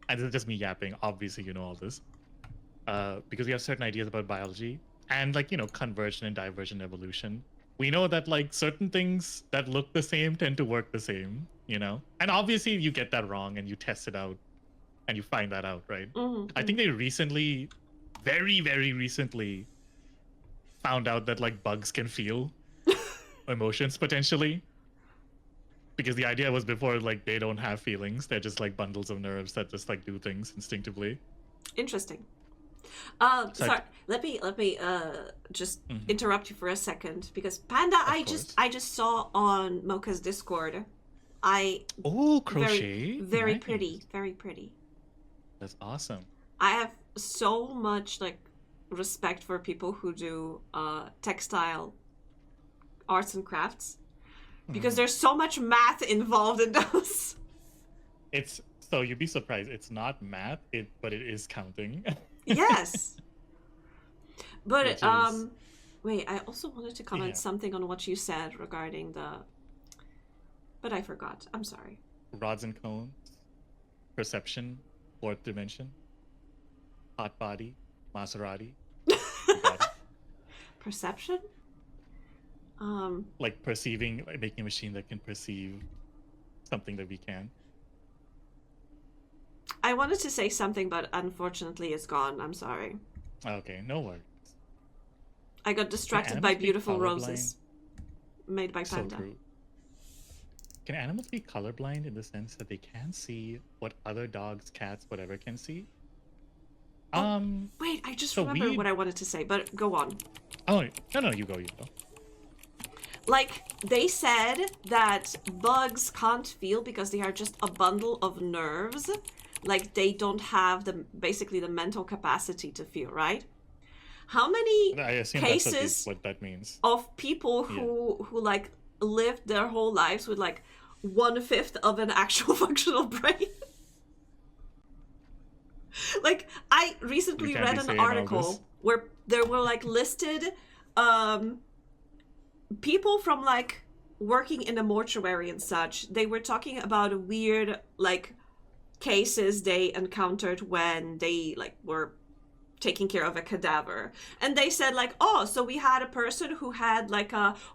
and this is just me yapping. Obviously, you know all this. Because we have certain ideas about biology and convergent and divergent evolution. We know that certain things that look the same tend to work the same. And obviously you get that wrong and you test it out, and you find that out, right? I think they recently, very very recently, found out that bugs can feel emotions potentially, because the idea was before they don't have feelings, they're just bundles of nerves that just do things instinctively. Interesting. Sorry, let me just interrupt you for a second, because Panda, I just saw on Mocha's Discord. Crochet, very nice. very pretty. That's awesome. I have so much respect for people who do textile arts and crafts, because there's so much math involved in those. So you'd be surprised. It's not math, but it is counting. Yes. But wait, I also wanted to comment something on what you said regarding but I forgot. I'm sorry. Rods and cones, perception, fourth dimension, hot body, Maserati. Perception? Perceiving, making a machine that can perceive something that we can. I wanted to say something, but unfortunately it's gone. I'm sorry. Okay, no worries. I got distracted by beautiful roses made by Panda. So true. Can animals be colorblind in the sense that they can see what other dogs, cats, whatever can see? Wait, I just remembered what I wanted to say, but go on. Oh, no, you go. They said that bugs can't feel because they are just a bundle of nerves. They don't have basically the mental capacity to feel, right? How many cases that's what that means of people who lived their whole lives with 1/5 of an actual functional brain? I recently read an article where there were listed people from working in a mortuary and such. They were talking about weird cases they encountered when they were taking care of a cadaver, and they said so we had a person who had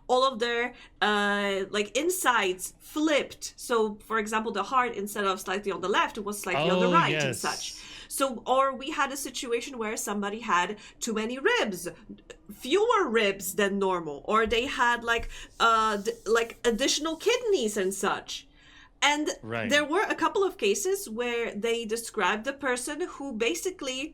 all of their insides flipped. So for example, the heart, instead of slightly on the left, it was slightly on the right, and such. So, or we had a situation where somebody had too many ribs, fewer ribs than normal, or they had additional kidneys and such. And there were a couple of cases where they described the person who basically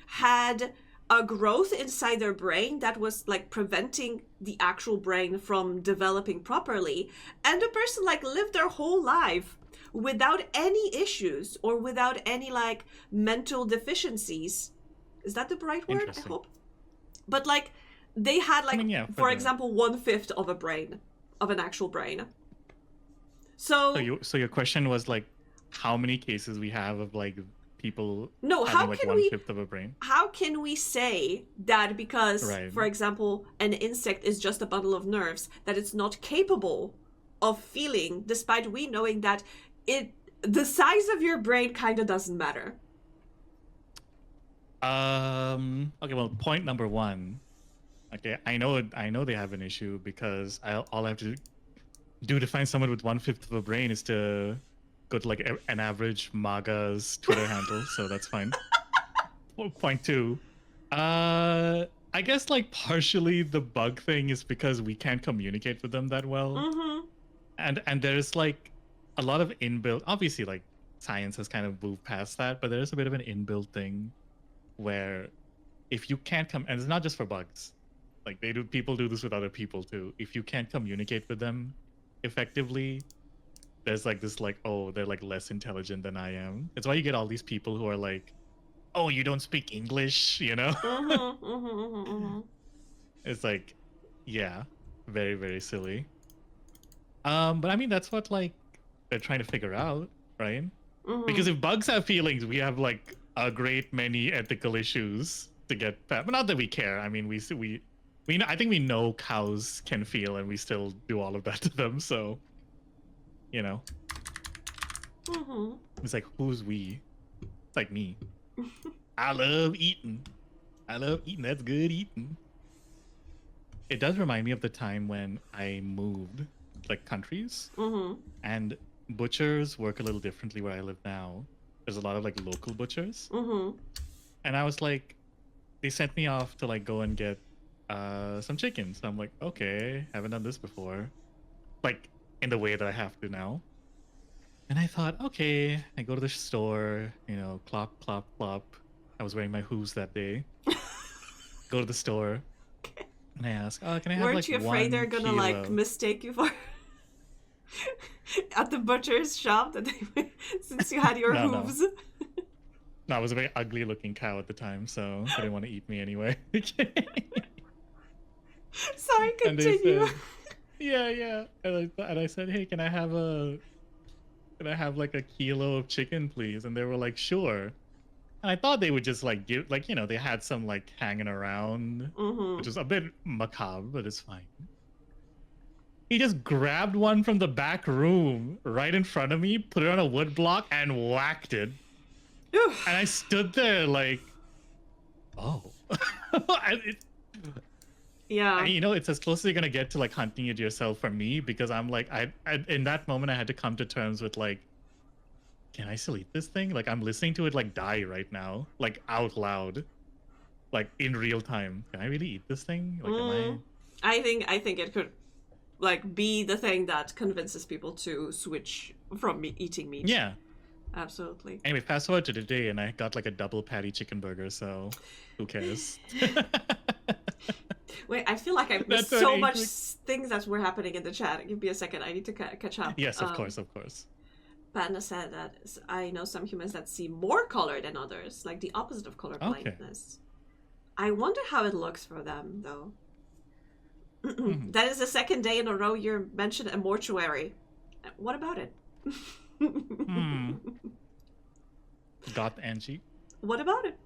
had a growth inside their brain that was preventing the actual brain from developing properly, and the person lived their whole life without any issues or without any mental deficiencies. Is that the right word? I hope. But they had for example 1/5 of a brain, of an actual brain. So your question was how many cases we have of people no, having how can 1/5 of a brain? How can we say that because, Right. for example, an insect is just a bundle of nerves, that it's not capable of feeling, despite we knowing that the size of your brain kind of doesn't matter? Okay, well, point number one. Okay, I know they have an issue because all I have to do to find someone with 1/5 of a brain is to go to like an average MAGA's Twitter handle, so that's fine. Point two. I guess like partially the bug thing is because we can't communicate with them that well. Mm-hmm. And there's like a lot of inbuilt, obviously like science has kind of moved past that, but there's a bit of an inbuilt thing where if you can't come, and it's not just for bugs, like people do this with other people too. If you can't communicate with them effectively, there's like this like, oh, they're like less intelligent than I am. It's why you get all these people who are like, oh, you don't speak English, you know? Mm-hmm. Mm-hmm. Mm-hmm. Mm-hmm. It's like, yeah, very, very silly. But I mean, that's what like they're trying to figure out, right? Mm-hmm. Because if bugs have feelings, we have like a great many ethical issues to get past. But not that we care. I mean, we know, I think we know cows can feel, and we still do all of that to them. So, you know, Mm-hmm. it's like, who's we? It's like me. I love eating. That's good eating. It does remind me of the time when I moved like countries, Mm-hmm. and butchers work a little differently where I live now. There's a lot of like local butchers, Mm-hmm. and I was like, they sent me off to like go and get some chickens. I'm like, okay, haven't done this before, like in the way that I have to now. And I thought, okay, I go to the store, you know, clop, clop, clop. I was wearing my hooves that day. Go to the store, and I ask, oh, can I have Weren't like you afraid 1 they're gonna kilo? like mistake you for at the butcher's shop that they since you had your No, no. hooves? No, I was a very ugly looking cow at the time, so they didn't want to eat me anyway. Sorry, And they continue. said, yeah. And I said, hey, can I have like a kilo of chicken, please? And they were like, sure. And I thought they would just like give, like, you know, they had some like hanging around, Mm-hmm. which was a bit macabre, but it's fine. He just grabbed one from the back room right in front of me, put it on a wood block, and whacked it. Oof. And I stood there like, oh. And Yeah. you know, it's as close as you're gonna get to like hunting it yourself for me, because I'm like, I in that moment I had to come to terms with like, can I still eat this thing? Like I'm listening to it like die right now, like out loud, like in real time. Can I really eat this thing? Like, am I? I think it could like be the thing that convinces people to switch from eating meat. Yeah. Absolutely. Anyway, fast forward to today, and I got like a double patty chicken burger. So, who cares? Wait, I feel like I've missed That's so what much Ink- things that were happening in the chat. Give me a second. I need to catch up. Yes, of course, of course. Panda said that I know some humans that see more color than others, like the opposite of color Okay. blindness. I wonder how it looks for them, though. Mhm. That is the second day in a row you mentioned a mortuary. What about it? Got Angie. What about it?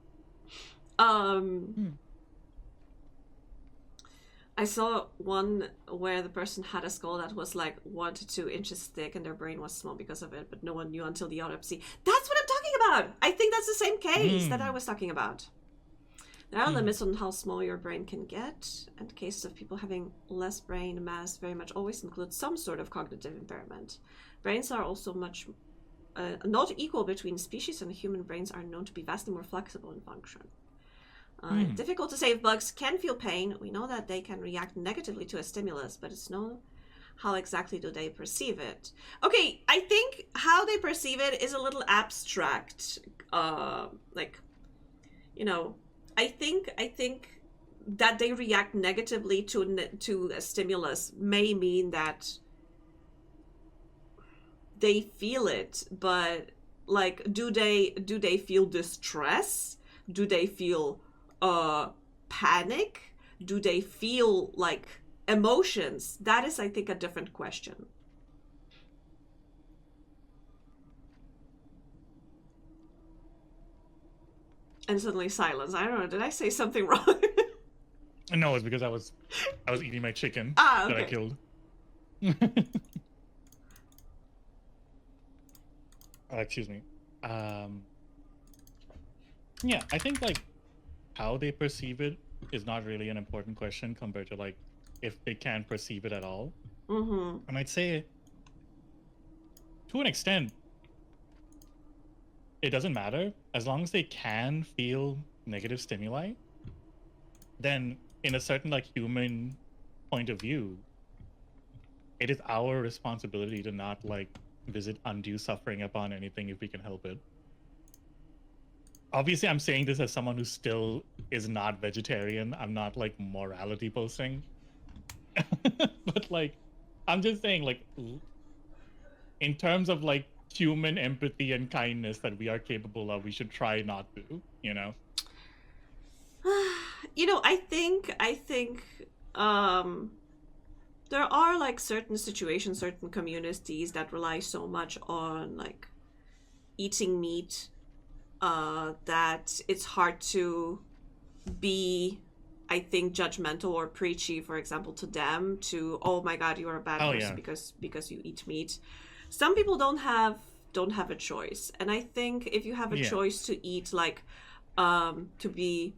I saw one where the person had a skull that was like 1 to 2 inches thick and their brain was small because of it, but no one knew until the autopsy. That's what I'm talking about! I think that's the same case that I was talking about. There are limits on how small your brain can get, and cases of people having less brain mass very much always include some sort of cognitive impairment. Brains are also much not equal between species, and human brains are known to be vastly more flexible in function. Difficult to say if bugs can feel pain. We know that they can react negatively to a stimulus, but it's no how exactly do they perceive it. Okay, I think how they perceive it is a little abstract. Like, you know, I think that they react negatively to a stimulus may mean that they feel it, but like, do they feel distress? Do they feel panic? Do they feel like emotions? That is, I think, a different question. And suddenly silence. I don't know. Did I say something wrong? No, it's because I was eating my chicken Okay. that I killed. Excuse me. Yeah, I think like how they perceive it is not really an important question compared to like if they can perceive it at all. Mm-hmm. And I'd say to an extent it doesn't matter as long as they can feel negative stimuli. Then in a certain like human point of view, it is our responsibility to not like visit undue suffering upon anything if we can help it. Obviously, I'm saying this as someone who still is not vegetarian. I'm not like morality posting. But like, I'm just saying like, in terms of like human empathy and kindness that we are capable of, we should try not to, you know? You know, I think there are like certain situations, certain communities that rely so much on like eating meat that it's hard to be, I think, judgmental or preachy, for example, to them to, oh my god, you are a bad person because you eat meat. Some people don't have a choice, and I think if you have a choice to eat like to be,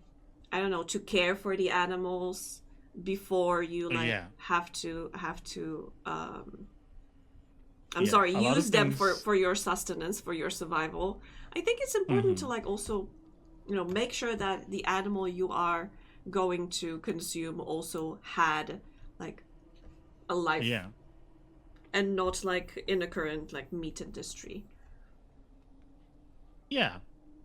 I don't know, to care for the animals before you like have to use them for your sustenance, for your survival. I think it's important to like also, you know, make sure that the animal you are going to consume also had like a life, and not like in the current like meat industry. Yeah,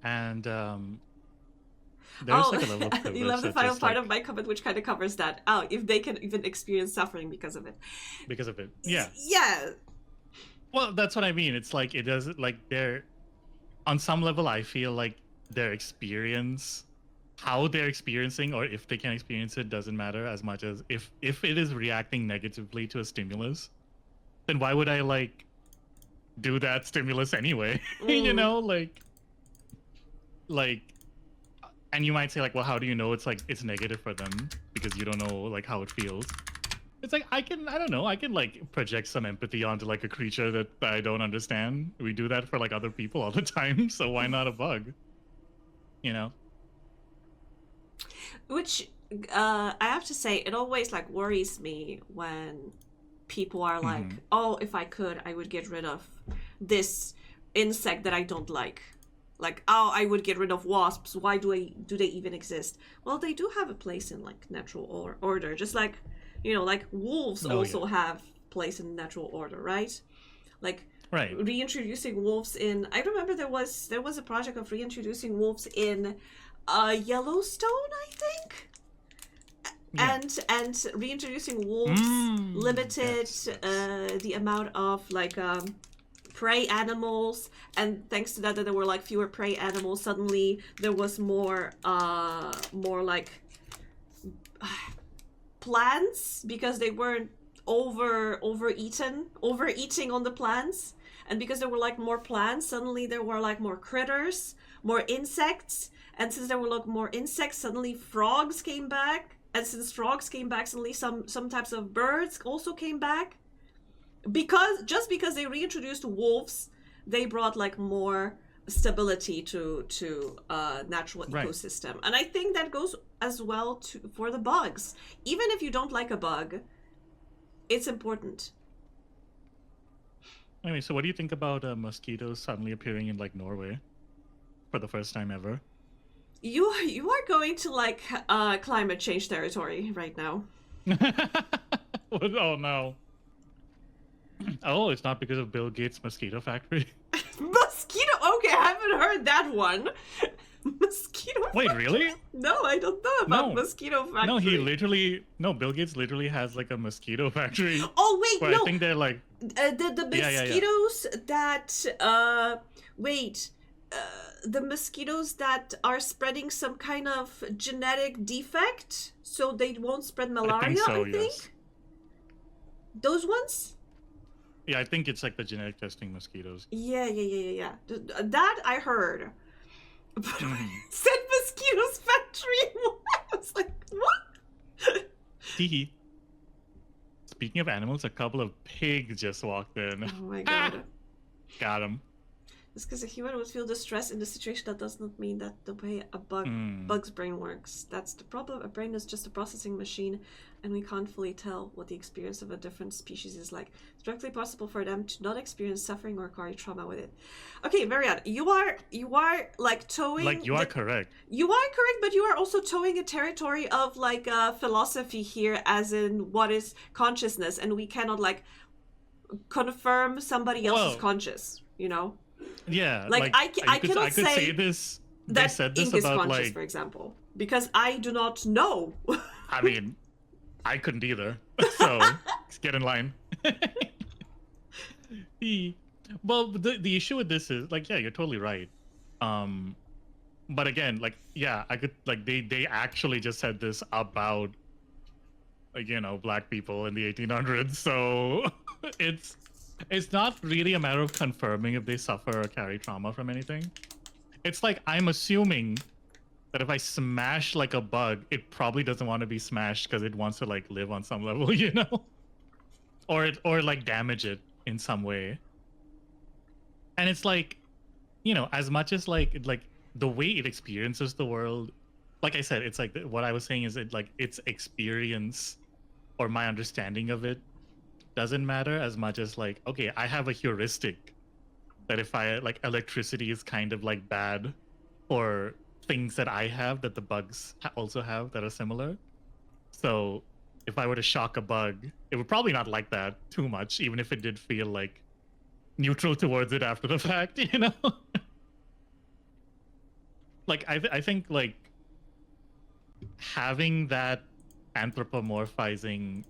and there's like a level of privilege. You love the final part of my comment, which kind of covers that. Oh, if they can even experience suffering because of it. Yeah. Yeah. Well, that's what I mean. It's like it doesn't like they're on some level. I feel like their experience, how they're experiencing, or if they can experience it, doesn't matter as much as if it is reacting negatively to a stimulus, then why would I like do that stimulus anyway? You know, like. And you might say like, well, how do you know it's like it's negative for them because you don't know like how it feels? It's like I don't know, I can like project some empathy onto like a creature that I don't understand. We do that for like other people all the time, so why not a bug? You know? Which I have to say, it always like worries me when people are like, oh, if I could, I would get rid of this insect that I don't like. Like, oh, I would get rid of wasps. Why do they even exist? Well, they do have a place in like natural order, just like, you know, like wolves have place in natural order, right? Like reintroducing wolves in. I remember there was a project of reintroducing wolves in Yellowstone, I think. And reintroducing wolves limited the amount of like prey animals, and thanks to that there were like fewer prey animals. Suddenly there was more like plants because they weren't overeating on the plants, and because there were like more plants, suddenly there were like more critters, more insects, and since there were like more insects, suddenly frogs came back, and since frogs came back, suddenly some types of birds also came back. Because they reintroduced wolves, they brought like more stability to natural ecosystem, and I think that goes as well for the bugs. Even if you don't like a bug, it's important. Anyway, so what do you think about mosquitoes suddenly appearing in like Norway for the first time ever? You are going to like climate change territory right now. Oh no. Oh, it's not because of Bill Gates' mosquito factory? Mosquito? Okay, I haven't heard that one. Mosquito Wait, factory? really? No, I don't know about mosquito factory. Bill Gates literally has like a mosquito factory. Oh, wait, no. I think they're like... the mosquitoes that... the mosquitoes that are spreading some kind of genetic defect so they won't spread malaria, I think? Yes. Those ones? Yeah, I think it's like the genetic testing mosquitoes. Yeah. That I heard. But Mhm. it said mosquitoes factory. I was like, what? Hee. Speaking of animals, a couple of pigs just walked in. Oh my god. Got him. Just because a human would feel distress in the situation, that does not mean that the way a bug's brain works. That's the problem. A brain is just a processing machine, and we can't fully tell what the experience of a different species is like. It's directly possible for them to not experience suffering or carry trauma with it. Okay, Marianne, you are like towing. Like, you are correct. You are correct, but you are also towing a territory of like philosophy here, as in what is consciousness, and we cannot like confirm somebody else's conscious. You know. Yeah, like I cannot say this. They that said this ink is about conscious, like, for example, because I do not know. I mean, I couldn't either. So get in line. Well, the issue with this is like, yeah, you're totally right. But again, like, yeah, I could like they actually just said this about, like, you know, black people in the 1800s. So it's not really a matter of confirming if they suffer or carry trauma from anything. It's like, I'm assuming that if I smash like a bug, it probably doesn't want to be smashed because it wants to like live on some level, you know, or like damage it in some way. And it's like, you know, as much as like the way it experiences the world, like I said, it's like what I was saying is its experience or my understanding of it doesn't matter as much as like, okay, I have a heuristic that if I like electricity is kind of like bad, or things that I have that the bugs also have that are similar. So if I were to shock a bug, it would probably not like that too much, even if it did feel like neutral towards it after the fact, you know? Like I think like having that anthropomorphizing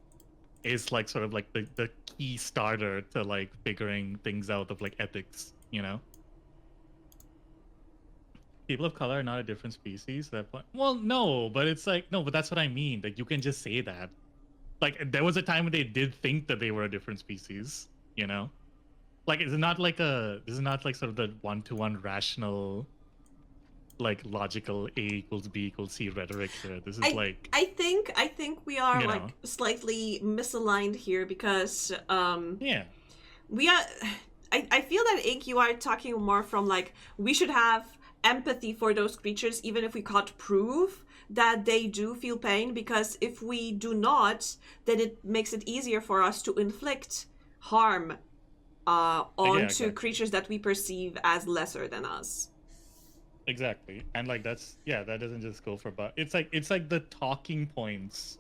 is like sort of like the key starter to like figuring things out of like ethics, you know? People of color are not a different species. That point. Well, no, but it's like, no, but that's what I mean. Like, you can just say that. Like, there was a time when they did think that they were a different species, you know? Like, this is not like sort of the one-to-one rational, like, logical A equals B equals C rhetoric here. This is I think we are you like know, slightly misaligned here, because yeah, we are. I feel that, Ink, you are talking more from like, we should have empathy for those creatures even if we can't prove that they do feel pain, because if we do not, then it makes it easier for us to inflict harm onto exactly. creatures that we perceive as lesser than us. Exactly. And like that doesn't just go for it's like the talking points.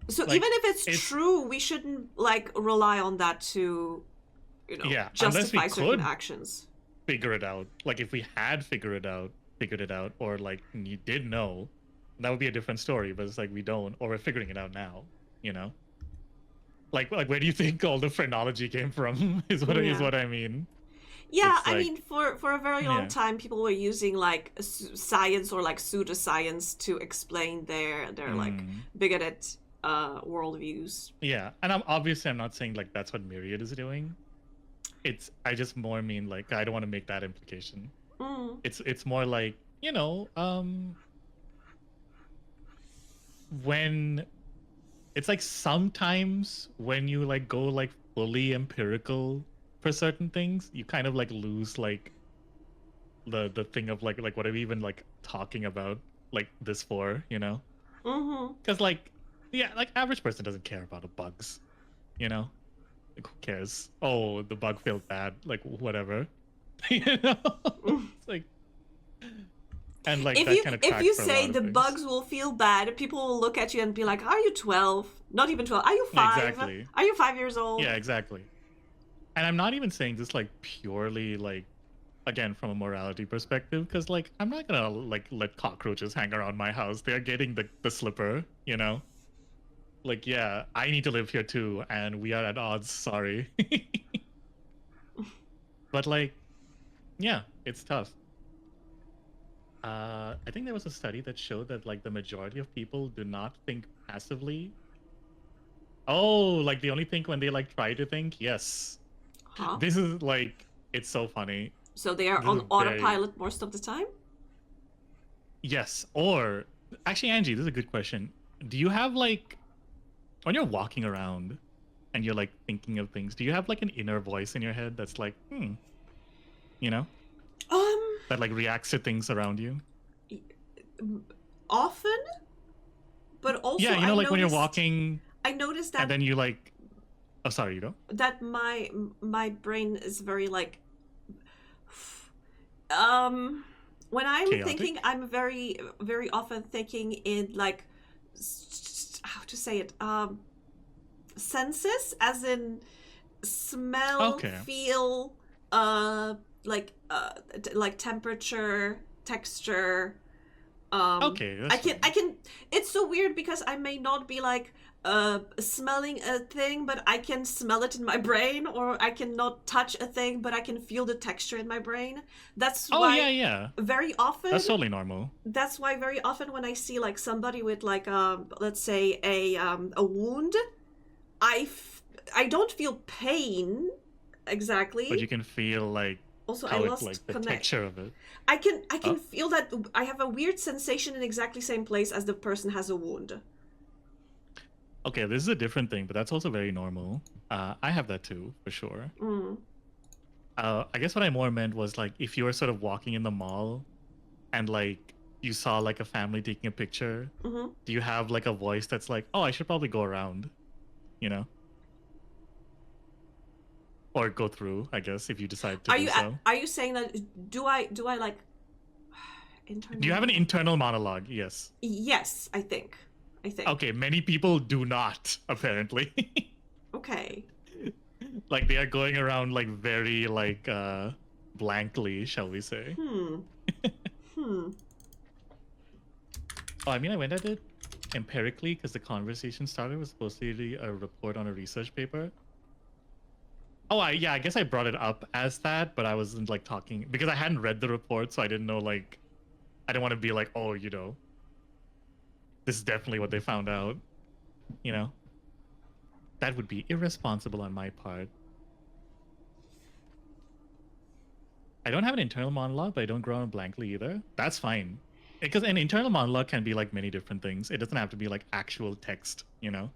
So like, even if it's true, we shouldn't like rely on that to, you know, justify certain actions. Figure it out. Like, if we had figured it out, or like you did know, that would be a different story. But it's like we don't, or we're figuring it out now, you know. Like where do you think all the phrenology came from? is what I mean. Yeah, I mean, for a very long time, people were using like science or like pseudoscience to explain their like bigoted worldviews. Yeah, and I'm not saying like that's what Myriad is doing. I just more mean like, I don't want to make that implication. It's more like, you know, when it's like sometimes when you like go like fully empirical for certain things, you kind of like lose like the thing of like what are we even like talking about like this for, you know? Because like, yeah, like average person doesn't care about the bugs, you know? Like, who cares? Oh, the bug felt bad. Like, whatever. You know? It's like, and like, if you say the bugs will feel bad, people will look at you and be like, "Are you 12? Not even 12. Are you 5? Exactly. Are you 5 years old?" Yeah, exactly. And I'm not even saying this like purely like, again, from a morality perspective, because like, I'm not gonna like let cockroaches hang around my house. They're getting the slipper, you know? Like, yeah, I need to live here too, and we are at odds, sorry. But like, yeah, it's tough. I think there was a study that showed that like the majority of people do not think passively. Oh, like they only think when they like try to think? Yes. Huh? This is like, it's so funny. So they are This is on autopilot most of the time? Yes. Or actually, Angie, this is a good question. Do you have like when you're walking around and you're like thinking of things, do you have like an inner voice in your head that's like, you know, Um, that like reacts to things around you? often, but also Yeah, you know, like when you're walking I noticed and that then you like, oh, sorry, you go. that my brain is very like when I'm thinking, Chaotic. I'm very very often thinking in like how to say it senses, as in smell, Okay. feel, like temperature, texture. Okay, that's fine. I can. It's so weird because I may not be like smelling a thing, but I can smell it in my brain, or I cannot touch a thing, but I can feel the texture in my brain. That's Oh why yeah. very often. That's totally normal. That's why very often when I see like somebody with like let's say a wound, I don't feel pain exactly. But you can feel like Also, I how it like lost the connect. texture of it. I can Oh, feel that I have a weird sensation in exactly same place as the person has a wound. okay, this is a different thing, but that's also very normal. I have that too, for sure. Mm. I guess what I more meant was like if you were sort of walking in the mall and like you saw like a family taking a picture, Mm-hmm. do you have like a voice that's like, oh, I should probably go around, you know? Or go through, I guess, if you decide to do so. Are you saying that do I like internal? Do you have an internal monologue? Yes. Yes, I think. Okay, many people do not, apparently. Okay. Like they are going around like very like blankly, shall we say. Hmm. Oh, I mean, I went at it empirically because the conversation started was supposed to be a report on a research paper. Oh, yeah, I guess I brought it up as that, but I wasn't like talking because I hadn't read the report, so I didn't know like I didn't want to be like, oh, you know, this is definitely what they found out. You know, that would be irresponsible on my part. I don't have an internal monologue, but I don't grow on blankly either. That's fine. Because an internal monologue can be like many different things. It doesn't have to be like actual text, you know?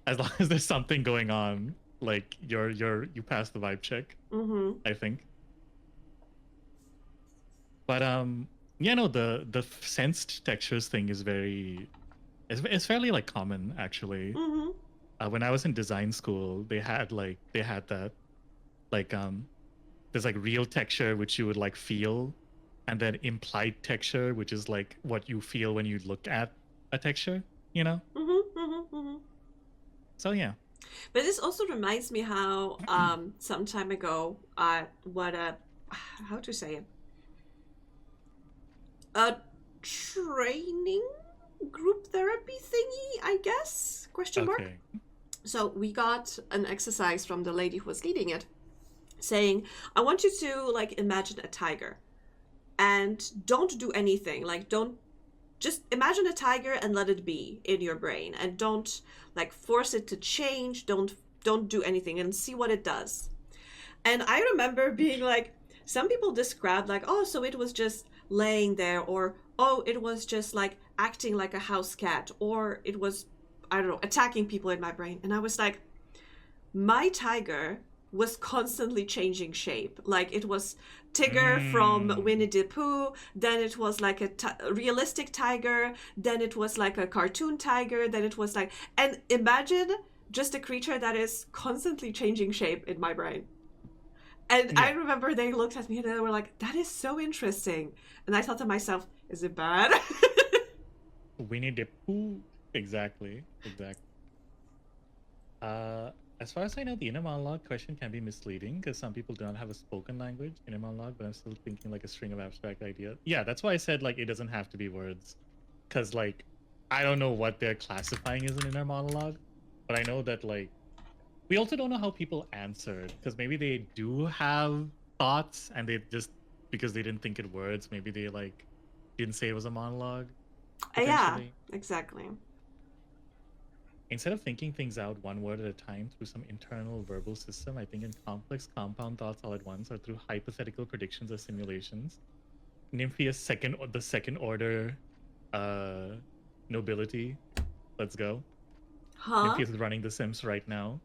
As long as there's something going on, like you pass the vibe check, I think. But yeah, no, the sensed textures thing is it's fairly like common actually. When I was in design school, they had that like there's like real texture which you would like feel, and then implied texture which is like what you feel when you look at a texture, you know. So yeah. But this also reminds me how some time ago what a how to say it, a training group therapy thingy, I guess, question mark. Okay. So we got an exercise from the lady who was leading it, saying, I want you to like imagine a tiger and don't do anything. Like don't just imagine a tiger and let it be in your brain, and don't like force it to change. Don't do anything and see what it does. And I remember being like, some people described like, oh, so it was just laying there, or oh, it was just like acting like a house cat, or it was, I don't know, attacking people in my brain. And I was like, my tiger was constantly changing shape. Like it was Tigger from Winnie the Pooh, then it was like a realistic tiger, then it was like a cartoon tiger, then it was like, and imagine just a creature that is constantly changing shape in my brain. And yeah. I remember they looked at me and they were like, that is so interesting. And I thought to myself, is it bad? Winnie the Pooh. Exactly. As far as I know, the inner monologue question can be misleading because some people do not have a spoken language inner monologue, but I'm still thinking like a string of abstract ideas. Yeah, that's why I said like it doesn't have to be words, because like I don't know what they're classifying as an inner monologue, but I know that like we also don't know how people answered, because maybe they do have thoughts and they just, because they didn't think it words, maybe they like didn't say it was a monologue. Yeah, exactly. instead of thinking things out one word at a time through some internal verbal system, I think in complex compound thoughts all at once or through hypothetical predictions or simulations. Nymphia's the second order nobility. Let's go. Huh? Nymphia's running The Sims right now.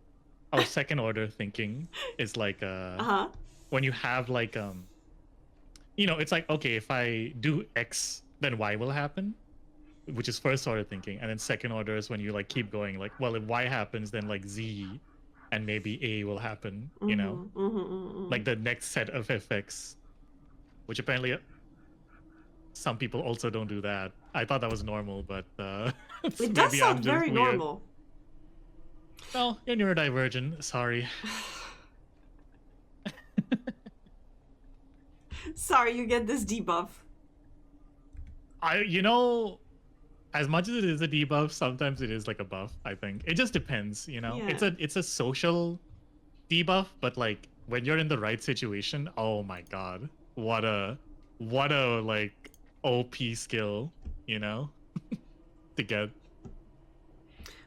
Oh, second order thinking is like Uh-huh. when you have like you know, it's like, okay, if I do X, then Y will happen, which is first order thinking, and then second order is when you like keep going, like, well, if Y happens, then like Z and maybe A will happen, you know, like the next set of effects, which apparently some people also don't do that. I thought that was normal, but It does maybe I'm sound just very weird. normal. Well, you're neurodivergent. Sorry. Sorry, you get this debuff. You know, as much as it is a debuff, sometimes it is like a buff. I think it just depends. You know, Yeah. it's a social debuff, but like when you're in the right situation, oh my god, what a like OP skill, you know, to get.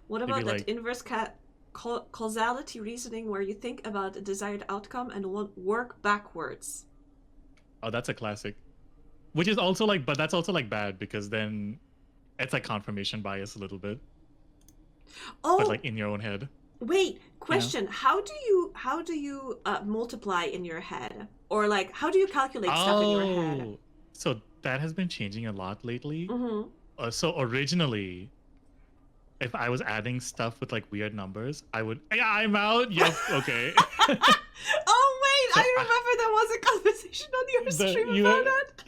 What To be about that like- inverse causality reasoning where you think about a desired outcome and work backwards? Oh, that's a classic. Which is also like, but that's also like bad because then it's like confirmation bias a little bit, Oh, but like in your own head. wait, question. How do you multiply in your head? Or like, how do you calculate stuff in your head? So that has been changing a lot lately. Mm-hmm. So originally, if I was adding stuff with like weird numbers, I would. Yeah, I'm out. Yep. Okay. Oh wait, So I remember there was a conversation on your stream about that.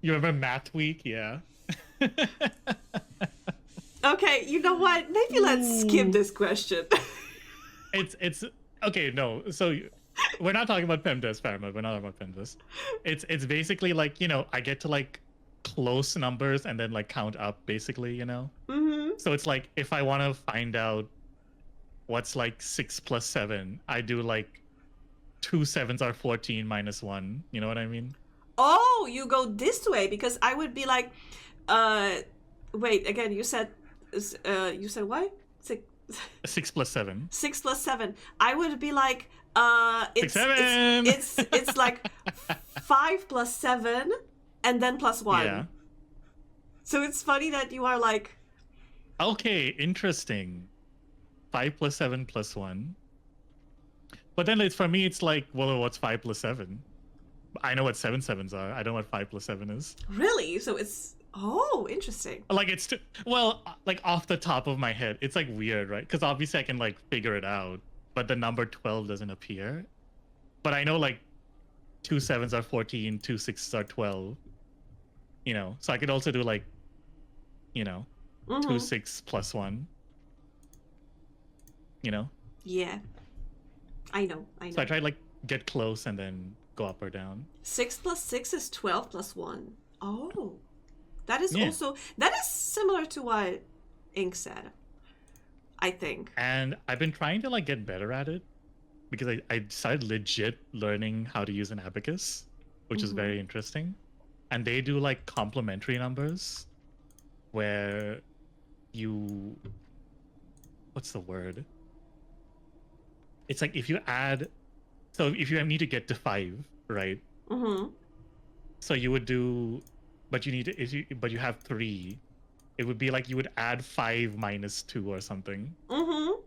You remember Math Week? Yeah. Okay, you know what? Maybe let's skip this question. It's okay. No, so we're not talking about PEMDAS, Fairmont. We're not talking about PEMDAS. It's basically like, you know, I get to like close numbers and then like count up, basically, you know. Mm-hmm. So it's like if I want to find out what's like 6 plus 7, I do like 2 7s are 14 minus 1. You know what I mean? Oh, you go this way because I would be like, wait, again, you said what? 6 plus 7. 6 plus 7. I would be like, it's 6 7. it's like 5 plus 7 and then plus 1. Yeah. So it's funny that you are like, Okay, interesting. 5 plus 7 plus 1. But then it's for me, it's like, well, what's 5 plus 7? I know what 7 7s are. I don't know what 5 plus 7 is. really? So it's, oh, interesting. Like it's well, like off the top of my head, it's like weird, right? Because obviously I can like figure it out, but the number 12 doesn't appear. But I know like 2 7s are 14, 2 6s are 12. You know, so I could also do like, you know, 2 6 plus 1. You know. Yeah, I know. So I try to like get close and then go up or down. 6 plus 6 is 12 plus 1. Oh, that is Yeah. also, that is similar to what Ink said, I think. And I've been trying to like get better at it because I started legit learning how to use an abacus, which is very interesting. And they do like complementary numbers where you, what's the word? It's like if you add, so if you need to get to 5, right? Mm-hmm. So you would do, but you need to, but you have 3. It would be like you would add 5 minus 2 or something. Mm-hmm.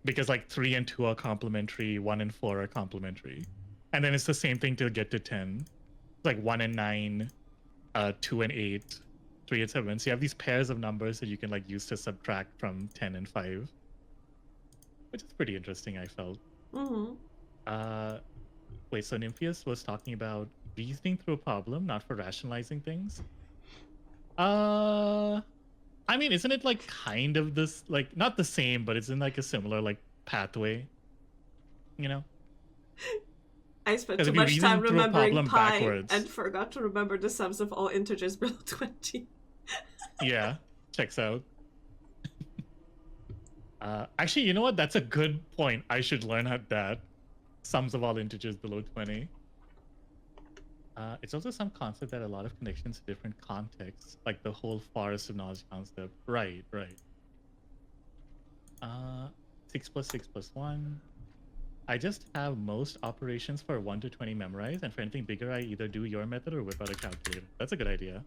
Because like 3 and 2 are complementary, 1 and 4 are complementary. And then it's the same thing to get to 10. It's like 1 and 9, 2 and 8, 3 and 7. So you have these pairs of numbers that you can like use to subtract from 10 and 5. Which is pretty interesting, I felt. Mm-hmm. Wait, so Nymphius was talking about reasoning through a problem, not for rationalizing things. I mean, isn't it like kind of this, like not the same, but it's in like a similar like pathway, you know? I spent 'Cause too if you much reason time through a remembering problem pi backwards- and forgot to remember the sums of all integers below 20. Yeah, checks out. Actually, you know what? That's a good point. I should learn how that. Sums of all integers below 20. It's also some concept that a lot of connections to different contexts, like the whole forest of knowledge concept. Right, right. 6 plus 6 plus 1. I just have most operations for 1 to 20 memorized, and for anything bigger, I either do your method or whip out a calculator. That's a good idea.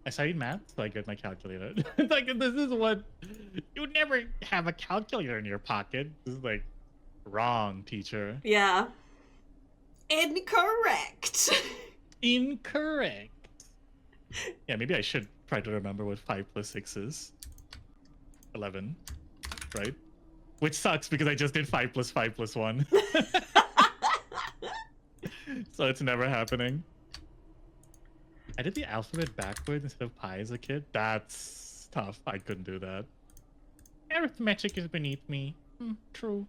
I studied math, so I get my calculator. It's like, this is what... You never have a calculator in your pocket. This is like, wrong, teacher. Yeah. Incorrect. Incorrect. Yeah, maybe I should try to remember what 5 plus 6 is. 11, right? Which sucks because I just did 5 plus 5 plus 1. So it's never happening. I did the alphabet backwards instead of pi as a kid. That's tough. I couldn't do that. Arithmetic is beneath me. True.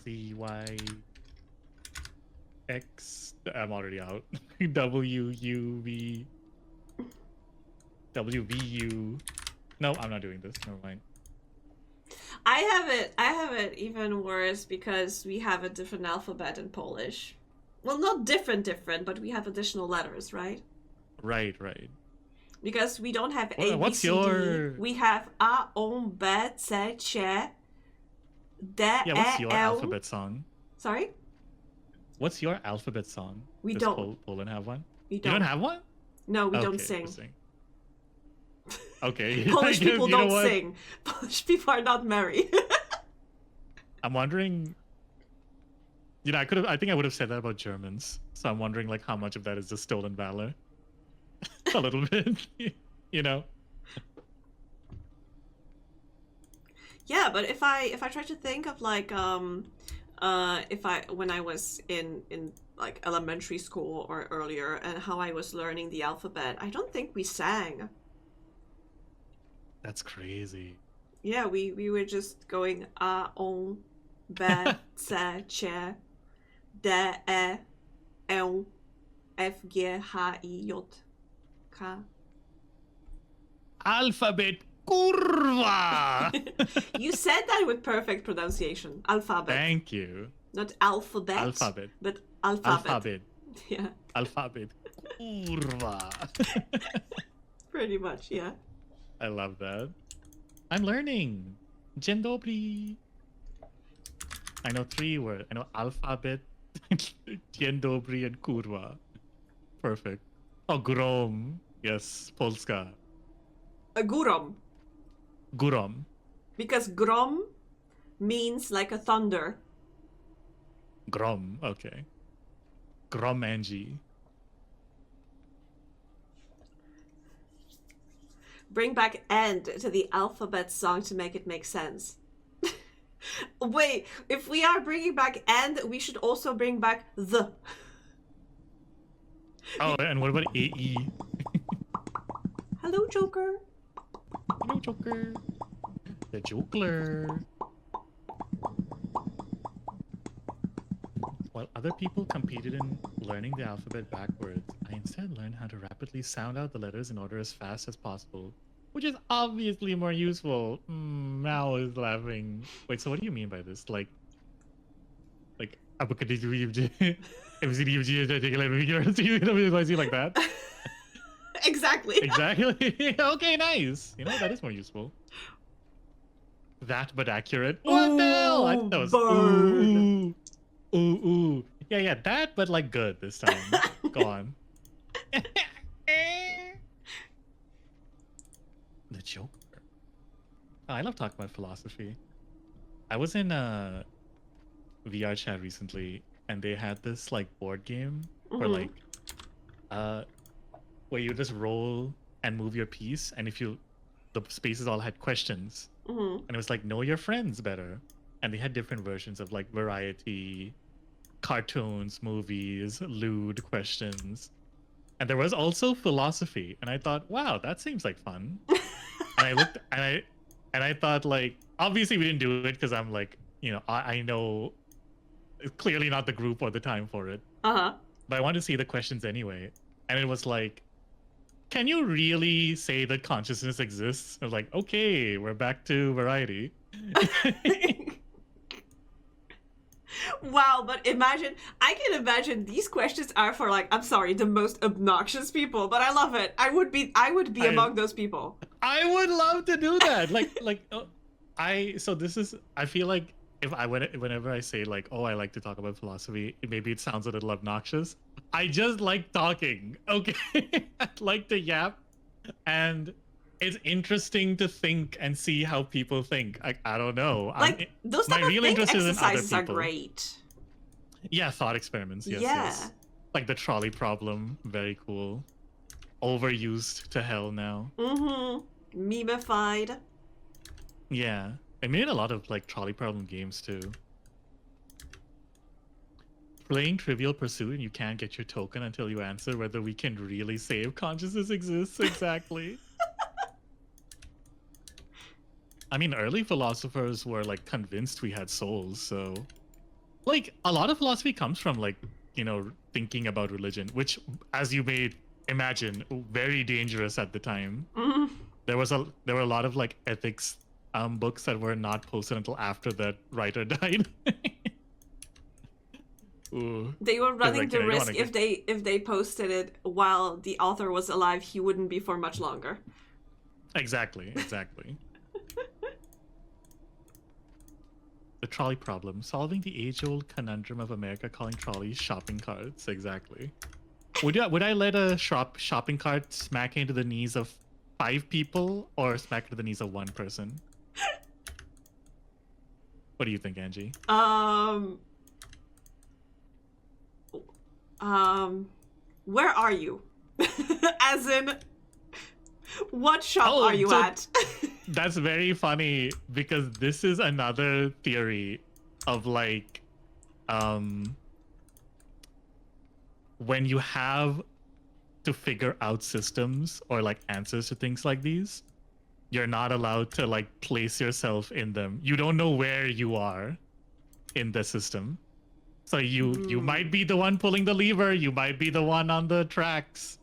Z, Y, X. I'm already out. W, U, V. W, V, U. No, I'm not doing this. Never mind. I have it even worse because we have a different alphabet in Polish. Well, not different, but we have additional letters, right? Right. Because we don't have A, What's B, C, your... D. We have A, O, B, C, C, D, Yeah, what's E, your L. alphabet song? Sorry? What's your alphabet song? We Does don't. Poland have one? We You don't. don't have one? No, we Okay, don't sing. interesting. Okay. Polish people You know don't what? sing. Polish people are not merry. I'm wondering... You know, I think I would have said that about Germans. So I'm wondering, like, how much of that is just stolen valor? A little bit, you know? Yeah, but if I try to think of like when I was in like elementary school or earlier and how I was learning the alphabet, I don't think we sang. That's crazy. Yeah, we were just going A, O, B, C, C, D, E, L, F, G, H, I, J, K. Alphabet kurwa! You said that with perfect pronunciation. Alphabet. Thank you. Not alphabet. Alphabet. But alphabet. Alphabet. Yeah, Alphabet kurwa. pretty much, yeah. I love that. I'm learning. Dzień dobry. I know 3 words. I know alphabet, dzień dobry, and kurwa. Perfect. Oh, grom. Yes, Polska. A gurom. Gurom. Because grom means like a thunder. Grom. Okay. Grom Angie. Bring back "and" to the alphabet song to make it make sense. Wait, if we are bringing back "and," we should also bring back "the." Oh, and what about AE? Hello, Joker. Hello, Joker. The Joker. While other people competed in learning the alphabet backwards, I instead learned how to rapidly sound out the letters in order as fast as possible, which is obviously more useful. Mal is laughing. Wait, so what do you mean by this? Like like that? Exactly. Exactly. Okay, nice. You know, that is more useful. That, but accurate. What the hell? I thought that was Bird. ooh. Yeah, that, but like good this time. Go on. The Joker. Oh, I love talking about philosophy. I was in a VR chat recently, and they had this like board game where like, where you just roll and move your piece, and if you, the spaces all had questions, and it was like know your friends better, and they had different versions of like variety, cartoons, movies, lewd questions, and there was also philosophy, and I thought, wow, that seems like fun. And I looked, and I thought, like, obviously we didn't do it because I'm like, you know, I know it's clearly not the group or the time for it. But I wanted to see the questions anyway, and it was like, can you really say that consciousness exists? I was like, okay, we're back to variety. Wow, but I can imagine these questions are for like, I'm sorry, the most obnoxious people, but I love it. I would be among those people. I would love to do that. I feel like whenever I say like, oh, I like to talk about philosophy, maybe it sounds a little obnoxious. I just like talking. Okay. I like to yap, and it's interesting to think and see how people think. I don't know. Like those My type of real think interest is in other exercises are people. great. Yeah, thought experiments. Yes, Yeah. yes. Like the trolley problem, very cool. Overused to hell now. Memeified. Yeah. It made a lot of like trolley problem games too. Playing Trivial Pursuit and you can't get your token until you answer whether we can really say if consciousness exists. Exactly. I mean, early philosophers were like convinced we had souls, so like a lot of philosophy comes from like, you know, thinking about religion, which, as you may imagine, very dangerous at the time. There were a lot of like ethics books that were not posted until after that writer died. Ooh. They were running like, the you know, risk if they posted it while the author was alive, he wouldn't be for much longer. Exactly. The trolley problem. Solving the age-old conundrum of America calling trolleys shopping carts. Exactly. Would I let a shopping cart smack into the knees of 5 people or smack into the knees of 1 person? What do you think, Angie? Where are you? As in, what shop are you at? That's very funny because this is another theory of like, when you have to figure out systems or like answers to things like these, you're not allowed to like place yourself in them. You don't know where you are in the system. So you might be the one pulling the lever, you might be the one on the tracks.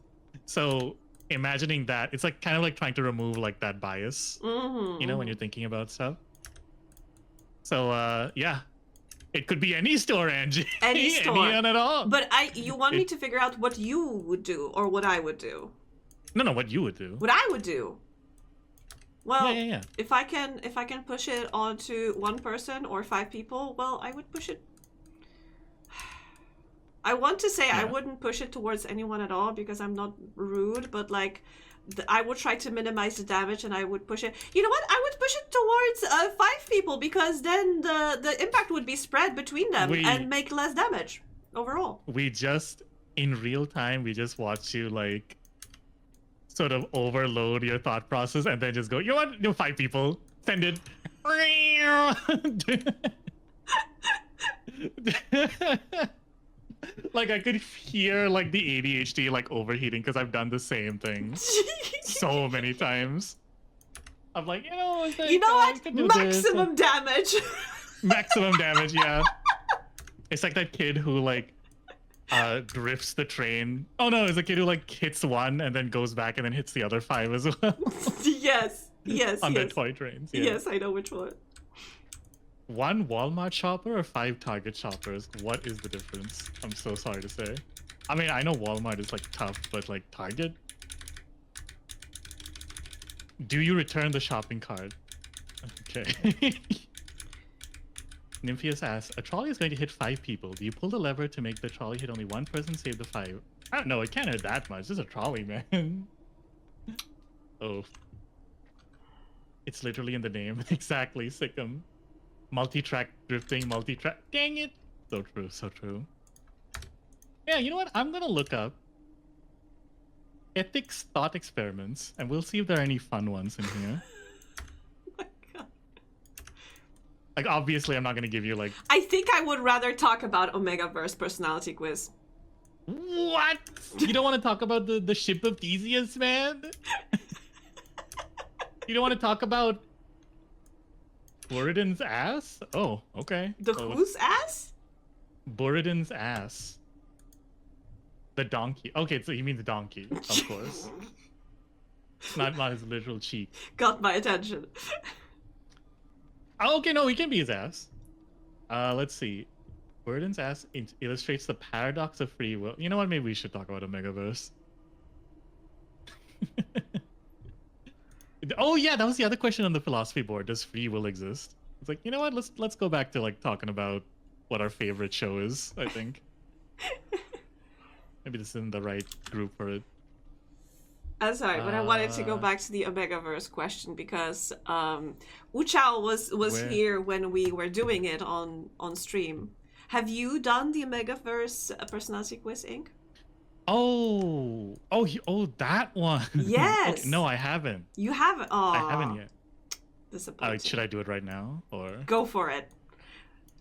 So imagining that, it's like kind of like trying to remove like that bias, you know, when you're thinking about stuff. So yeah, it could be any store, Angie. Any store. Any one at all. But you want me to figure out what you would do or what I would do? No, what you would do. What I would do. Well, yeah. if I can push it onto 1 person or 5 people, well, I would push it. I want to say I wouldn't push it towards anyone at all because I'm not rude, but like I would try to minimize the damage and I would push it. You know what? I would push it towards 5 people because then the impact would be spread between them and make less damage overall. We just, in real time, we just watch you like sort of overload your thought process and then just go, you know what? 5 people. Send it. Like I could hear like the ADHD like overheating because I've done the same thing so many times. I'm like, you know what? Maximum damage. Maximum damage, yeah. It's like that kid who like drifts the train. Oh no, it's a kid who like hits 1 and then goes back and then hits the other 5 as well. Yes. On the toy trains. Yeah. Yes, I know which one. 1 Walmart shopper or 5 Target shoppers? What is the difference? I'm so sorry to say. I mean, I know Walmart is like tough, but like Target? Do you return the shopping cart? Okay. Nympheus asks, a trolley is going to hit 5 people. Do you pull the lever to make the trolley hit only 1 person, save the 5? I don't know, it can't hit that much. This is a trolley, man. Oh. It's literally in the name. Exactly, Sikkim. Multi-track drifting, multi-track. Dang it! So true, so true. Yeah, you know what? I'm gonna look up ethics thought experiments, and we'll see if there are any fun ones in here. Oh my God. Like, obviously, I'm not gonna give you like. I think I would rather talk about Omegaverse personality quiz. What? You don't want to talk about the ship of Theseus, man? You don't want to talk about Buridan's ass? Oh, okay. Whose ass? Buridan's ass. The donkey. Okay, so you mean the donkey, of course. not his literal cheek. Got my attention. Oh, okay, no, he can be his ass. Let's see. Buridan's ass illustrates the paradox of free will. You know what? Maybe we should talk about Omegaverse. Oh yeah, that was the other question on the philosophy board. Does free will exist? It's like, you know what? Let's go back to like talking about what our favorite show is. I think maybe this isn't the right group for it. Sorry, but I wanted to go back to the Omegaverse question because Uchao was here when we were doing it on stream. Have you done the Omegaverse personality quiz, Inc? Oh, that one. Yes. Okay, no, I haven't. You haven't. Oh, I haven't yet. Disappointing. Should I do it right now or go for it?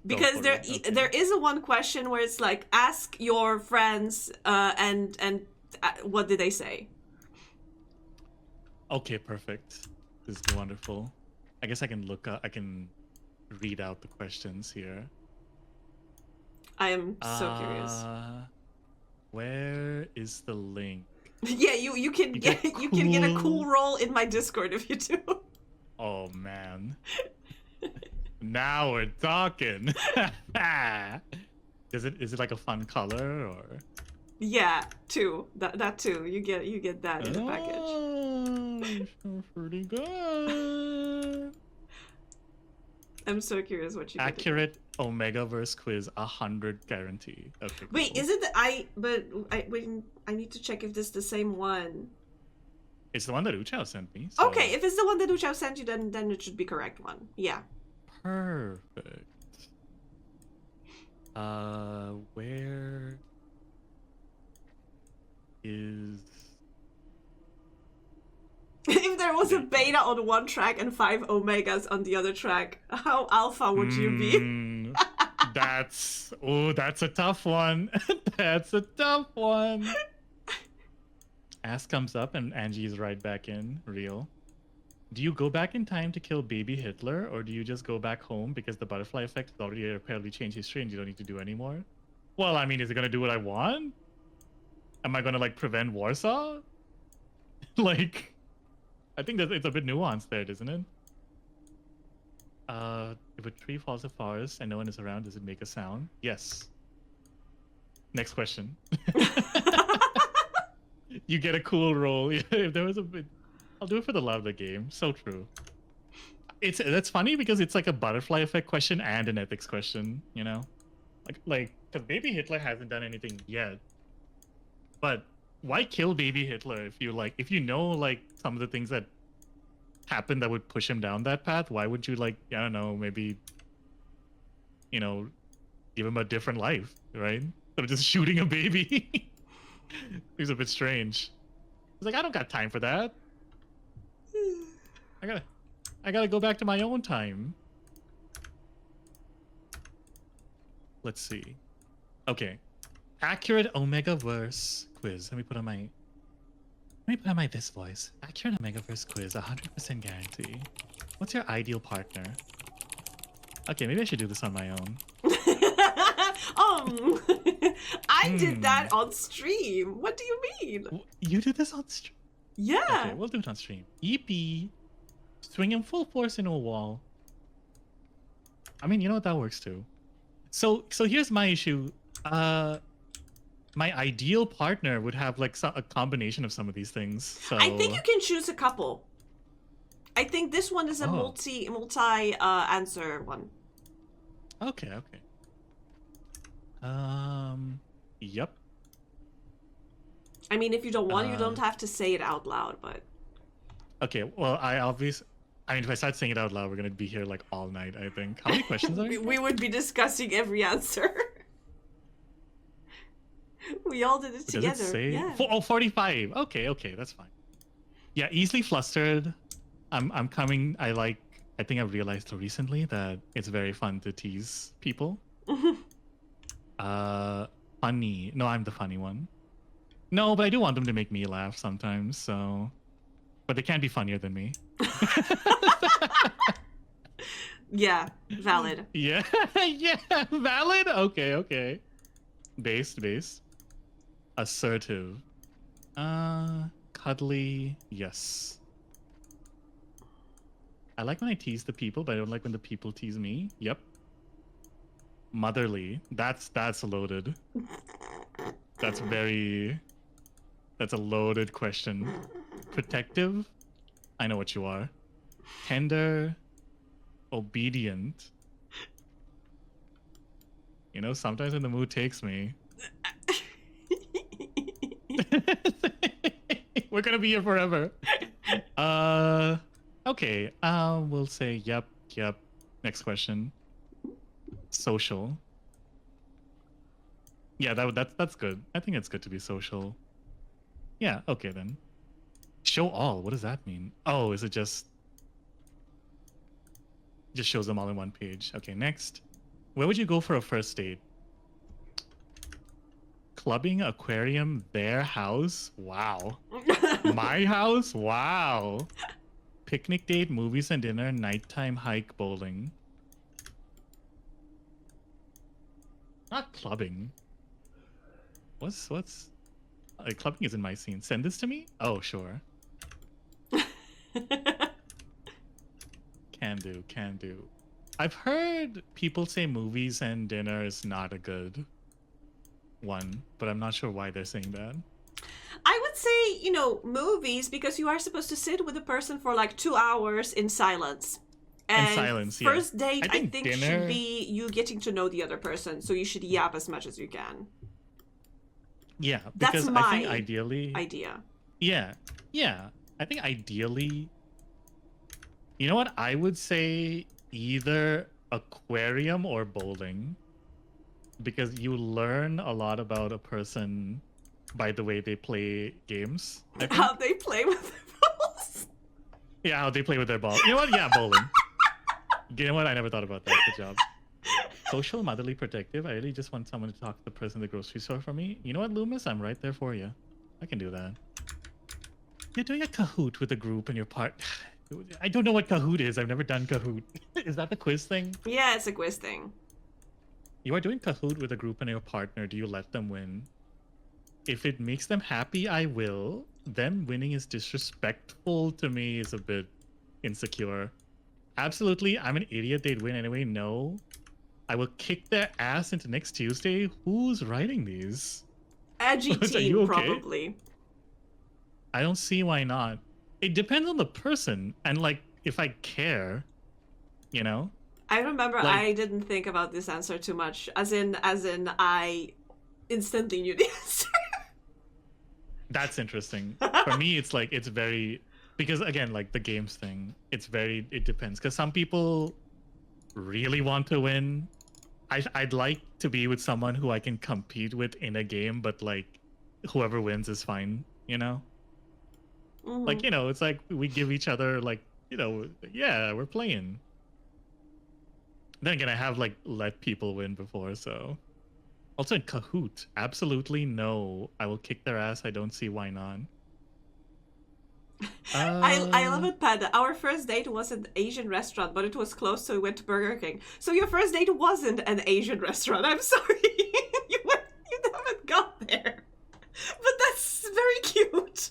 Because there is a one question where it's like, ask your friends and what did they say? Okay, perfect. This is wonderful. I guess I can look up, I can read out the questions here. I am so curious. Where is the link? Yeah, you can get you can get a cool roll in my Discord if you do. Oh man. Now we're talking. Is it like a fun color or? Yeah, too. That too. You get that in the package. Oh, pretty good. I'm so curious what you accurate Omegaverse quiz 100 guarantee. Okay. Cool. Wait, is it I need to check if this is the same one. It's the one that Uchao sent me. So... Okay, if it's the one that Uchao sent you, then it should be correct one. Yeah. Perfect. Where is... If there was a beta on one track and 5 omegas on the other track, how alpha would you be? That's a tough one. That's a tough one. Ass comes up and Angie's right back in. Real. Do you go back in time to kill baby Hitler, or do you just go back home because the butterfly effect has already apparently changed history and you don't need to do anymore? Well, I mean, is it gonna do what I want? Am I gonna like prevent Warsaw? Like, I think that it's a bit nuanced there, isn't it? If a tree falls in a forest and no one is around, does it make a sound? Yes. Next question. You get a cool roll. If there was a bit, I'll do it for the love of the game. So true. That's funny because it's like a butterfly effect question and an ethics question. You know, like because baby Hitler hasn't done anything yet. But why kill baby Hitler if you know like some of the things that happen that would push him down that path? Why would you like, I don't know, maybe, you know, give him a different life, right? Instead of just shooting a baby. He's a bit strange. He's like, I don't got time for that. I gotta go back to my own time. Let's see. Okay. Accurate Omegaverse quiz. Let me put on my this voice. Accurate Omegaverse quiz, 100% guarantee. What's your ideal partner? Okay, maybe I should do this on my own. I did that on stream. What do you mean? You did this on stream? Yeah. Okay, we'll do it on stream. EP, swinging full force into a wall. I mean, you know what, that works too. So here's my issue. My ideal partner would have like a combination of some of these things. So I think you can choose a couple. I think this one is a multi answer one. Okay. Yep. I mean, if you don't want, you don't have to say it out loud, but. Okay, well, I mean, if I start saying it out loud, we're gonna be here like all night, I think. How many questions are we would be discussing every answer. We all did it together. Does it say? Yeah. 45. Okay, that's fine. Yeah, easily flustered. I'm coming. I think I've realized recently that it's very fun to tease people. Funny. No, I'm the funny one. No, but I do want them to make me laugh sometimes, so. But they can't be funnier than me. Yeah, valid. Yeah, valid? Okay. Based. Assertive. Cuddly, yes. I like when I tease the people, but I don't like when the people tease me. Yep. Motherly. That's loaded. That's a loaded question. Protective. I know what you are. Tender, obedient. You know, sometimes when the mood takes me. We're gonna be here forever. Okay. We'll say yep. Next question. Social. Yeah, that's good. I think it's good to be social. Yeah, okay then. Show all. What does that mean? Oh, is it just shows them all in one page? Okay, next. Where would you go for a first date? Clubbing, aquarium, their house? Wow. My house? Wow. Picnic date, movies and dinner, nighttime hike, bowling. Not clubbing. What's clubbing is in my scene. Send this to me? Oh, sure. Can do. I've heard people say movies and dinner is not a good one, but I'm not sure why they're saying that. I would say, you know, movies, because you are supposed to sit with a person for like 2 hours in silence. And in silence, first date, I think dinner should be you getting to know the other person, so you should yap as much as you can. Yeah, because That's my I think ideally idea. Yeah. I think ideally, you know what? I would say either aquarium or bowling, because you learn a lot about a person by the way they play games. How they play with their balls. Yeah, how they play with their ball. You know what? Yeah, bowling. You know what? I never thought about that. Good job. Social, motherly, protective. I really just want someone to talk to the person in the grocery store for me. You know what, Loomis? I'm right there for you. I can do that. You're doing a Kahoot with a group and your part. I don't know what Kahoot is. I've never done Kahoot. Is that the quiz thing? Yeah, it's a quiz thing. You are doing Kahoot with a group and your partner. Do you let them win? If it makes them happy, I will. Them winning is disrespectful to me, is a bit insecure. Absolutely, I'm an idiot. They'd win anyway. No. I will kick their ass into next Tuesday. Who's writing these? Edgy team, okay? Probably. I don't see why not. It depends on the person and like if I care, you know? I remember I didn't think about this answer too much. As in I instantly knew the answer. That's interesting. For me, it's like, it's very, because again, like the games thing, it depends. Because some people really want to win. I'd like to be with someone who I can compete with in a game, but like whoever wins is fine, you know? Mm-hmm. Like, you know, it's like we give each other like, you know, yeah, we're playing. Then again, I have like let people win before, so. Also in Kahoot, absolutely no. I will kick their ass. I don't see why not. I love it, Panda. Our first date was an Asian restaurant, but it was closed, so we went to Burger King. So your first date wasn't an Asian restaurant. I'm sorry. you haven't got there. But that's very cute.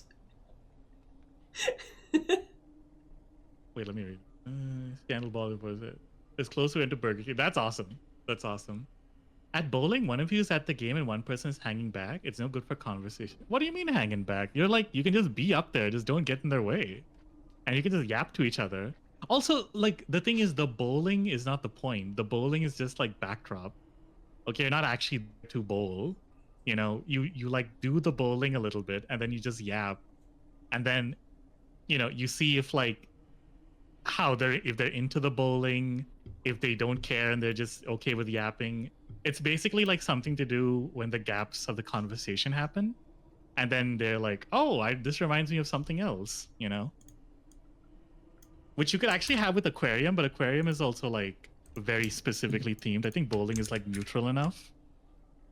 Wait, let me read. Scandal ball was it? It's close to into Burger King. That's awesome. That's awesome. At bowling, one of you is at the game and one person is hanging back. It's no good for conversation. What do you mean hanging back? You're like, you can just be up there. Just don't get in their way. And you can just yap to each other. Also, like, the thing is, the bowling is not the point. The bowling is just like backdrop. Okay, you're not actually there to bowl. You know, you like do the bowling a little bit and then you just yap. And then, you know, you see if like, if they're into the bowling, if they don't care and they're just okay with yapping. It's basically like something to do when the gaps of the conversation happen. And then they're like, oh, this reminds me of something else, you know? Which you could actually have with aquarium, but aquarium is also like very specifically themed. I think bowling is like neutral enough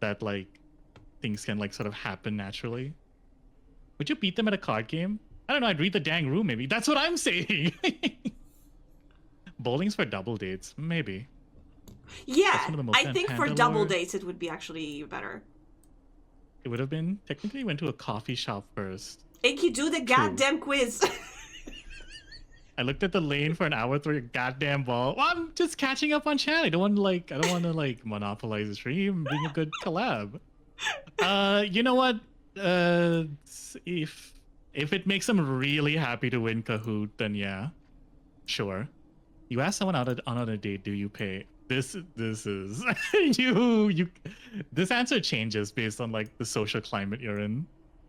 that like things can like sort of happen naturally. Would you beat them at a card game? I don't know, I'd read the dang room maybe. That's what I'm saying. Bowling's for double dates, maybe. Yeah, I think for double dates it would be actually better. It would have been. Technically went to a coffee shop first. Inky, do the goddamn quiz. I looked at the lane for an hour through your goddamn ball. Well, I'm just catching up on chat. I don't want to monopolize the stream. Being a good collab. You know what? If If it makes them really happy to win Kahoot, then yeah, sure. You ask someone out on a date, do you pay? This is you. This answer changes based on like the social climate you're in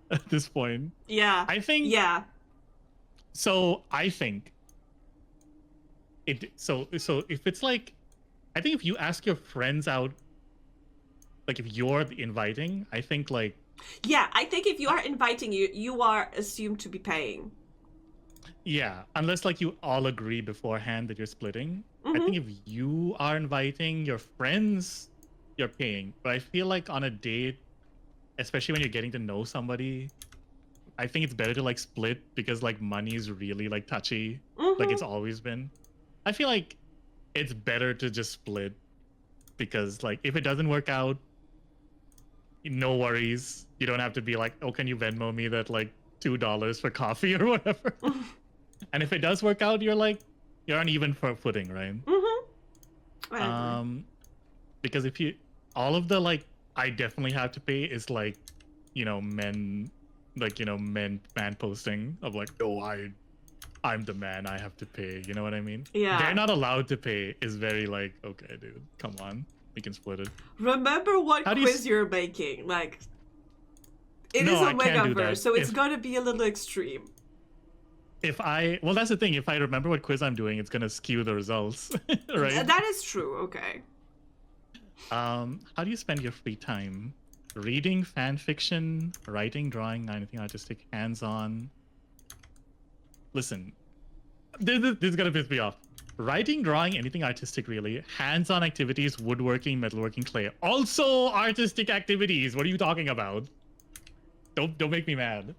at this point. Yeah. I think. Yeah. So I think it. So if it's like, I think if you ask your friends out, like if you're inviting, I think like. Yeah, I think if you are inviting you are assumed to be paying. Yeah, unless like you all agree beforehand that you're splitting. I think if you are inviting your friends, you're paying. But I feel like on a date, especially when you're getting to know somebody, I think it's better to like split because like money is really like touchy. Like it's always been. I feel like it's better to just split because like if it doesn't work out, no worries. You don't have to be like, oh, can you Venmo me that like $2 for coffee or whatever. And if it does work out, you're on even footing, right? Because if you all of the like I definitely have to pay is like, men man posting of like, oh, I'm the man, I have to pay, you know what I mean? Yeah. They're not allowed to pay is very like, okay, dude, come on, we can split it. Remember what How do quiz you're making. Like, it is No, a I can't do Megaverse, that. so it's gonna be a little extreme. Well, that's the thing. If I remember what quiz I'm doing, it's gonna skew the results, right? That is true. Okay. How do you spend your free time? Reading fan fiction, writing, drawing, anything artistic, hands-on. Listen, this is gonna piss me off. Writing, drawing, anything artistic, really. Hands-on activities, woodworking, metalworking, clay. Also artistic activities. What are you talking about? Don't make me mad.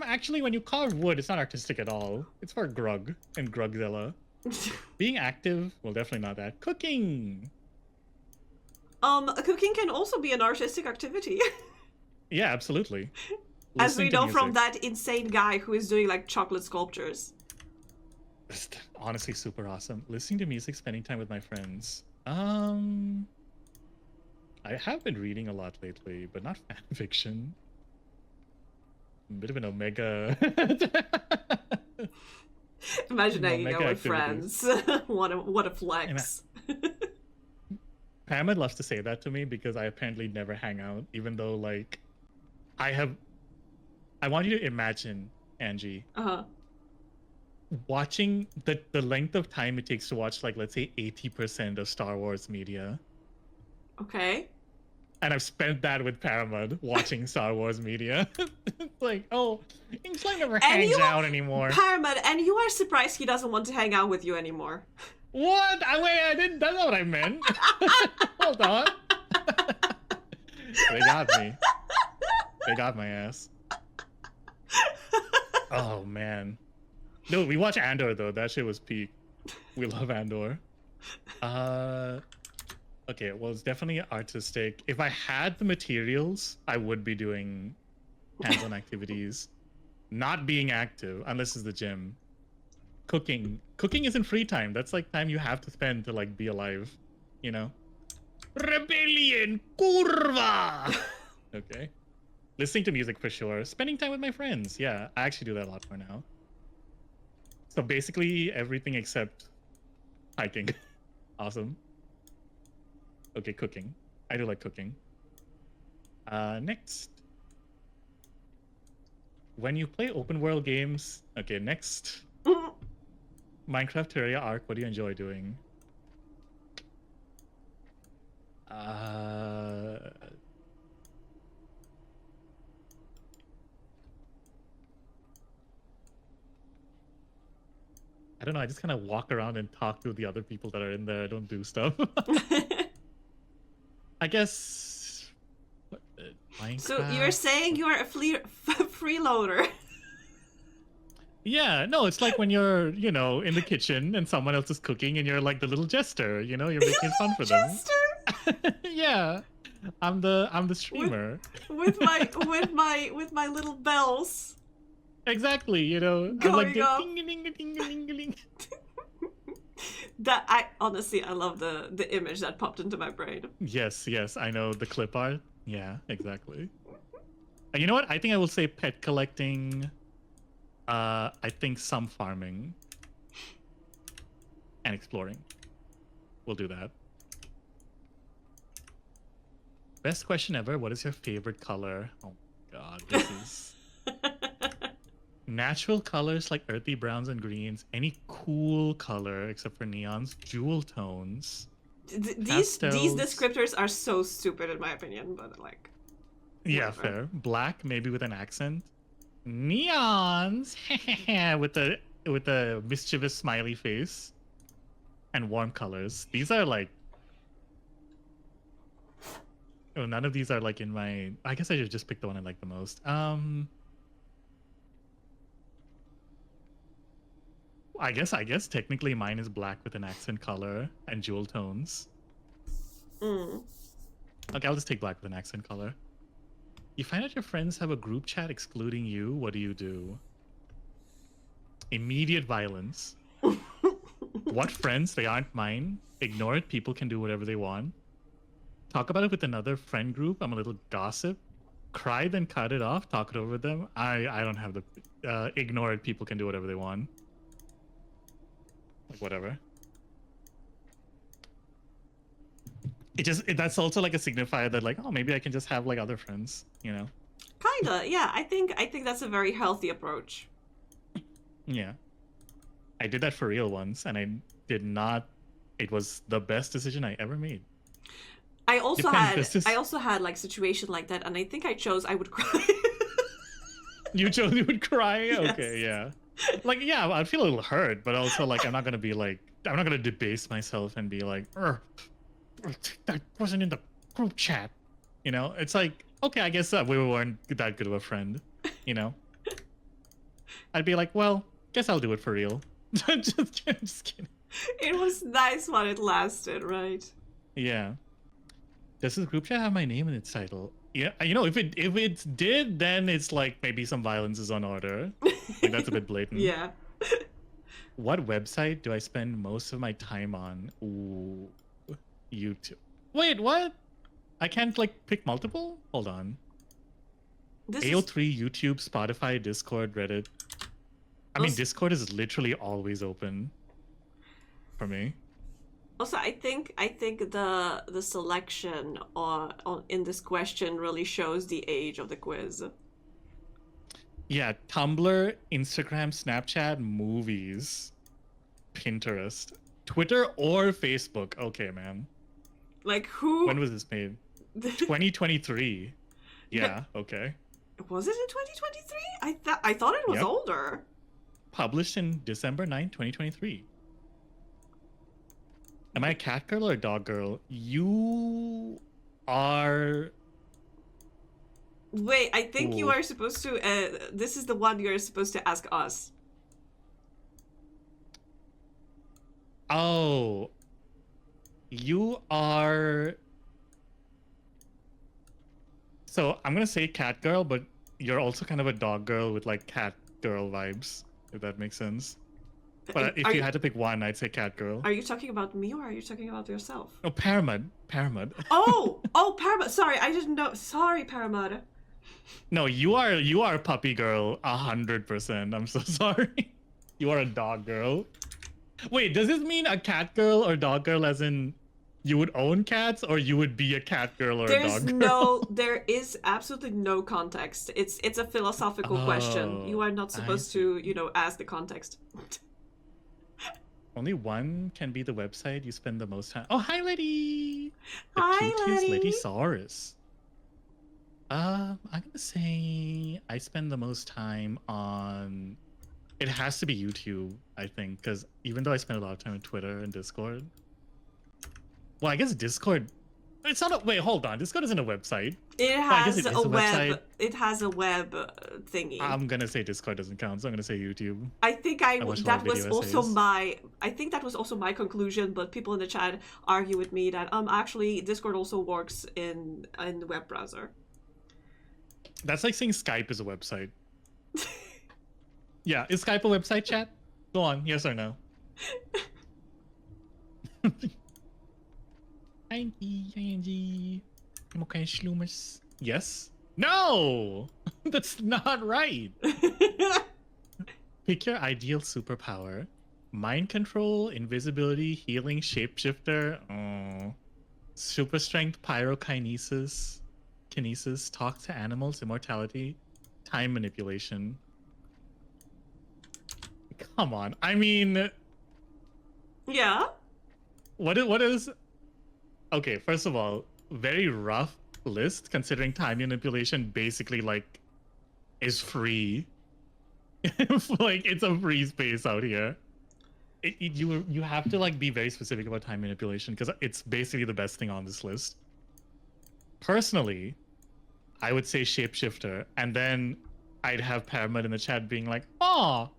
Actually, when you carve wood, it's not artistic at all. It's for Grug and Grugzilla. Being active, well, definitely not that. Cooking. Cooking can also be an artistic activity. Yeah, absolutely. As we Listening to know from music. that insane guy who is doing like chocolate sculptures. It's honestly super awesome. Listening to music, spending time with my friends. I have been reading a lot lately, but not fan fiction. A bit of an omega. Imagine hanging out Omega with activities. friends. What a flex. Pamela loves to say that to me because I apparently never hang out, even though like I want you to imagine, Angie, watching the length of time it takes to watch, like, let's say 80% of Star Wars media. Okay. And I've spent that with Paramount watching Star Wars media. Like, oh, InkSlime never hangs out anymore. Paramount, and you are surprised he doesn't want to hang out with you anymore. What? Wait, I didn't. That's not what I meant. Hold on. They got me. They got my ass. Oh man. No, we watch Andor though. That shit was peak. We love Andor. Okay, well, it's definitely artistic. If I had the materials, I would be doing hands-on activities. Not being active, unless it's the gym. Cooking. Cooking isn't free time. That's like time you have to spend to like be alive, you know? Rebellion! Curva! Okay. Listening to music for sure. Spending time with my friends. Yeah, I actually do that a lot more now. So basically everything except hiking. Awesome. Okay, cooking. I do like cooking. Next. When you play open world games... Okay, next. Minecraft Terraria Arc, what do you enjoy doing? I don't know, I just kind of walk around and talk to the other people that are in there. I don't do stuff. I guess... Minecraft... So you're saying you are a freeloader? Yeah, no, it's like when you're, in the kitchen and someone else is cooking and you're like the little jester, you're making it fun for them. Jester? Yeah. I'm the streamer. With my little bells. Exactly, I'm like Going off. ding-a-ding-a-ding-a-ding-a-ding. That I love the image that popped into my brain. Yes, I know the clip art. Yeah, exactly. You know what? I think I will say pet collecting. I think some farming and exploring. We'll do that. Best question ever. What is your favorite color? Oh god, this is natural colors like earthy browns and greens. Any cool color except for neons. Jewel tones. These descriptors are so stupid in my opinion, but like. Yeah, whatever. fair. Black, maybe with an accent. Neons with a mischievous smiley face. And warm colors. These are like. Oh, none of these are like in my. I guess I should just pick the one I like the most. I guess technically mine is black with an accent color and jewel tones. Mm. Okay, I'll just take black with an accent color. You find out your friends have a group chat excluding you. What do? Immediate violence. What friends? They aren't mine. Ignore it. People can do whatever they want. Talk about it with another friend group. I'm a little gossip. Cry, then cut it off. Talk it over with them. I don't have the... ignore it. People can do whatever they want. Like, whatever. That's also like a signifier that like, oh, maybe I can just have like other friends, you know? Kinda, yeah. I think that's a very healthy approach. Yeah. I did that for real once, and I did not... It was the best decision I ever made. I also had like situation like that, and I think I chose I would cry. You chose you would cry? Yes. Okay, yeah. Like, yeah, I'd feel a little hurt, but also like I'm not gonna debase myself and be like, that wasn't in the group chat. You know? It's like, okay, I guess we weren't that good of a friend, you know? I'd be like, well, guess I'll do it for real. just kidding. It was nice while it lasted, right? Yeah. Does this group chat have my name in its title? Yeah, you know, if it did, then it's like maybe some violence is on order. Like that's a bit blatant. Yeah. What website do I spend most of my time on? Ooh, YouTube. Wait, what? I can't like pick multiple? Hold on. AO3, YouTube, Spotify, Discord, Reddit. I mean, Discord is literally always open for me. Also, I think the selection in this question really shows the age of the quiz. Yeah, Tumblr, Instagram, Snapchat, movies, Pinterest, Twitter, or Facebook. Okay, man. Like who? When was this made? 2023. Yeah. Okay. Was it in 2023? I thought it was older. Published in December 9, 2023. Am I a cat girl or a dog girl? You are... Wait, I think you are supposed to... this is the one you're supposed to ask us. Oh. You are... So, I'm going to say cat girl, but you're also kind of a dog girl with like cat girl vibes, if that makes sense. But if you had to pick one, I'd say cat girl. Are you talking about me or are you talking about yourself? Oh, Paramud. Oh, Paramud. Sorry, I didn't know. Sorry, Paramud. No, you are puppy girl 100%. I'm so sorry. You are a dog girl. Wait, does this mean a cat girl or dog girl as in you would own cats or you would be a cat girl or a dog girl? There is absolutely no context. It's a philosophical question. You are not supposed to, ask the context. Only one can be the website you spend the most time. Oh, hi, Letty. The Hi, cutest Letty. Letty-saurus. I'm gonna say I spend the most time on. It has to be YouTube, I think, because even though I spend a lot of time on Twitter and Discord. Well, I guess Discord. It's not a. Wait, hold on. Discord isn't a website. It Well, I guess has it is a web. website. It has a web thingy. I'm gonna say Discord doesn't count, so I'm gonna say YouTube. I think watch a lot that of was video also essays. I think that was also my conclusion, but people in the chat argue with me that actually Discord also works in the web browser. That's like saying Skype is a website. Yeah, is Skype a website, chat? Go on, yes or no? Yes? No! That's not right. Pick your ideal superpower. Mind control, invisibility, healing, shapeshifter. Oh. Super strength, pyrokinesis, kinesis, talk to animals, immortality, time manipulation. Come on. I mean, Yeah. what is okay, first of all, very rough list considering time manipulation basically like is free. Like it's a free space out here. You have to like be very specific about time manipulation because it's basically the best thing on this list. Personally, I would say shapeshifter, and then I'd have Paramount in the chat being like, "Oh,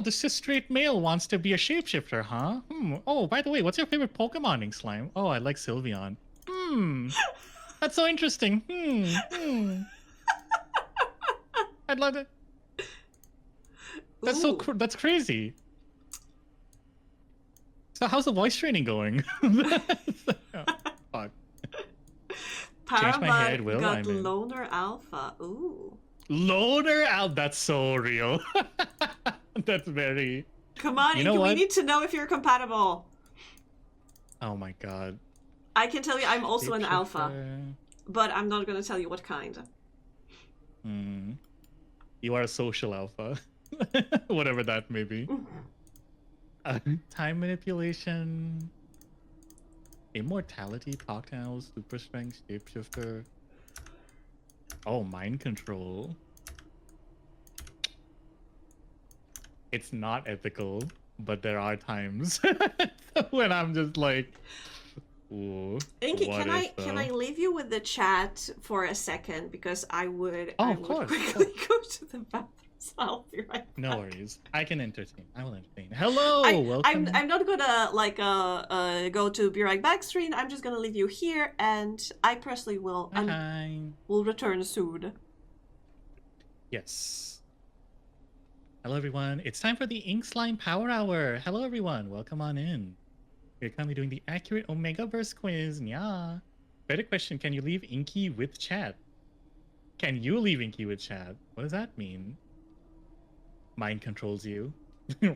the cis straight male wants to be a shapeshifter, huh? Oh, by the way, what's your favorite Pokemon, InkSlime? Oh, I like Sylveon. That's so interesting. I'd love it. That's Ooh. that's crazy. So how's the voice training going? Oh, fuck. Change my hair, it will. Got Loner Alpha. Ooh. Loner Alpha. That's so real. That's very. Come on, Inky, we need to know if you're compatible. Oh my god. I can tell you I'm also an alpha, but I'm not going to tell you what kind. You are a social alpha. Whatever that may be. Time manipulation, immortality, talk to animals, super strength, shapeshifter. Oh, mind control. It's not ethical, but there are times when I'm just like, ooh, Inky, can I leave you with the chat for a second because I would of course, quickly go to the bathroom. So I'll be right back. No worries. I can entertain. I will entertain. Hello, welcome. I'm not gonna like go to Be Right Back screen. I'm just gonna leave you here, and I personally will will return soon. Yes. Hello everyone. It's time for the InkSlime Power Hour. Hello everyone. Welcome on in. We're currently doing the accurate Omegaverse quiz. Yeah. Better question. Can you leave Inky with chat? Can you leave Inky with chat? What does that mean? Mind controls you. See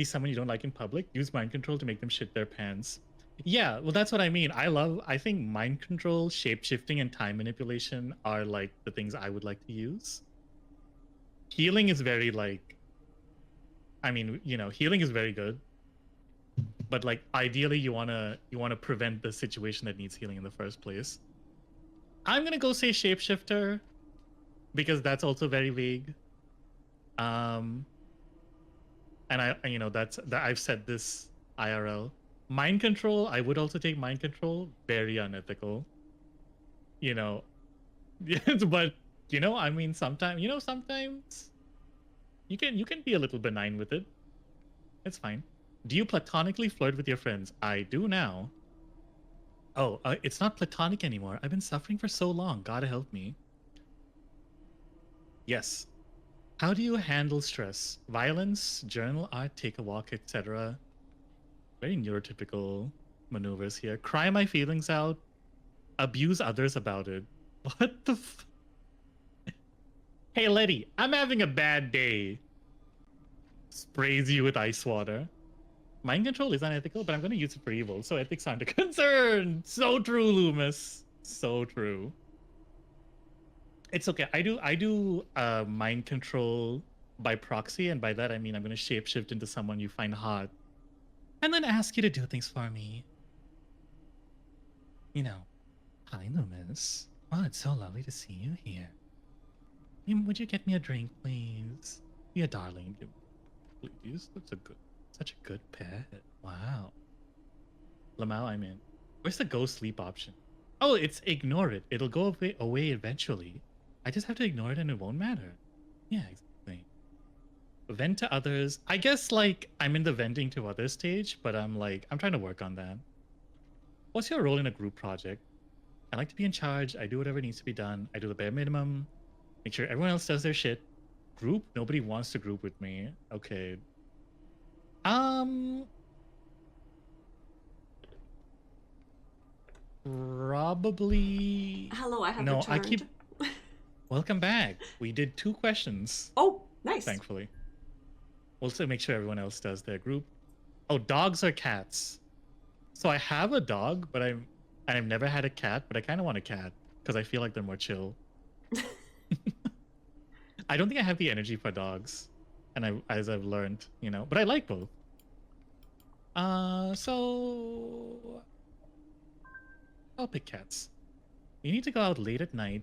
someone you don't like in public? Use mind control to make them shit their pants. Yeah, well, that's what I mean. I think mind control, shape-shifting, and time manipulation are like the things I would like to use. Healing is very like, I mean, you know, healing is very good. But like, ideally, you wanna prevent the situation that needs healing in the first place. I'm gonna go say shapeshifter because that's also very vague. And you know, I've said this IRL. Mind control, I would also take mind control. Very unethical. You know, but you know, I mean, sometimes you can be a little benign with it. It's fine. Do you platonically flirt with your friends? I do now. Oh, it's not platonic anymore. I've been suffering for so long. Gotta help me. Yes. How do you handle stress? Violence, journal, art, take a walk, etc. Very neurotypical maneuvers here. Cry my feelings out. Abuse others about it. What the f... Hey, Letty, I'm having a bad day. Sprays you with ice water. Mind control is unethical, but I'm going to use it for evil, so ethics aren't a concern. So true, Loomis. So true. It's okay. I do mind control by proxy, and by that I mean I'm going to shapeshift into someone you find hot, and then ask you to do things for me. You know, hi, Loomis. Wow, it's so lovely to see you here. Would you get me a drink, please? Be a darling. Please. That's such a good pet. Wow. Lamau, I'm in. Where's the go sleep option? Oh, it's ignore it. It'll go away eventually. I just have to ignore it and it won't matter. Yeah, exactly. Vent to others. I guess like I'm in the venting to others stage, but I'm trying to work on that. What's your role in a group project? I like to be in charge. I do whatever needs to be done. I do the bare minimum. Make sure everyone else does their shit. Group? Nobody wants to group with me. Okay. Probably. Hello, I have no. returned. Welcome back. We did 2 questions, Oh, nice. thankfully. We'll still make sure everyone else does their group. Oh, dogs or cats? So I have a dog, but I've never had a cat, but I kind of want a cat because I feel like they're more chill. I don't think I have the energy for dogs, and as I've learned, you know, but I like both. So I'll pick cats. You need to go out late at night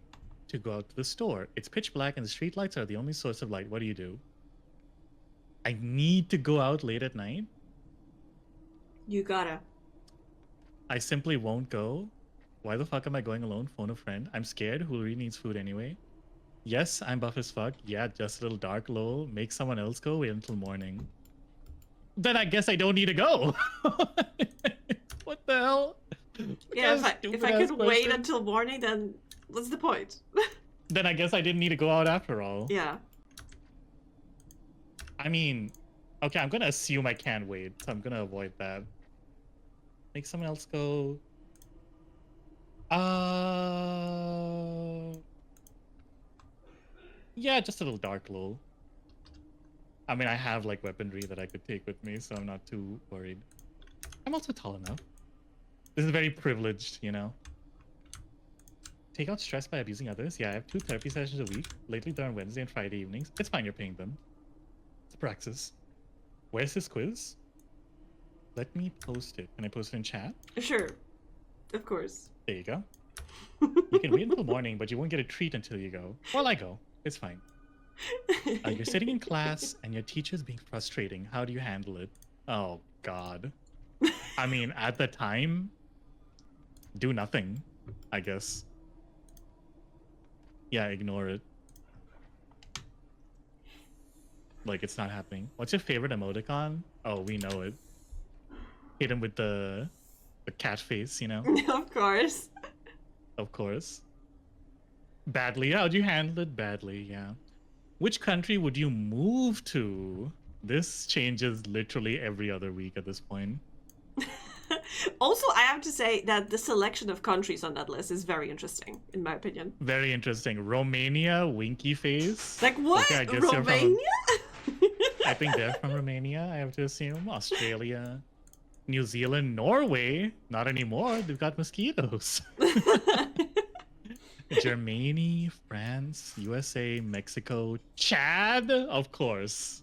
to go out to the store. It's pitch black and the street lights are the only source of light. What do? I need to go out late at night? You gotta. I simply won't go. Why the fuck am I going alone? Phone a friend. I'm scared. Who really needs food anyway? Yes, I'm buff as fuck. Yeah, just a little dark, lol. Make someone else go. Wait until morning. Then I guess I don't need to go. What the hell? Yeah, if I could wait until morning, then what's the point? Then I guess I didn't need to go out after all. Yeah. I mean, okay, I'm gonna assume I can't wait, so I'm gonna avoid that. Make someone else go. Yeah, just a little dark lol. I mean, I have like weaponry that I could take with me, so I'm not too worried. I'm also tall enough. This is very privileged, you know. Take out stress by abusing others. Yeah, I have 2 therapy sessions a week. Lately, they're on Wednesday and Friday evenings. It's fine, you're paying them. It's a praxis. Where's this quiz? Let me post it. Can I post it in chat? Sure. Of course. There you go. You can wait until morning, but you won't get a treat until you go. Well, I go. It's fine. You're sitting in class and your teacher's being frustrating. How do you handle it? Oh, God. I mean, at the time, do nothing, I guess. Yeah, ignore it. Like, it's not happening. What's your favorite emoticon? Oh, we know it. Hit him with the cat face, you know? Of course. Of course. Badly. How'd you handle it? Badly, yeah. Which country would you move to? This changes literally every other week at this point. Also, I have to say that the selection of countries on that list is very interesting, in my opinion. Very interesting. Romania, winky face. Like what? Okay, I guess Romania? I think they're from Romania, I have to assume. Australia, New Zealand, Norway. Not anymore. They've got mosquitoes. Germany, France, USA, Mexico, Chad, of course.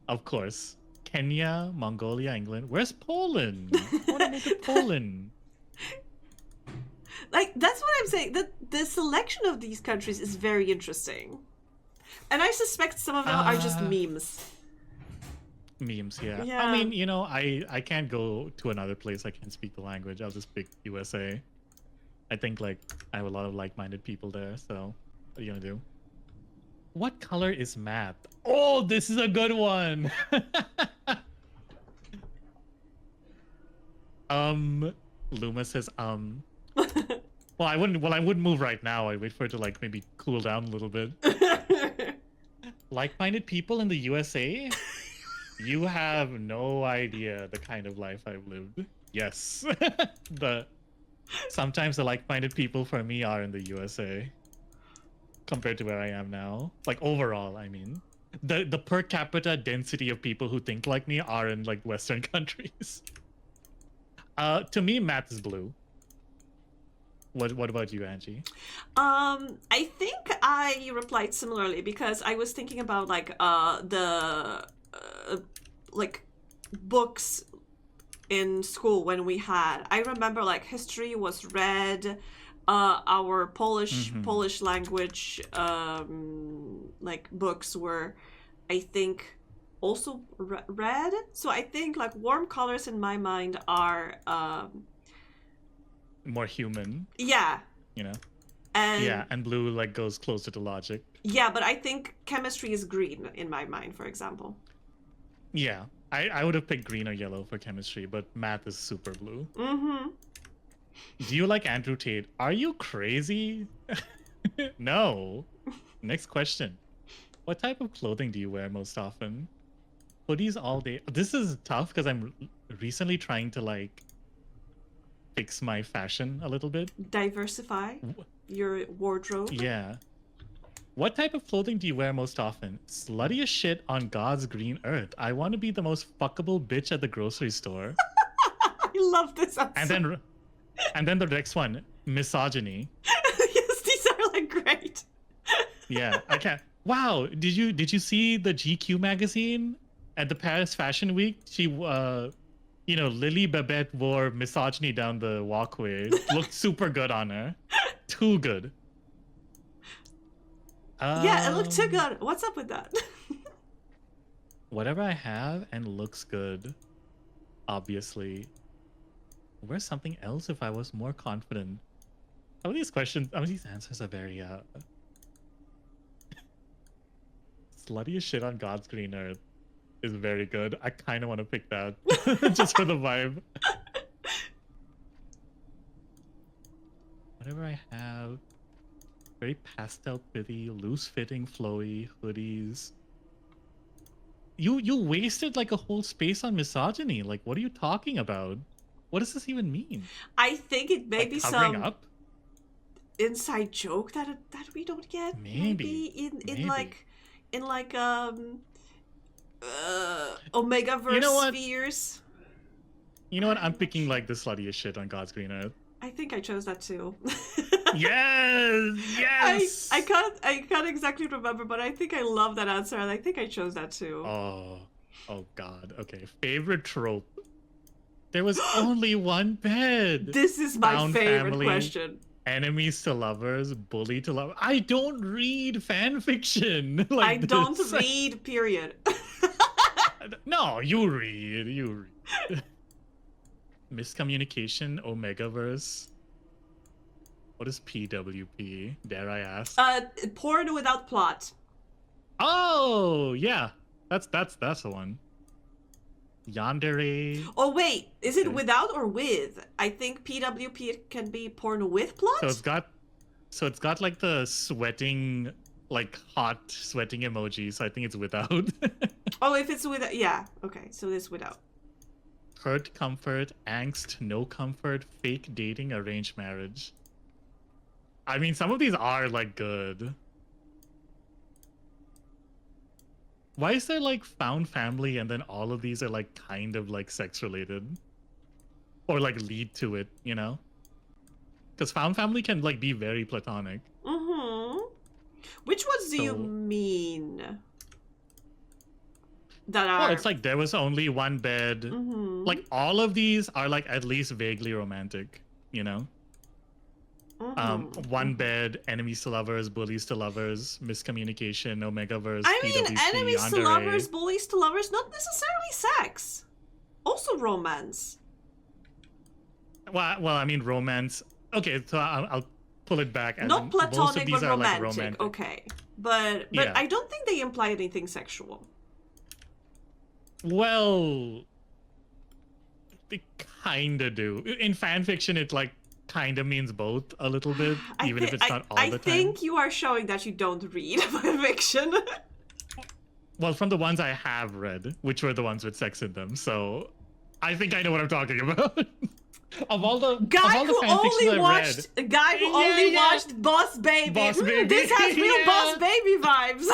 Of course. Kenya, Mongolia, England. Where's Poland? I want to move to Poland. Like, that's what I'm saying. The selection of these countries is very interesting. And I suspect some of them are just memes. Memes, yeah. Yeah. I mean, you know, I can't go to another place I can't speak the language. I'll just pick USA. I think, like, I have a lot of like-minded people there, so what are you gonna do? What color is math? Oh, this is a good one! Luma says, Well, I wouldn't move right now. I'd wait for it to, like, maybe cool down a little bit. Like-minded people in the USA? You have no idea the kind of life I've lived. Yes. Sometimes the like-minded people for me are in the USA compared to where I am now. Like, overall, I mean. The per capita density of people who think like me are in, like, Western countries. To me, math is blue. What about you, Angie? I think I replied similarly because I was thinking about, like, like, books in school when we had. I remember, like, history was red. Our Polish language, like, books were, I think, also red. So I think, like, warm colors in my mind are more human. Yeah. You know. And yeah, and blue, like, goes closer to logic. Yeah, but I think chemistry is green in my mind, for example. Yeah, I would have picked green or yellow for chemistry, but math is super blue. Mm-hmm. Do you like Andrew Tate? Are you crazy? No. Next question. What type of clothing do you wear most often? Hoodies all day. This is tough because I'm recently trying to, like, fix my fashion a little bit. Diversify your wardrobe. Yeah. What type of clothing do you wear most often? Slutty as shit on God's green earth. I want to be the most fuckable bitch at the grocery store. I love this answer. And then the next one, misogyny. Yes, these are like great. Yeah, I can't. Wow, did you see the GQ magazine at the Paris Fashion Week? She Lily Babette wore misogyny down the walkway. Looked super good on her. Too good. Yeah, it looked too good. What's up with that? Whatever I have and looks good, obviously. Where's something else if I was more confident? Some of these questions, these answers are very slutty as shit on God's green earth is very good. I kind of want to pick that just for the vibe. Whatever I have. Very pastel pithy, loose fitting, flowy hoodies. You wasted like a whole space on misogyny. Like, what are you talking about? What does this even mean? I think it may be covering some up? inside joke that we don't get. Maybe in Omegaverse You know what? spheres. You know what? I'm picking like the sluttiest shit on God's green earth. I think I chose that too. Yes. I can't exactly remember, but I think I love that answer, and I think I chose that too. Oh God. Okay. Favorite trope. There was only one bed. This is my Found favorite family, question. Enemies to lovers, bully to lovers. I don't read fan fiction. Like I don't this. read, period. No, you read. Miscommunication, Omegaverse. What is PWP? Dare I ask? Porn without plot. Oh, yeah. That's the one. Yandere. Oh wait, is it Okay. without or with? I think PWP can be porn with plot. So it's got like the sweating, like hot sweating emoji. So I think it's without. Oh, if it's with, yeah. Okay, so it's without. Hurt, comfort, angst, no comfort, fake dating, arranged marriage. I mean, some of these are like good. Why is there like found family and then all of these are like kind of like sex related? Or like lead to it, you know? Because found family can like be very platonic. Mm-hmm. Which ones do you So- mean? That Oh, are... it's like there was only one bed. Mm-hmm. Like all of these are like at least vaguely romantic, you know? Mhm. One bed, enemies to lovers, bullies to lovers, miscommunication, Omegaverse, I mean, PWP, enemies to yandere. lovers, bullies to lovers, not necessarily sex. Also romance. Well, I mean romance. Okay, so I'll pull it back. And Not most of platonic, these but are like romantic. romantic. Okay. But Yeah. I don't think they imply anything sexual. Well, they kinda do. In fan fiction, it like kinda means both a little bit, even if it's not all the time. I think you are showing that you don't read fiction. Well, from the ones I have read, which were the ones with sex in them, so I think I know what I'm talking about. of all the Guy who only watched Boss Baby. Boss Baby. This has real Yeah. Boss Baby vibes.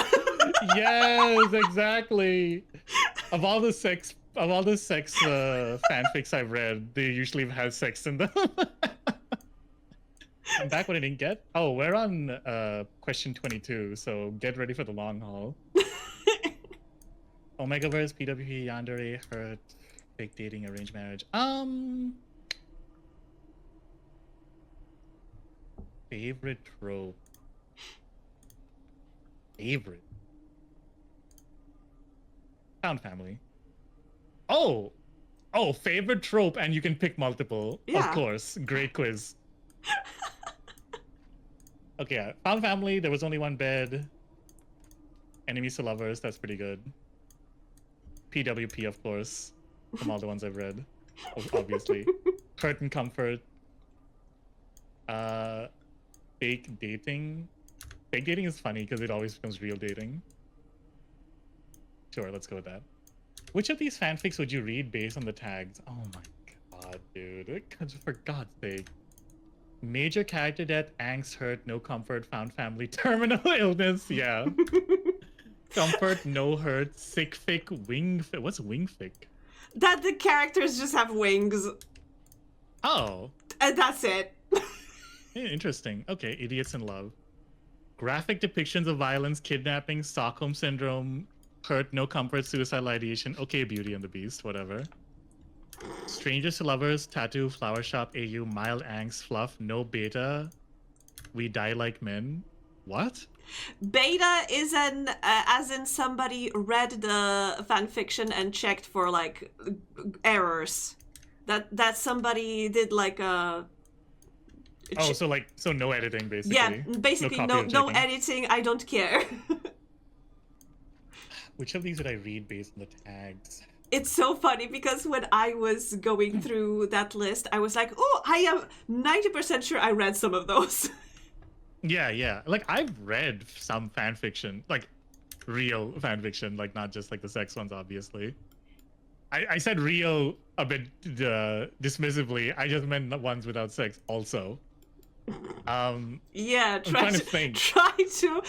Yes, exactly. Of all the sex fanfics I've read, they usually have sex in them. And back when I didn't get. Oh, we're on question 22, so get ready for the long haul. Omegaverse, PWP, yandere, hurt, fake dating, arranged marriage. Favorite trope. Favorite. Found family. Oh, favorite trope, and you can pick multiple. Yeah. Of course, great quiz. Okay, yeah. Found family. There was only one bed. Enemies to lovers. That's pretty good. PWP, of course, from all the ones I've read, obviously. Hurt and comfort. Fake dating. Fake dating is funny because it always becomes real dating. Sure, let's go with that. Which of these fanfics would you read based on the tags? Oh my god. dude. For God's sake. Major character death, angst, hurt, no comfort, found family, terminal illness. Yeah. Comfort, no hurt, sick fic, wing fic. What's wing fic? That the characters just have wings. Oh. And that's it. Interesting. Okay, idiots in love. Graphic depictions of violence, kidnapping, Stockholm syndrome, hurt, no comfort, suicidal ideation. Okay, Beauty and the Beast, whatever. Strangers to lovers, tattoo, flower shop, AU, mild angst, fluff, no beta. We die like men. What? Beta is an as in somebody read the fanfiction and checked for like errors. That somebody did like a. Oh, so no editing basically. Yeah, basically no editing. I don't care. Which of these did I read based on the tags? It's so funny because when I was going through that list, I was like, oh, I am 90% sure I read some of those. Yeah. Like, I've read some fan fiction, like real fan fiction, like not just like the sex ones, obviously. I said real a bit dismissively. I just meant the ones without sex also. Yeah, try to think. Try to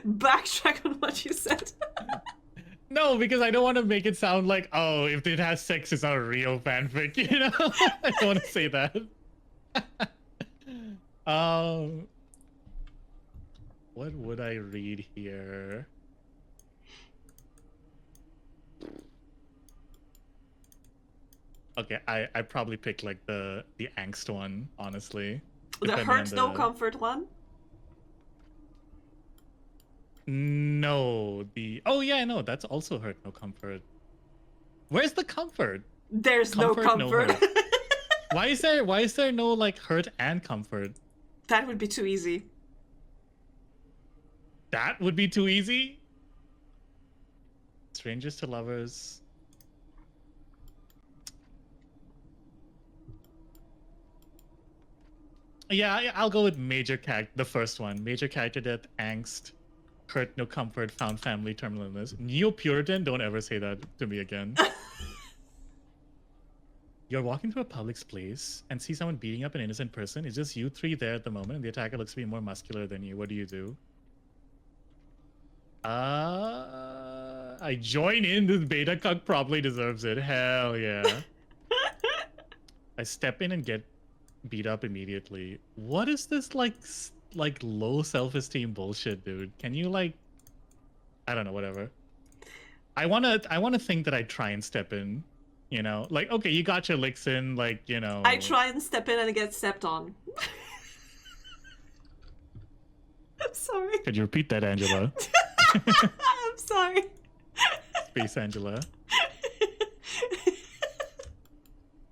backtrack on what you said. No, because I don't want to make it sound like, oh, if it has sex, it's not a real fanfic, you know? I don't want to say that. What would I read here? Okay, I probably picked like the angst one, honestly. The hurt, no comfort one? No, oh yeah, no, that's also hurt, no comfort. Where's the comfort? There's comfort, no comfort. No why is there no like hurt and comfort? That would be too easy. That would be too easy? Strangers to lovers. Yeah, I'll go with major character, the first one. Major character death, angst, hurt, no comfort, found family, terminal illness. Neo-Puritan, don't ever say that to me again. You're walking through a public place and see someone beating up an innocent person. It's just you three there at the moment, and the attacker looks to be more muscular than you. What do? I join in. This beta cuck probably deserves it. Hell yeah. I step in and get beat up immediately. What is this like low self-esteem bullshit, dude? Can you like, I don't know, whatever. I wanna think that I try and step in, you know, like, okay, you got your licks in, like, you know. I try and step in and get stepped on. I'm sorry. Could you repeat that, Angela? I'm sorry. Space Angela.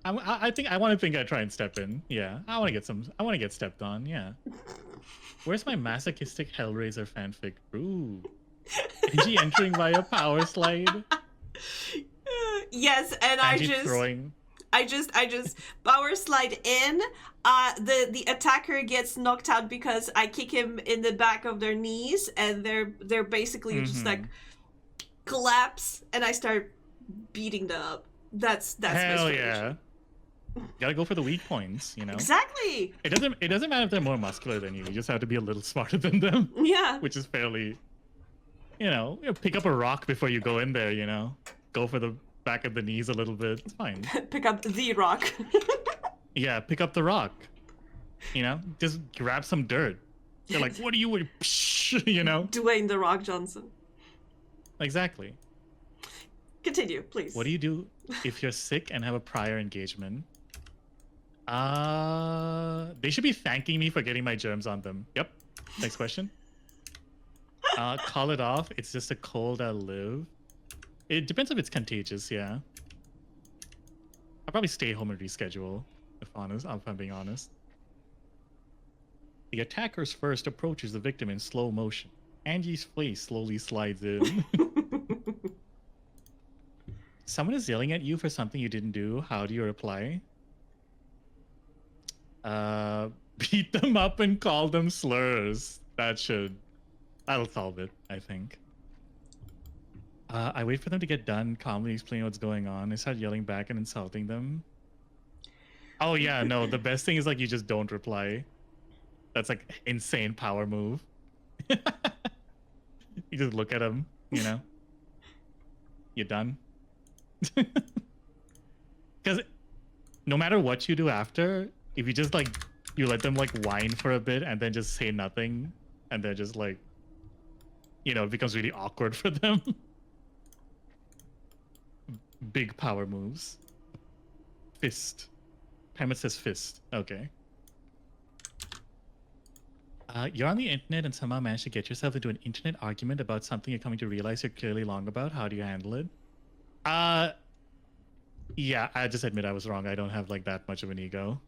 I want to think I try and step in. Yeah, I want to get stepped on. Yeah. Where's my masochistic Hellraiser fanfic? Ooh. Angie entering via power slide. Yes, and Angie throwing. I just power slide in. The attacker gets knocked out because I kick him in the back of their knees, and they're basically just like collapse, and I start beating them up. That's hell yeah. Gotta go for the weak points, you know. Exactly. It doesn't matter if they're more muscular than you. You just have to be a little smarter than them. Yeah. Which is fairly, you know, pick up a rock before you go in there. You know, go for the back of the knees a little bit. It's fine. Pick up the rock. Yeah, pick up the rock. You know, just grab some dirt. They're like, what are you, you know? Dwayne the Rock Johnson. Exactly. Continue, please. What do you do if you're sick and have a prior engagement? They should be thanking me for getting my germs on them. Yep. Next question. Call it off. It's just a cold, I'll live. It depends if it's contagious, yeah. I'll probably stay home and reschedule, if I'm being honest. The attacker's first approaches the victim in slow motion. Angie's face slowly slides in. Someone is yelling at you for something you didn't do. How do you reply? Beat them up and call them slurs. That'll solve it, I think. I wait for them to get done, calmly explain what's going on. I start yelling back and insulting them. Oh yeah, no, the best thing is like you just don't reply. That's like insane power move. You just look at him, you know. You done? Because no matter what you do after, if you just like you let them like whine for a bit and then just say nothing, and they're just like, you know, it becomes really awkward for them. Big power moves. Fist. Pemit says fist. Okay. You're on the internet and somehow managed to get yourself into an internet argument about something you're coming to realize you're clearly wrong about. How do you handle it? Yeah, I just admit I was wrong. I don't have like that much of an ego.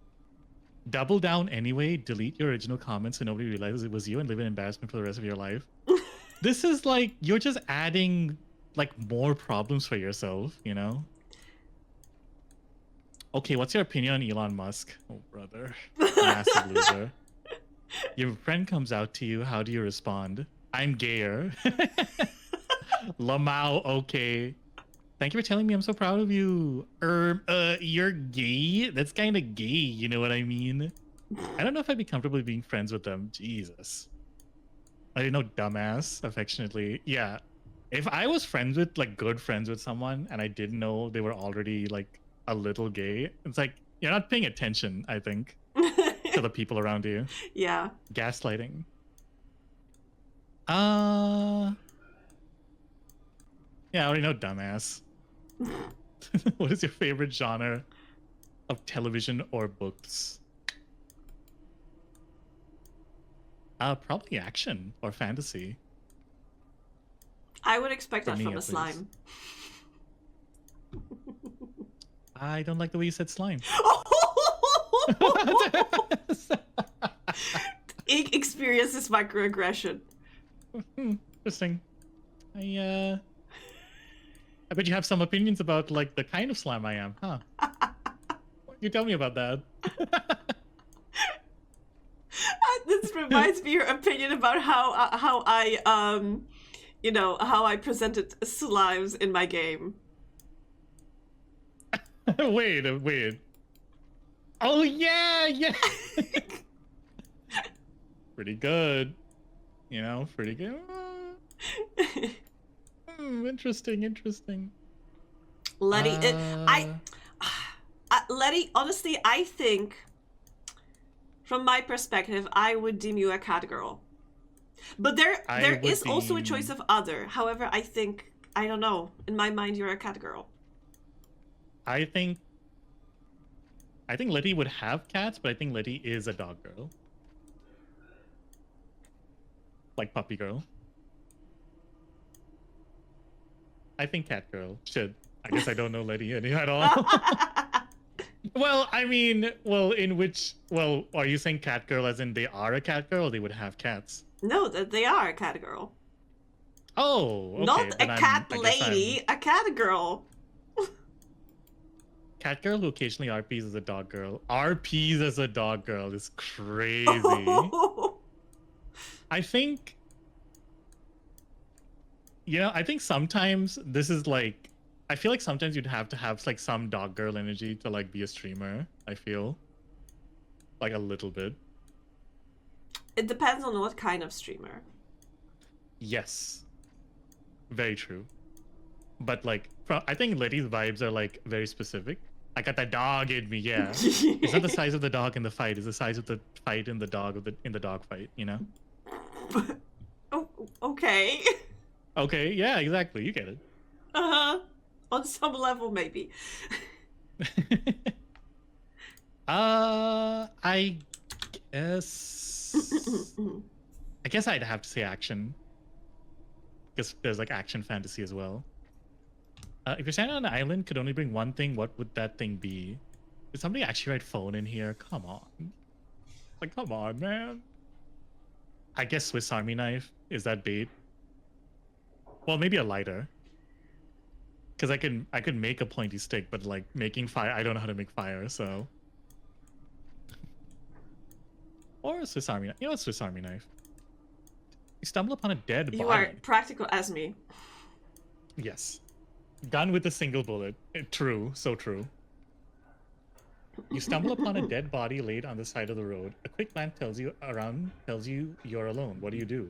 Double down anyway, delete your original comments so nobody realizes it was you and live in embarrassment for the rest of your life. This is like, you're just adding like more problems for yourself, you know? Okay, what's your opinion on Elon Musk? Oh, brother. Massive loser. Your friend comes out to you. How do you respond? I'm gayer. Lamau, okay. Thank you for telling me. I'm so proud of you. You're gay? That's kind of gay. You know what I mean? I don't know if I'd be comfortable being friends with them. Jesus. I didn't know dumbass, affectionately. Yeah. If I was friends with, like, good friends with someone and I didn't know they were already, like, a little gay, it's like, you're not paying attention, I think, to the people around you. Yeah. Gaslighting. Yeah, I already know dumbass. What is your favorite genre of television or books? Probably action or fantasy. I would expect For that me, from a at least. slime. I don't like the way you said slime. Experiences microaggression. Interesting. I bet you have some opinions about like the kind of slime I am, huh? You tell me about that. This reminds me of your opinion about how I you know, how I presented slimes in my game. Wait. Oh yeah. Pretty good. You know, pretty good. Interesting. Letty, Letty, honestly, I think, from my perspective, I would deem you a cat girl. But there is also a choice of other. However, I think, I don't know, in my mind, you're a cat girl. I think Letty would have cats, but I think Letty is a dog girl. Like puppy girl. I think cat girl should. I guess I don't know Letty any at all. Well, I mean, are you saying cat girl as in they are a cat girl or they would have cats? No, they are a cat girl. Oh, okay. Not a cat lady, a cat girl. Cat girl who occasionally RPs as a dog girl. RPs as a dog girl is crazy. I think, I think sometimes this is like, I feel like sometimes you'd have to have like some dog girl energy to like be a streamer. I feel like a little bit. It depends on what kind of streamer. Yes, very true. But like, I think Letty's vibes are like very specific. I got the dog in me, yeah. It's not the size of the dog in the fight; it's the size of the fight in the dog in the dog fight. You know. Oh, okay. Okay, yeah, exactly. You get it. On some level, maybe. I guess I'd have to say action. Because there's like action fantasy as well. If you're standing on an island, could only bring one thing, what would that thing be? Did somebody actually write phone in here? Come on. Like, come on, man. I guess Swiss Army knife. Is that bait? Well, maybe a lighter. Because I could make a pointy stick, but like making fire, I don't know how to make fire, so. Or a Swiss Army knife. You know what, Swiss Army knife? You stumble upon a dead body. You are practical as me. Yes. Gun with a single bullet. True. So true. You stumble upon a dead body laid on the side of the road. A quick glance tells you you're alone. What do?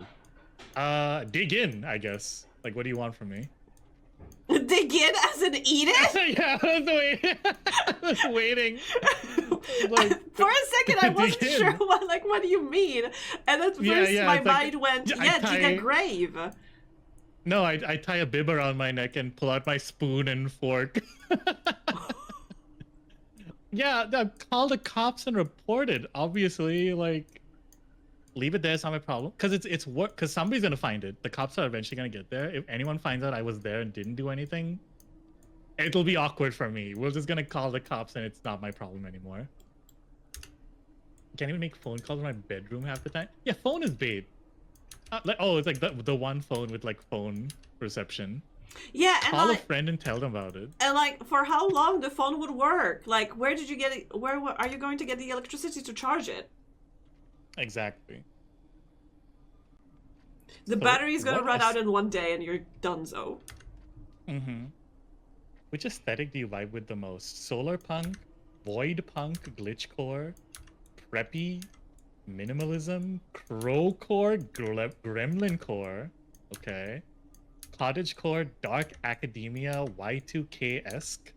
Dig in, I guess. Like, what do you want from me? Dig in as in eat it? Yeah, I was waiting. Like, for a second, I wasn't dig in. sure what do you mean? And at first, my mind went, dig a grave. No, I tie a bib around my neck and pull out my spoon and fork. Yeah, call the cops and report it. Obviously, like, leave it there. It's not my problem. Because it's work. Because somebody's gonna find it. The cops are eventually gonna get there. If anyone finds out I was there and didn't do anything, it'll be awkward for me. We're just gonna call the cops, and it's not my problem anymore. Can't even make phone calls in my bedroom half the time. Yeah, phone is bait. It's like the one phone with like phone reception. Yeah, and call a friend and tell them about it. And like, for how long the phone would work? Like, where did you get it? Where are you going to get the electricity to charge it? Exactly. The battery is gonna run out in one day, and you're donezo. Mm-hmm. Which aesthetic do you vibe with the most? Solar punk, void punk, glitchcore, preppy, minimalism, crowcore, gremlin core. Okay. Cottagecore, dark academia, Y2K-esque,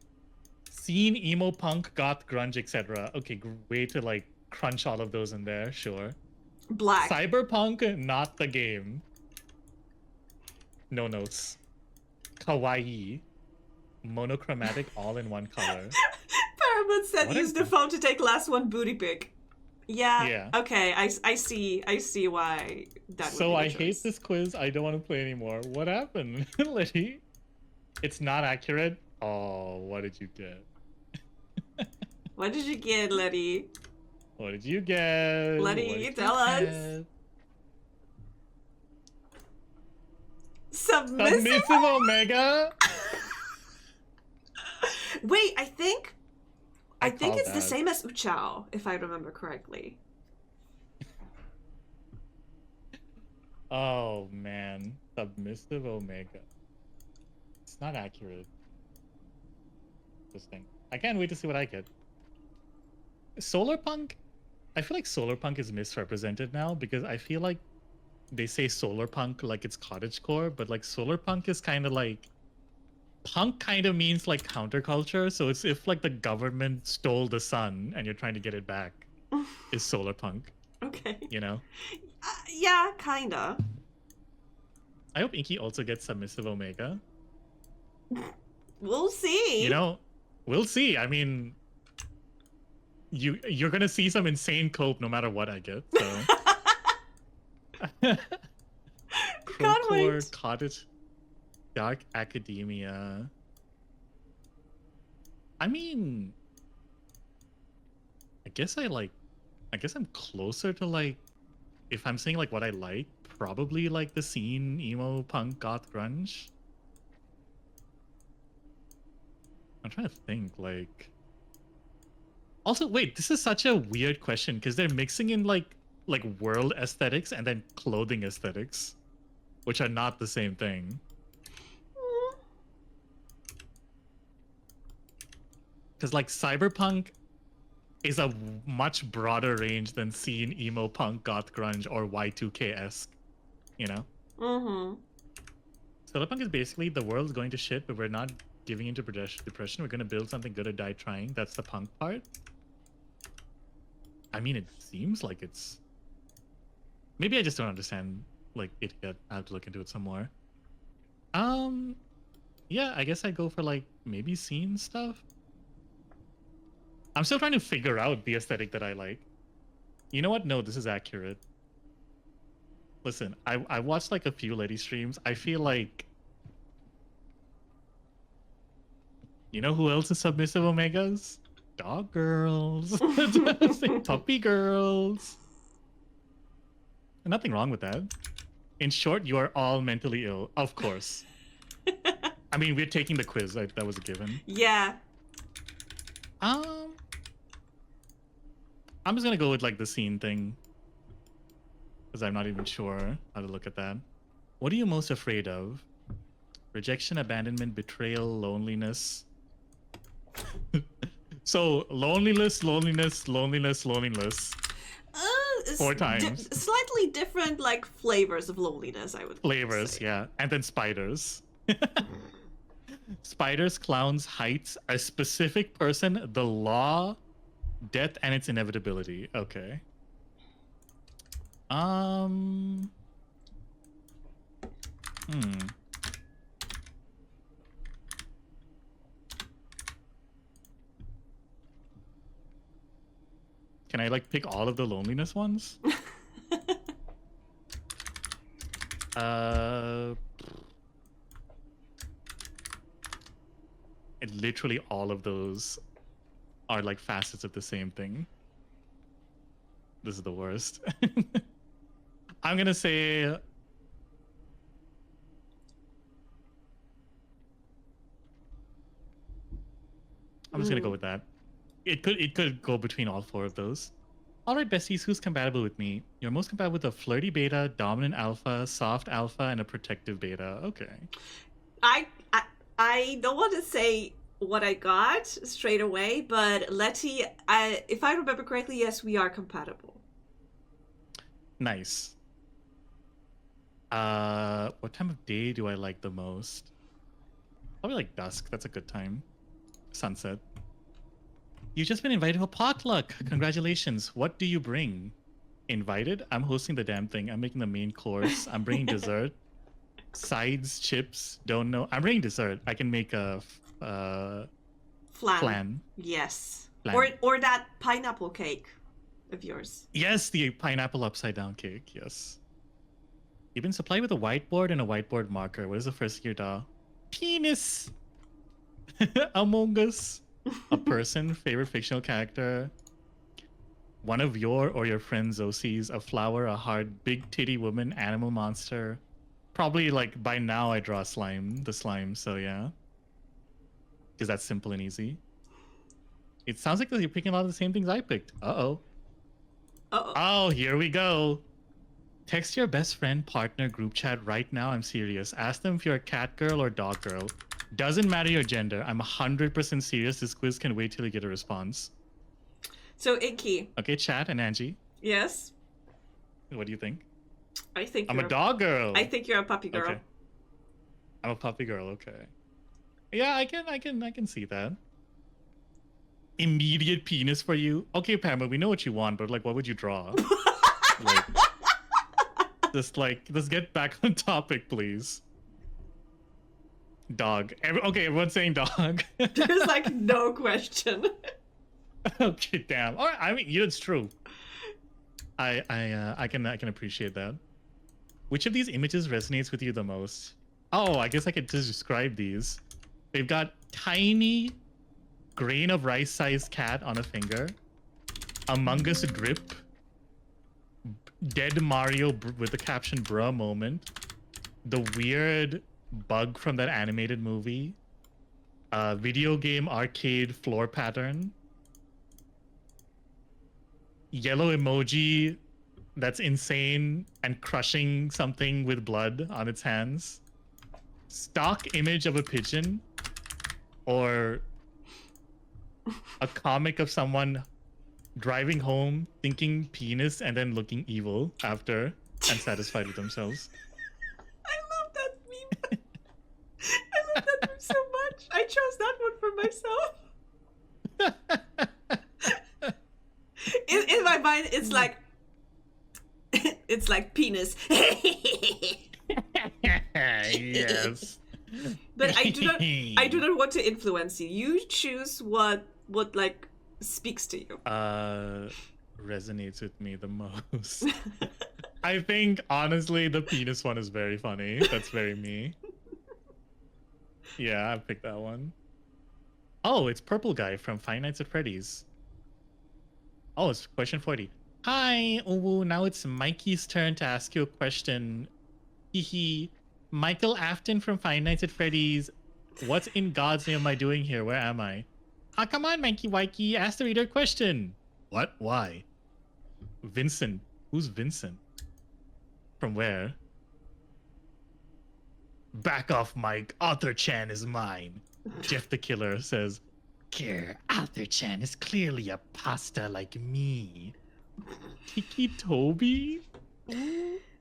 scene, emo punk, goth, grunge, etc. Okay, way to like crunch all of those in there, sure. Black. Cyberpunk, not the game. No notes. Kawaii, monochromatic, all in one color. Paramount said use the phone to take last one booty pic. Yeah. Okay, I see why that would be So I choice. hate this quiz. I don't want to play anymore. What happened, Liddy? It's not accurate. Oh, what did you get? What did you get, Liddy? What did you get? Liddy, tell us. Submissive Omega? Wait, I think it's that. the same as Uchao, if I remember correctly. Oh man, submissive Omega. It's not accurate. Interesting. I can't wait to see what I get. Solar punk? I feel like solar punk is misrepresented now because I feel like they say solar punk like it's cottagecore, but like solar punk is kind of like punk kind of means like counterculture, so it's if like the government stole the sun and you're trying to get it back is solar punk. Okay. You know? Yeah, kinda. I hope Inky also gets submissive Omega. We'll see. You know, we'll see. I mean, you're gonna see some insane cope no matter what I get. So. Crowcore, cottage, dark academia. I mean, I guess I'm closer to like, if I'm saying like what I like, probably like the scene, emo, punk, goth, grunge. I'm trying to think like. Also, wait, this is such a weird question because they're mixing in like world aesthetics and then clothing aesthetics, which are not the same thing. Because like cyberpunk is a much broader range than scene, emo, punk, goth, grunge, or Y2K-esque, you know? Mm-hmm. Cyberpunk is basically the world's going to shit, but we're not giving into depression. We're going to build something good or die trying. That's the punk part. I mean, it seems like it's... Maybe I just don't understand like it yet. I have to look into it some more. Yeah, I guess I go for like maybe scene stuff. I'm still trying to figure out the aesthetic that I like. You know what? No, this is accurate. Listen, I watched like a few lady streams. I feel like, you know who else is submissive Omegas? Dog girls. Puppy girls. Nothing wrong with that. In short, you are all mentally ill. Of course. I mean, we're taking the quiz. That was a given. Yeah. I'm just gonna go with like the scene thing. Because I'm not even sure how to look at that. What are you most afraid of? Rejection, abandonment, betrayal, loneliness. So loneliness, loneliness, loneliness, loneliness. 4 times. Slightly different, like, flavors of loneliness, I would Flavors, say. yeah. And then spiders. Spiders, clowns, heights, a specific person, the law, death, and its inevitability. Okay. Hmm. Can I like pick all of the loneliness ones? Literally all of those are like facets of the same thing. This is the worst. I'm gonna say I'm just gonna go with that. It could go between all 4 of those. All right, besties, who's compatible with me? You're most compatible with a flirty beta, dominant alpha, soft alpha, and a protective beta. Okay. I don't want to say what I got straight away, but Letty, if I remember correctly, yes, we are compatible. Nice. What time of day do I like the most? Probably like dusk. That's a good time. Sunset. You've just been invited to a potluck. Congratulations. What do you bring? Invited? I'm hosting the damn thing. I'm making the main course. I'm bringing dessert. Sides, chips. Don't know. I'm bringing dessert. I can make a flan. Yes. Flan. Or that pineapple cake of yours. Yes, the pineapple upside down cake. Yes. You've been supplied with a whiteboard and a whiteboard marker. What is the first year, da? Penis. Among Us. A person, favorite fictional character. One of your or your friend's OCs, a flower, a heart, big titty woman, animal monster. Probably like by now I draw the slime, so yeah. Because that's simple and easy. It sounds like you're picking a lot of the same things I picked. Uh-oh. Uh-oh. Oh, here we go. Text your best friend, partner, group chat right now. I'm serious. Ask them if you're a cat girl or dog girl. Doesn't matter your gender. I'm 100% serious. This quiz can wait till you get a response. So, Inky. Okay, chat and Angie. Yes? What do you think? I think I'm a dog girl. I think you're a puppy girl. Okay. I'm a puppy girl, okay. Yeah, I can see that. Immediate penis for you. Okay, Pamela, we know what you want, but like what would you draw? Let's get back on topic, please. Dog. Okay, everyone's saying dog. There's like no question. Okay, damn. All right, I mean, it's true. I can appreciate that. Which of these images resonates with you the most? Oh, I guess I could just describe these. They've got tiny grain of rice-sized cat on a finger, Among Us drip, dead Mario with the caption "bruh" moment, the weird bug from that animated movie, video game arcade floor pattern, yellow emoji that's insane and crushing something with blood on its hands, stock image of a pigeon, or a comic of someone driving home thinking penis and then looking evil after and satisfied with themselves. I love that meme. I love that meme so much. I chose that one for myself. In my mind, it's like penis. Yes. But I do not want to influence you. You choose what like speaks to you. Resonates with me the most. I think honestly the penis one is very funny. That's very me. Yeah, I picked that one. Oh, it's Purple Guy from Five Nights at Freddy's. Oh, it's question 40. Hi, Uwu. Now it's Mikey's turn to ask you a question. Hehe. Michael Afton from Five Nights at Freddy's. What in God's name am I doing here? Where am I? Ah, come on, Mikey Wikey. Ask the reader a question. What? Why? Vincent. Who's Vincent? From where? Back off, Mike. Arthur Chan is mine. Jeff the Killer says, Grr, Arthur-chan is clearly a pasta like me. Tiki Toby?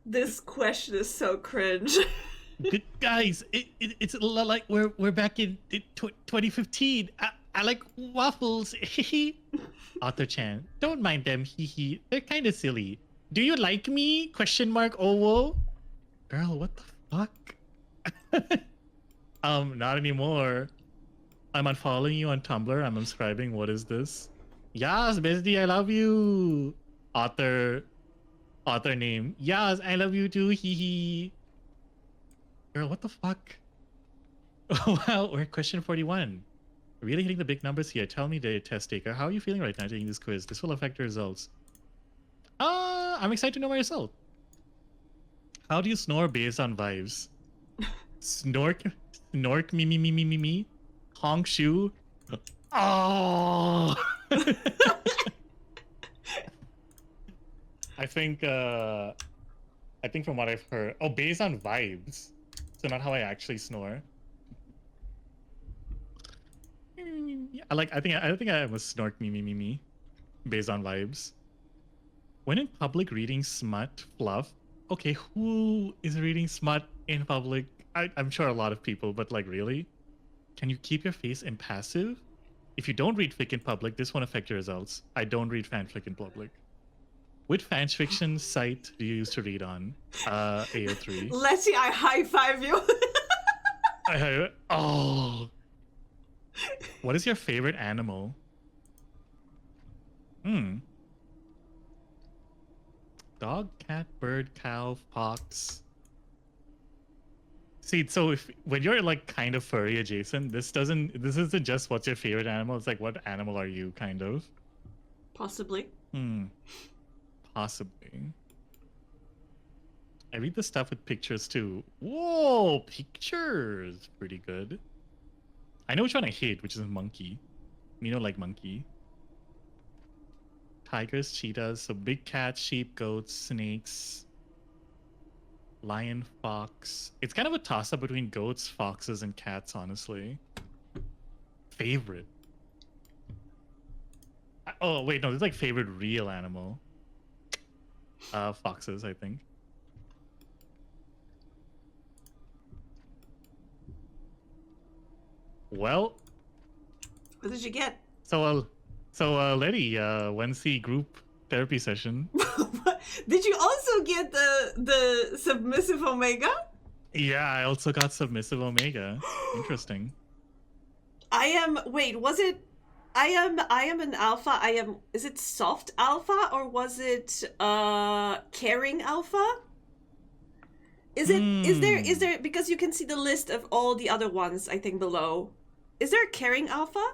This question is so cringe. Guys, it's like we're back in 2015. I like waffles. Arthur-chan, don't mind them. They're kind of silly. Do you like me? Question mark. Owo. Girl, what the fuck? Not anymore. I'm unfollowing you on Tumblr. I'm unsubscribing. What is this? Yes, bestie, I love you. Author name. Yes, I love you too. Girl, what the fuck? Oh wow, we're at question 41. Really hitting the big numbers here. Tell me, the test taker, how are you feeling right now taking this quiz? This will affect your results. I'm excited to know my result. How do you snore based on vibes? Snork, me. Honk shoe. Oh. I think from what I've heard. Oh, based on vibes. So not how I actually snore. I think I was snort me. Based on vibes. When in public reading smut fluff. Okay, who is reading smut in public? I'm sure a lot of people, but like really? Can you keep your face impassive? If you don't read fic in public, this won't affect your results. I don't read fanfic in public. Which fanfiction site do you use to read on? AO3. Let's see, I high five you. Oh. What is your favorite animal? Dog, cat, bird, cow, fox. See, so when you're like kind of furry adjacent, this isn't just what's your favorite animal, it's like what animal are you kind of? Possibly. Possibly. I read the stuff with pictures too. Whoa, pictures. Pretty good. I know which one I hate, which is monkey. You know, like monkey. Tigers, cheetahs, so big cats, sheep, goats, snakes. Lion, fox. It's kind of a toss-up between goats, foxes, and cats, honestly. Favorite. Oh, wait, no, there's like favorite real animal. Foxes, I think. Well. What did you get? So, Letty, when's the group therapy session? Did you also get the submissive omega? Yeah, I also got submissive omega. Interesting. I am an alpha. Is it soft alpha or was it caring alpha? Is there because you can see the list of all the other ones I think below. Is there a caring alpha?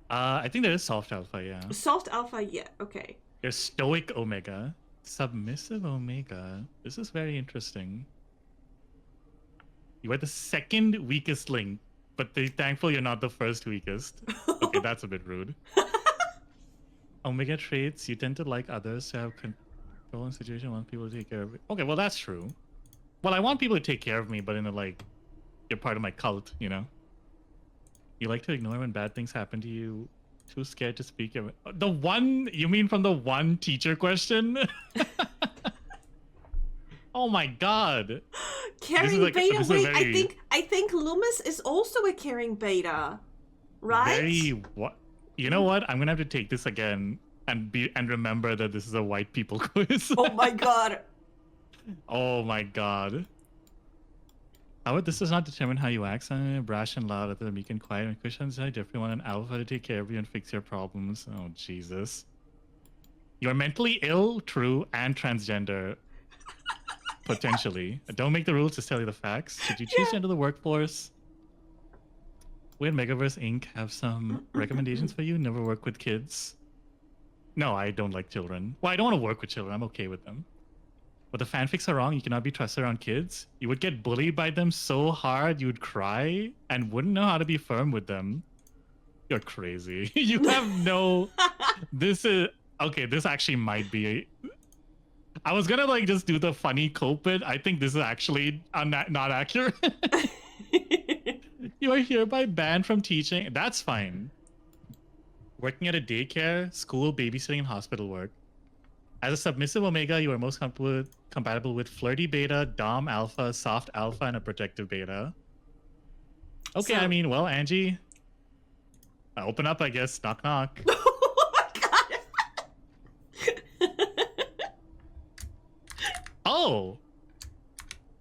I think there is soft alpha, yeah. Soft alpha, yeah, okay. There's stoic omega. Submissive omega. This is very interesting. You are the second weakest link, but thankful you're not the first weakest. Okay, that's a bit rude. Omega traits, you tend to like others to have control in situation, want people to take care of it. Okay, well that's true. Well, I want people to take care of me, but in a like, you're part of my cult, you know? You like to ignore when bad things happen to you. Too scared to speak. The one, you mean from the one teacher question? Oh my god. Caring beta. Wait, I think Loomis is also a caring beta, right? What? You know what? I'm gonna have to take this again and remember that this is a white people quiz. Oh my god. Oh my god. However, this does not determine how you act. Brash and loud, other than meek and quiet. And Christians, I definitely want an alpha to take care of you and fix your problems. Oh Jesus. You're mentally ill, true, and transgender. Potentially. Don't make the rules, just tell you the facts. Should you choose to enter the workforce? Would Megaverse Inc. have some recommendations for you? Never work with kids? No, I don't like children. Well, I don't want to work with children. I'm okay with them. But the fanfics are wrong. You cannot be trusted around kids. You would get bullied by them so hard you would cry and wouldn't know how to be firm with them. You're crazy. You have no... This is... Okay, this actually might be... I was gonna like just do the funny culprit. I think this is actually not accurate. You are hereby banned from teaching. That's fine. Working at a daycare, school, babysitting, and hospital work. As a submissive Omega, you are most compatible with flirty beta, dom alpha, soft alpha, and a protective beta. Okay, I So- mean, well, Angie, open up, I guess. Knock, knock. Oh my god. Oh!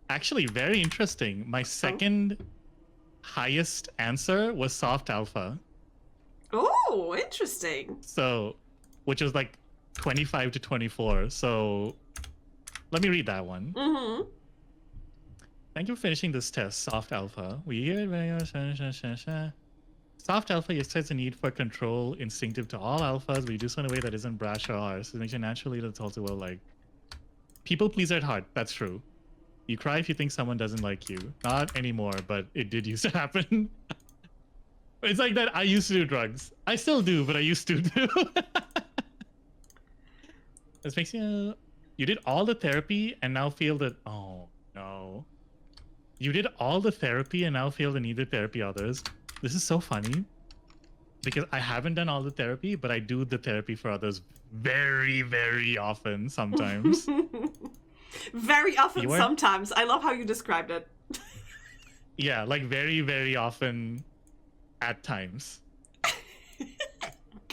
Actually, very interesting. My second highest answer was soft alpha. Oh, interesting. So, which was like 25 to 24. So, let me read that one. Mm-hmm. Thank you for finishing this test, soft alpha. We hear soft alpha exercises a need for control instinctive to all alphas, but you do so in a way that isn't brash or harsh. It makes you naturally that's also well like people pleaser at heart. That's true. You cry if you think someone doesn't like you. Not anymore, but it did used to happen. It's like that. I used to do drugs. I still do, but I used to do. This makes you. You did all the therapy and now feel that. Oh no. You did all the therapy and now feel the need to therapy others. This is so funny because I haven't done all the therapy, but I do the therapy for others very, very often. Sometimes. Very often, You weren't- sometimes. I love how you described it. Yeah, like very, very often. At times.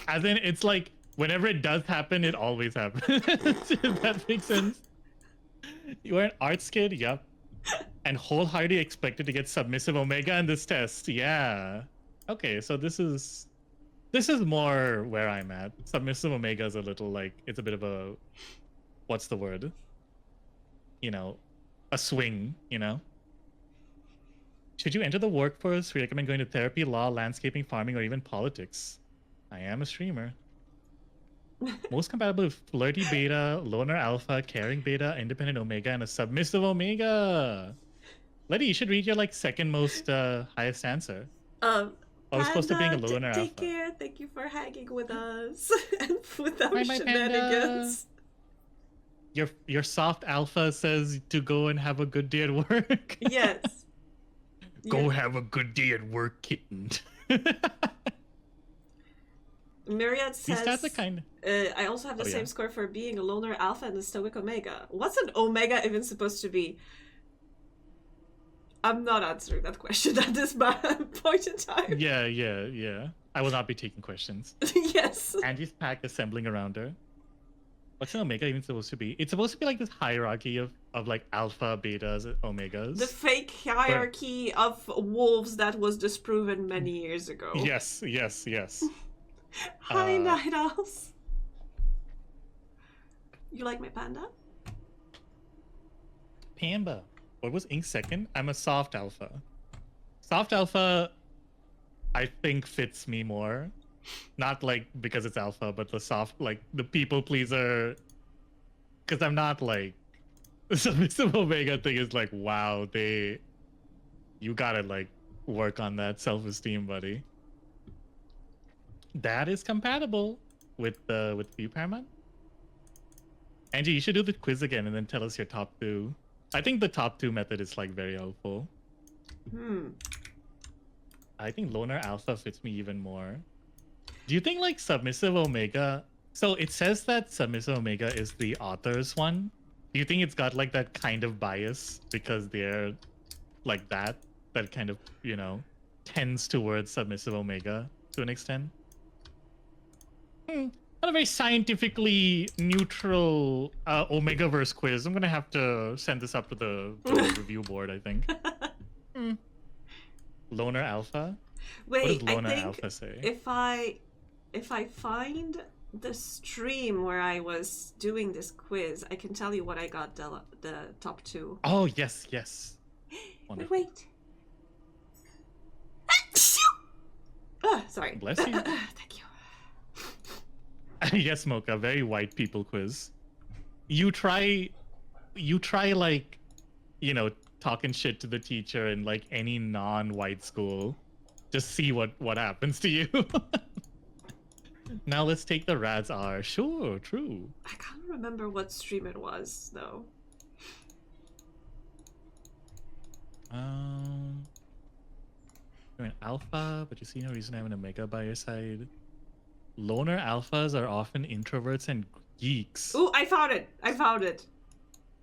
As in, it's like whenever it does happen, it always happens. If that makes sense. You are an arts kid, yep. And wholeheartedly expected to get submissive Omega in this test. Yeah. Okay, so this is more where I'm at. Submissive Omega is a little like it's a bit of a what's the word? You know, a swing, you know? Should you enter the workforce, we recommend going to therapy, law, landscaping, farming, or even politics. I am a streamer. Most compatible with flirty beta, loner alpha, caring beta, independent omega, and a submissive omega. Letty, you should read your like second most highest answer. I was supposed to being a loner alpha. Take care. Thank you for hanging with us and with our Bye, my shenanigans. Your soft alpha says to go and have a good day at work. Yes. Go have a good day at work, kitten. Myriad says, That's the kind. I also have the same score for being a loner alpha and a stoic omega. What's an omega even supposed to be? I'm not answering that question at this point in time. Yeah. I will not be taking questions. Yes. Angie's pack assembling around her. What's an omega even supposed to be? It's supposed to be like this hierarchy of like alpha, betas, omegas. The fake hierarchy of wolves that was disproven many years ago. Yes. Hi, Night Owls. You like my panda? Pamba. What was Ink second? I'm a soft alpha. Soft alpha, I think fits me more. Not like because it's alpha, but the soft, like the people pleaser. Because I'm not like the submissive omega thing is like, wow, you gotta like work on that self-esteem, buddy. That is compatible with you, Paramount. Angie, you should do the quiz again and then tell us your top two. I think the top two method is like very helpful. I think loner alpha fits me even more. Do you think like submissive omega? So it says that submissive omega is the author's one. Do you think it's got like that kind of bias because they're like that kind of, you know, tends towards submissive omega to an extent? Not a very scientifically neutral Omegaverse quiz. I'm gonna have to send this up to the review board, I think. Loner alpha? Wait, what does Loner I think alpha say? if I find the stream where I was doing this quiz, I can tell you what I got the top two. Oh yes. Wait. Sorry. Bless you. Thank you. Yes, Mocha, very white people quiz. You try like, you know, talking shit to the teacher in like any non-white school. Just see what happens to you. Now let's take the Rads R. Sure, true. I can't remember what stream it was though. You're an alpha, but you see no reason to have an omega by your side. Loner alphas are often introverts and geeks. Ooh, I found it. I found it.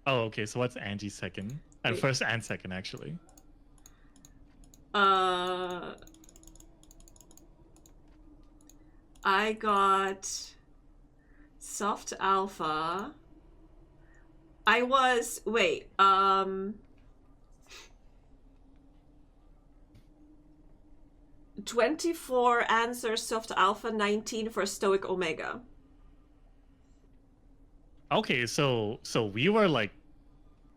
Oh, okay. So what's Angie's second? And Wait. first and second, actually. I got soft alpha. I was 24 answers soft alpha, 19 for stoic omega. Okay, so we were like,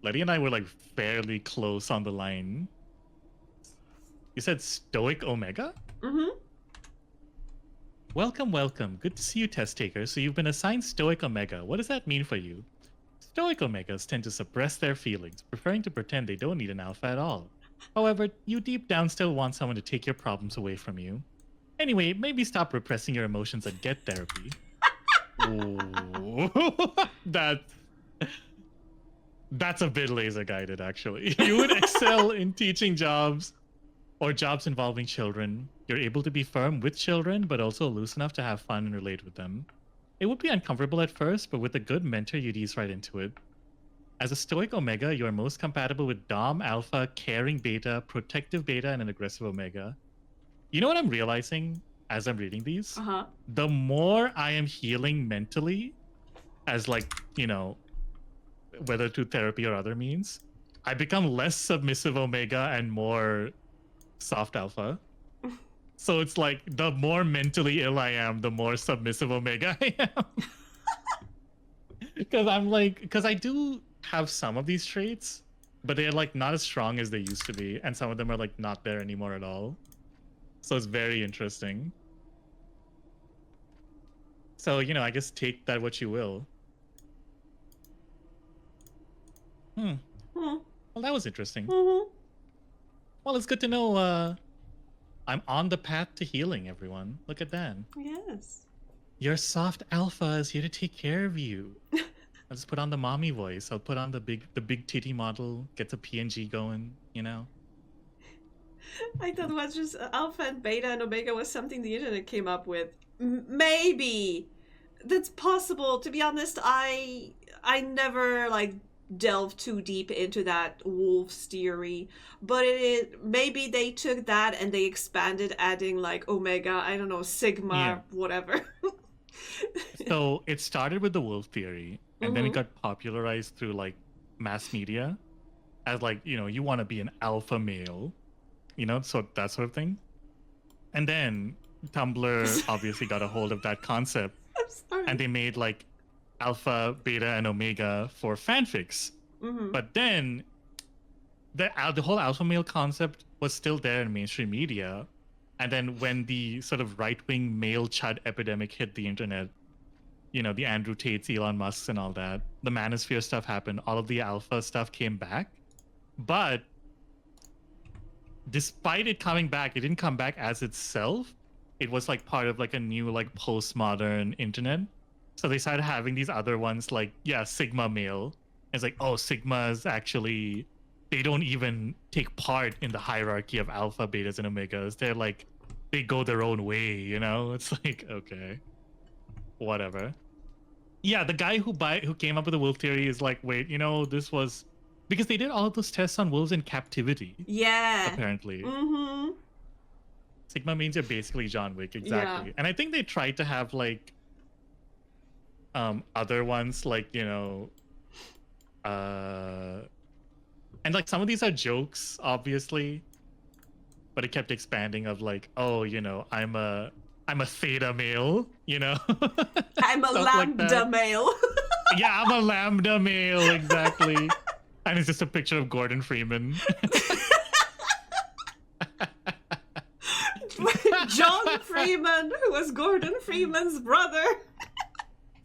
Letty and I were like fairly close on the line. You said stoic omega? Mm-hmm. Welcome, welcome. Good to see you, test taker. So you've been assigned stoic omega. What does that mean for you? Stoic omegas tend to suppress their feelings, preferring to pretend they don't need an alpha at all. However, you deep down still want someone to take your problems away from you. Anyway, maybe stop repressing your emotions and get therapy. Ooh. That's a bit laser guided, actually. You would excel in teaching jobs or jobs involving children. You're able to be firm with children, but also loose enough to have fun and relate with them. It would be uncomfortable at first, but with a good mentor, you'd ease right into it. As a stoic omega, you are most compatible with dom alpha, caring beta, protective beta, and an aggressive omega. You know what I'm realizing as I'm reading these? Uh-huh. The more I am healing mentally, as like, you know, whether through therapy or other means, I become less submissive omega and more soft alpha. So it's like the more mentally ill I am, the more submissive omega I am. Because I do have some of these traits, but they're like not as strong as they used to be, and some of them are like not there anymore at all. So it's very interesting. So, you know, I guess take that what you will. Well, that was interesting. Mm-hmm. Well, it's good to know I'm on the path to healing, everyone. Look at that. Yes. Your soft alpha is here to take care of you. I'll just put on the mommy voice. I'll put on the big titty model, get the PNG going, you know? I thought it was just alpha and beta and omega was something the internet came up with. Maybe. That's possible. To be honest, I never like delved too deep into that wolf's theory, but maybe they took that and they expanded, adding like omega, I don't know, sigma, whatever. So it started with the wolf theory, and then it got popularized through like mass media as like, you know, you want to be an alpha male, you know, so that sort of thing. And then Tumblr obviously got a hold of that concept, I'm sorry. and they made like alpha, beta, and omega for fanfics. But then the whole alpha male concept was still there in mainstream media. And then when the sort of right-wing male chud epidemic hit the internet, you know, the Andrew Tates, Elon Musks, and all that, the manosphere stuff happened, all of the alpha stuff came back. But despite it coming back, it didn't come back as itself. It was like part of like a new like postmodern internet. So they started having these other ones like, yeah, Sigma male. It's like, oh, Sigmas actually, they don't even take part in the hierarchy of alpha, betas, and omegas. They're like, they go their own way, you know? It's like, okay, whatever. Yeah, the guy who came up with the wolf theory is like, wait, you know, this was because they did all of those tests on wolves in captivity. Yeah. Apparently. Mm-hmm. Sigma means you're basically John Wick, exactly. Yeah. And I think they tried to have like other ones, like, you know, and like some of these are jokes, obviously, but it kept expanding of like, oh, you know, I'm a theta male, you know. I'm a lambda male. Yeah, I'm a lambda male, exactly. And it's just a picture of Gordon Freeman. John Freeman, who was Gordon Freeman's brother.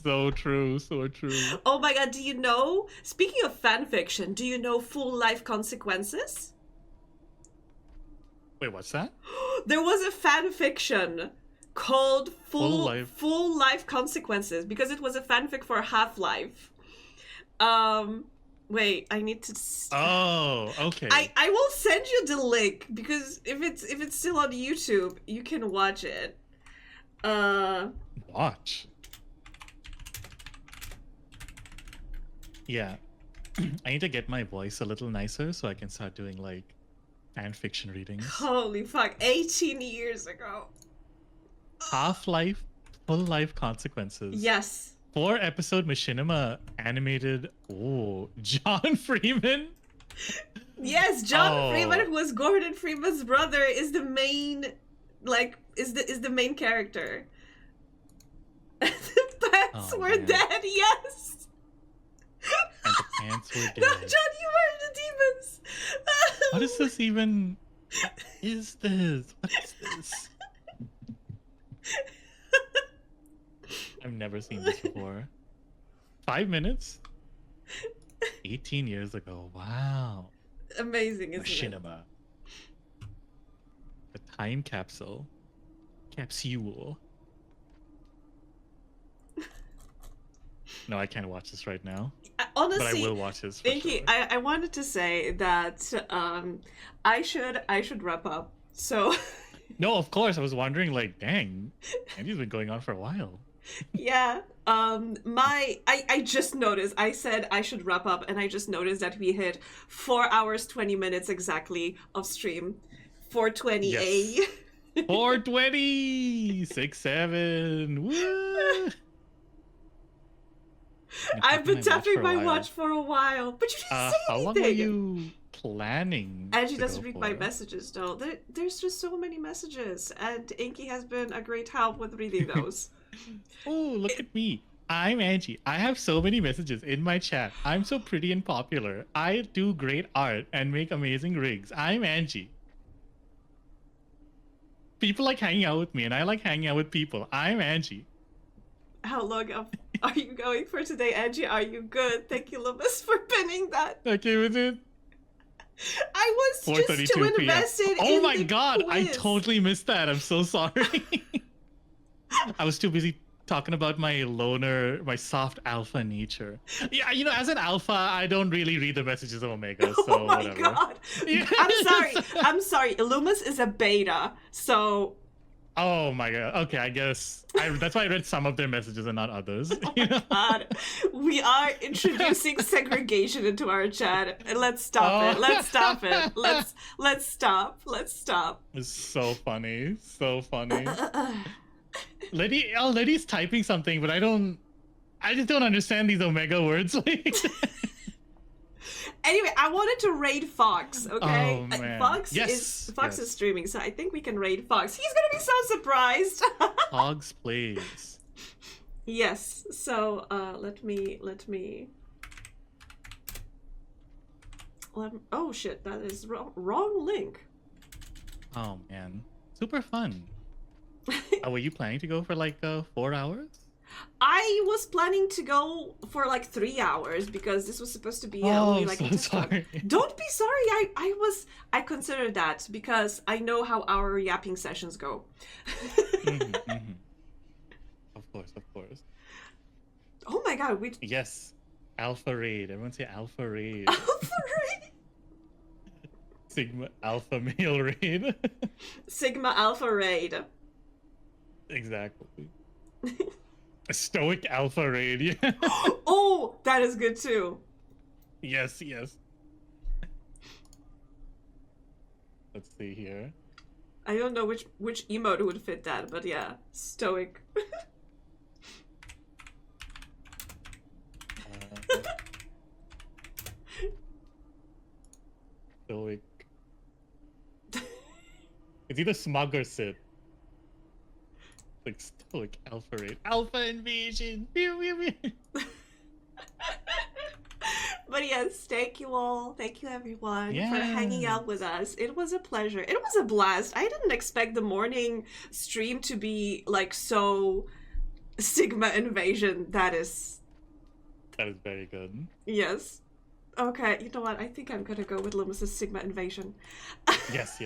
So true, so true. Oh my god, do you know, speaking of fan fiction, do you know Full Life Consequences? Wait, what's that? There was a fan fiction called Full Life Consequences because it was a fanfic for Half-Life. Wait, I need to. Oh, okay. I will send you the link because if it's still on YouTube, you can watch it. Watch. Yeah. I need to get my voice a little nicer so I can start doing like fan fiction readings. Holy fuck! 18 years ago. Half-Life, Full-Life Consequences. Yes. 4-episode machinima animated. Oh, John Freeman. Yes, John Freeman, who was Gordon Freeman's brother, is the main, is the main character. The pants were dead. Yes. And the pants were dead. No, John, you were the demons. What is this even? What is this? What is this? I've never seen this before. 5 minutes? 18 years ago. Wow. Amazing, isn't Machinima. The time capsule. Capsule. No, I can't watch this right now. Honestly, but I will watch this. For Inky, sure. I wanted to say that I should wrap up. So. No, of course. I was wondering, like, dang, Andy's been going on for a while. Yeah. I just noticed. I said I should wrap up, and I just noticed that we hit 4 hours 20 minutes exactly of stream. 420 Yes. 420 6-7. Woo! I've been tapping my watch for a while, but you didn't say anything. How long were you planning? Angie doesn't read my messages though. There's just so many messages, and Inky has been a great help with reading those. Oh, look at me. I'm Angie. I have so many messages in my chat. I'm so pretty and popular. I do great art and make amazing rigs. I'm Angie. People like hanging out with me, and I like hanging out with people. I'm Angie. How long are you going for today, Angie? Are you good? Thank you, Loomis, for pinning that. Okay with it? I was just too invested in Oh my the god, quiz. I totally missed that. I'm so sorry. I was too busy talking about my loner, my soft alpha nature. Yeah, you know, as an alpha, I don't really read the messages of Omega, so oh my whatever. god. Yeah. I'm sorry. Loomis is a beta, so... Oh my god. Okay, I guess that's why I read some of their messages and not others. Oh my god. We are introducing segregation into our chat. Let's stop it. Let's stop it. Let's stop. Let's stop. It's so funny. So funny. Letty's typing something, but I just don't understand these Omega words. Anyway, I wanted to raid Fox, okay? Oh, man. Fox Yes, is streaming, so I think we can raid Fox. He's gonna be so surprised. Hogs plays. Yes. So let me oh shit, that is wrong link. Oh man. Super fun. Were you planning to go for like 4 hours? I was planning to go for like 3 hours because this was supposed to be only like so a test run. sorry. Don't be sorry. I considered that because I know how our yapping sessions go. Mm-hmm. Of course. Oh my god, Yes. Alpha Raid. Everyone say Alpha Raid. Alpha Raid? Sigma Alpha Male Raid. Sigma Alpha Raid. Exactly. A Stoic Alpha Raid. Yeah. Oh, that is good too. Yes. Let's see here. I don't know which emote would fit that, but yeah, Stoic. Stoic. It's either smug or Sid. Like Stoic Alpha Raid. Alpha Invasion! Pew, pew, pew. But yes, thank you all. Thank you everyone for Yes. hanging out with us. It was a pleasure. It was a blast. I didn't expect the morning stream to be like so Sigma Invasion. That is very good. yes. Okay, you know what? I think I'm gonna go with Loomis's Sigma Invasion. Yes.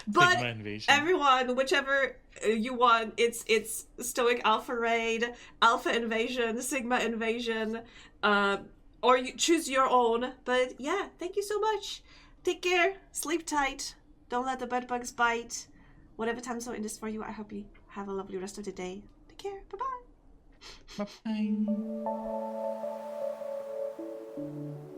But Sigma Invasion. everyone, whichever you want, it's Stoic Alpha Raid, Alpha Invasion, Sigma Invasion. or you choose your own. But yeah, thank you so much. Take care. Sleep tight. Don't let the bed bugs bite. Whatever time zone it is for you, I hope you have a lovely rest of the day. Take care. Bye-bye. Bye.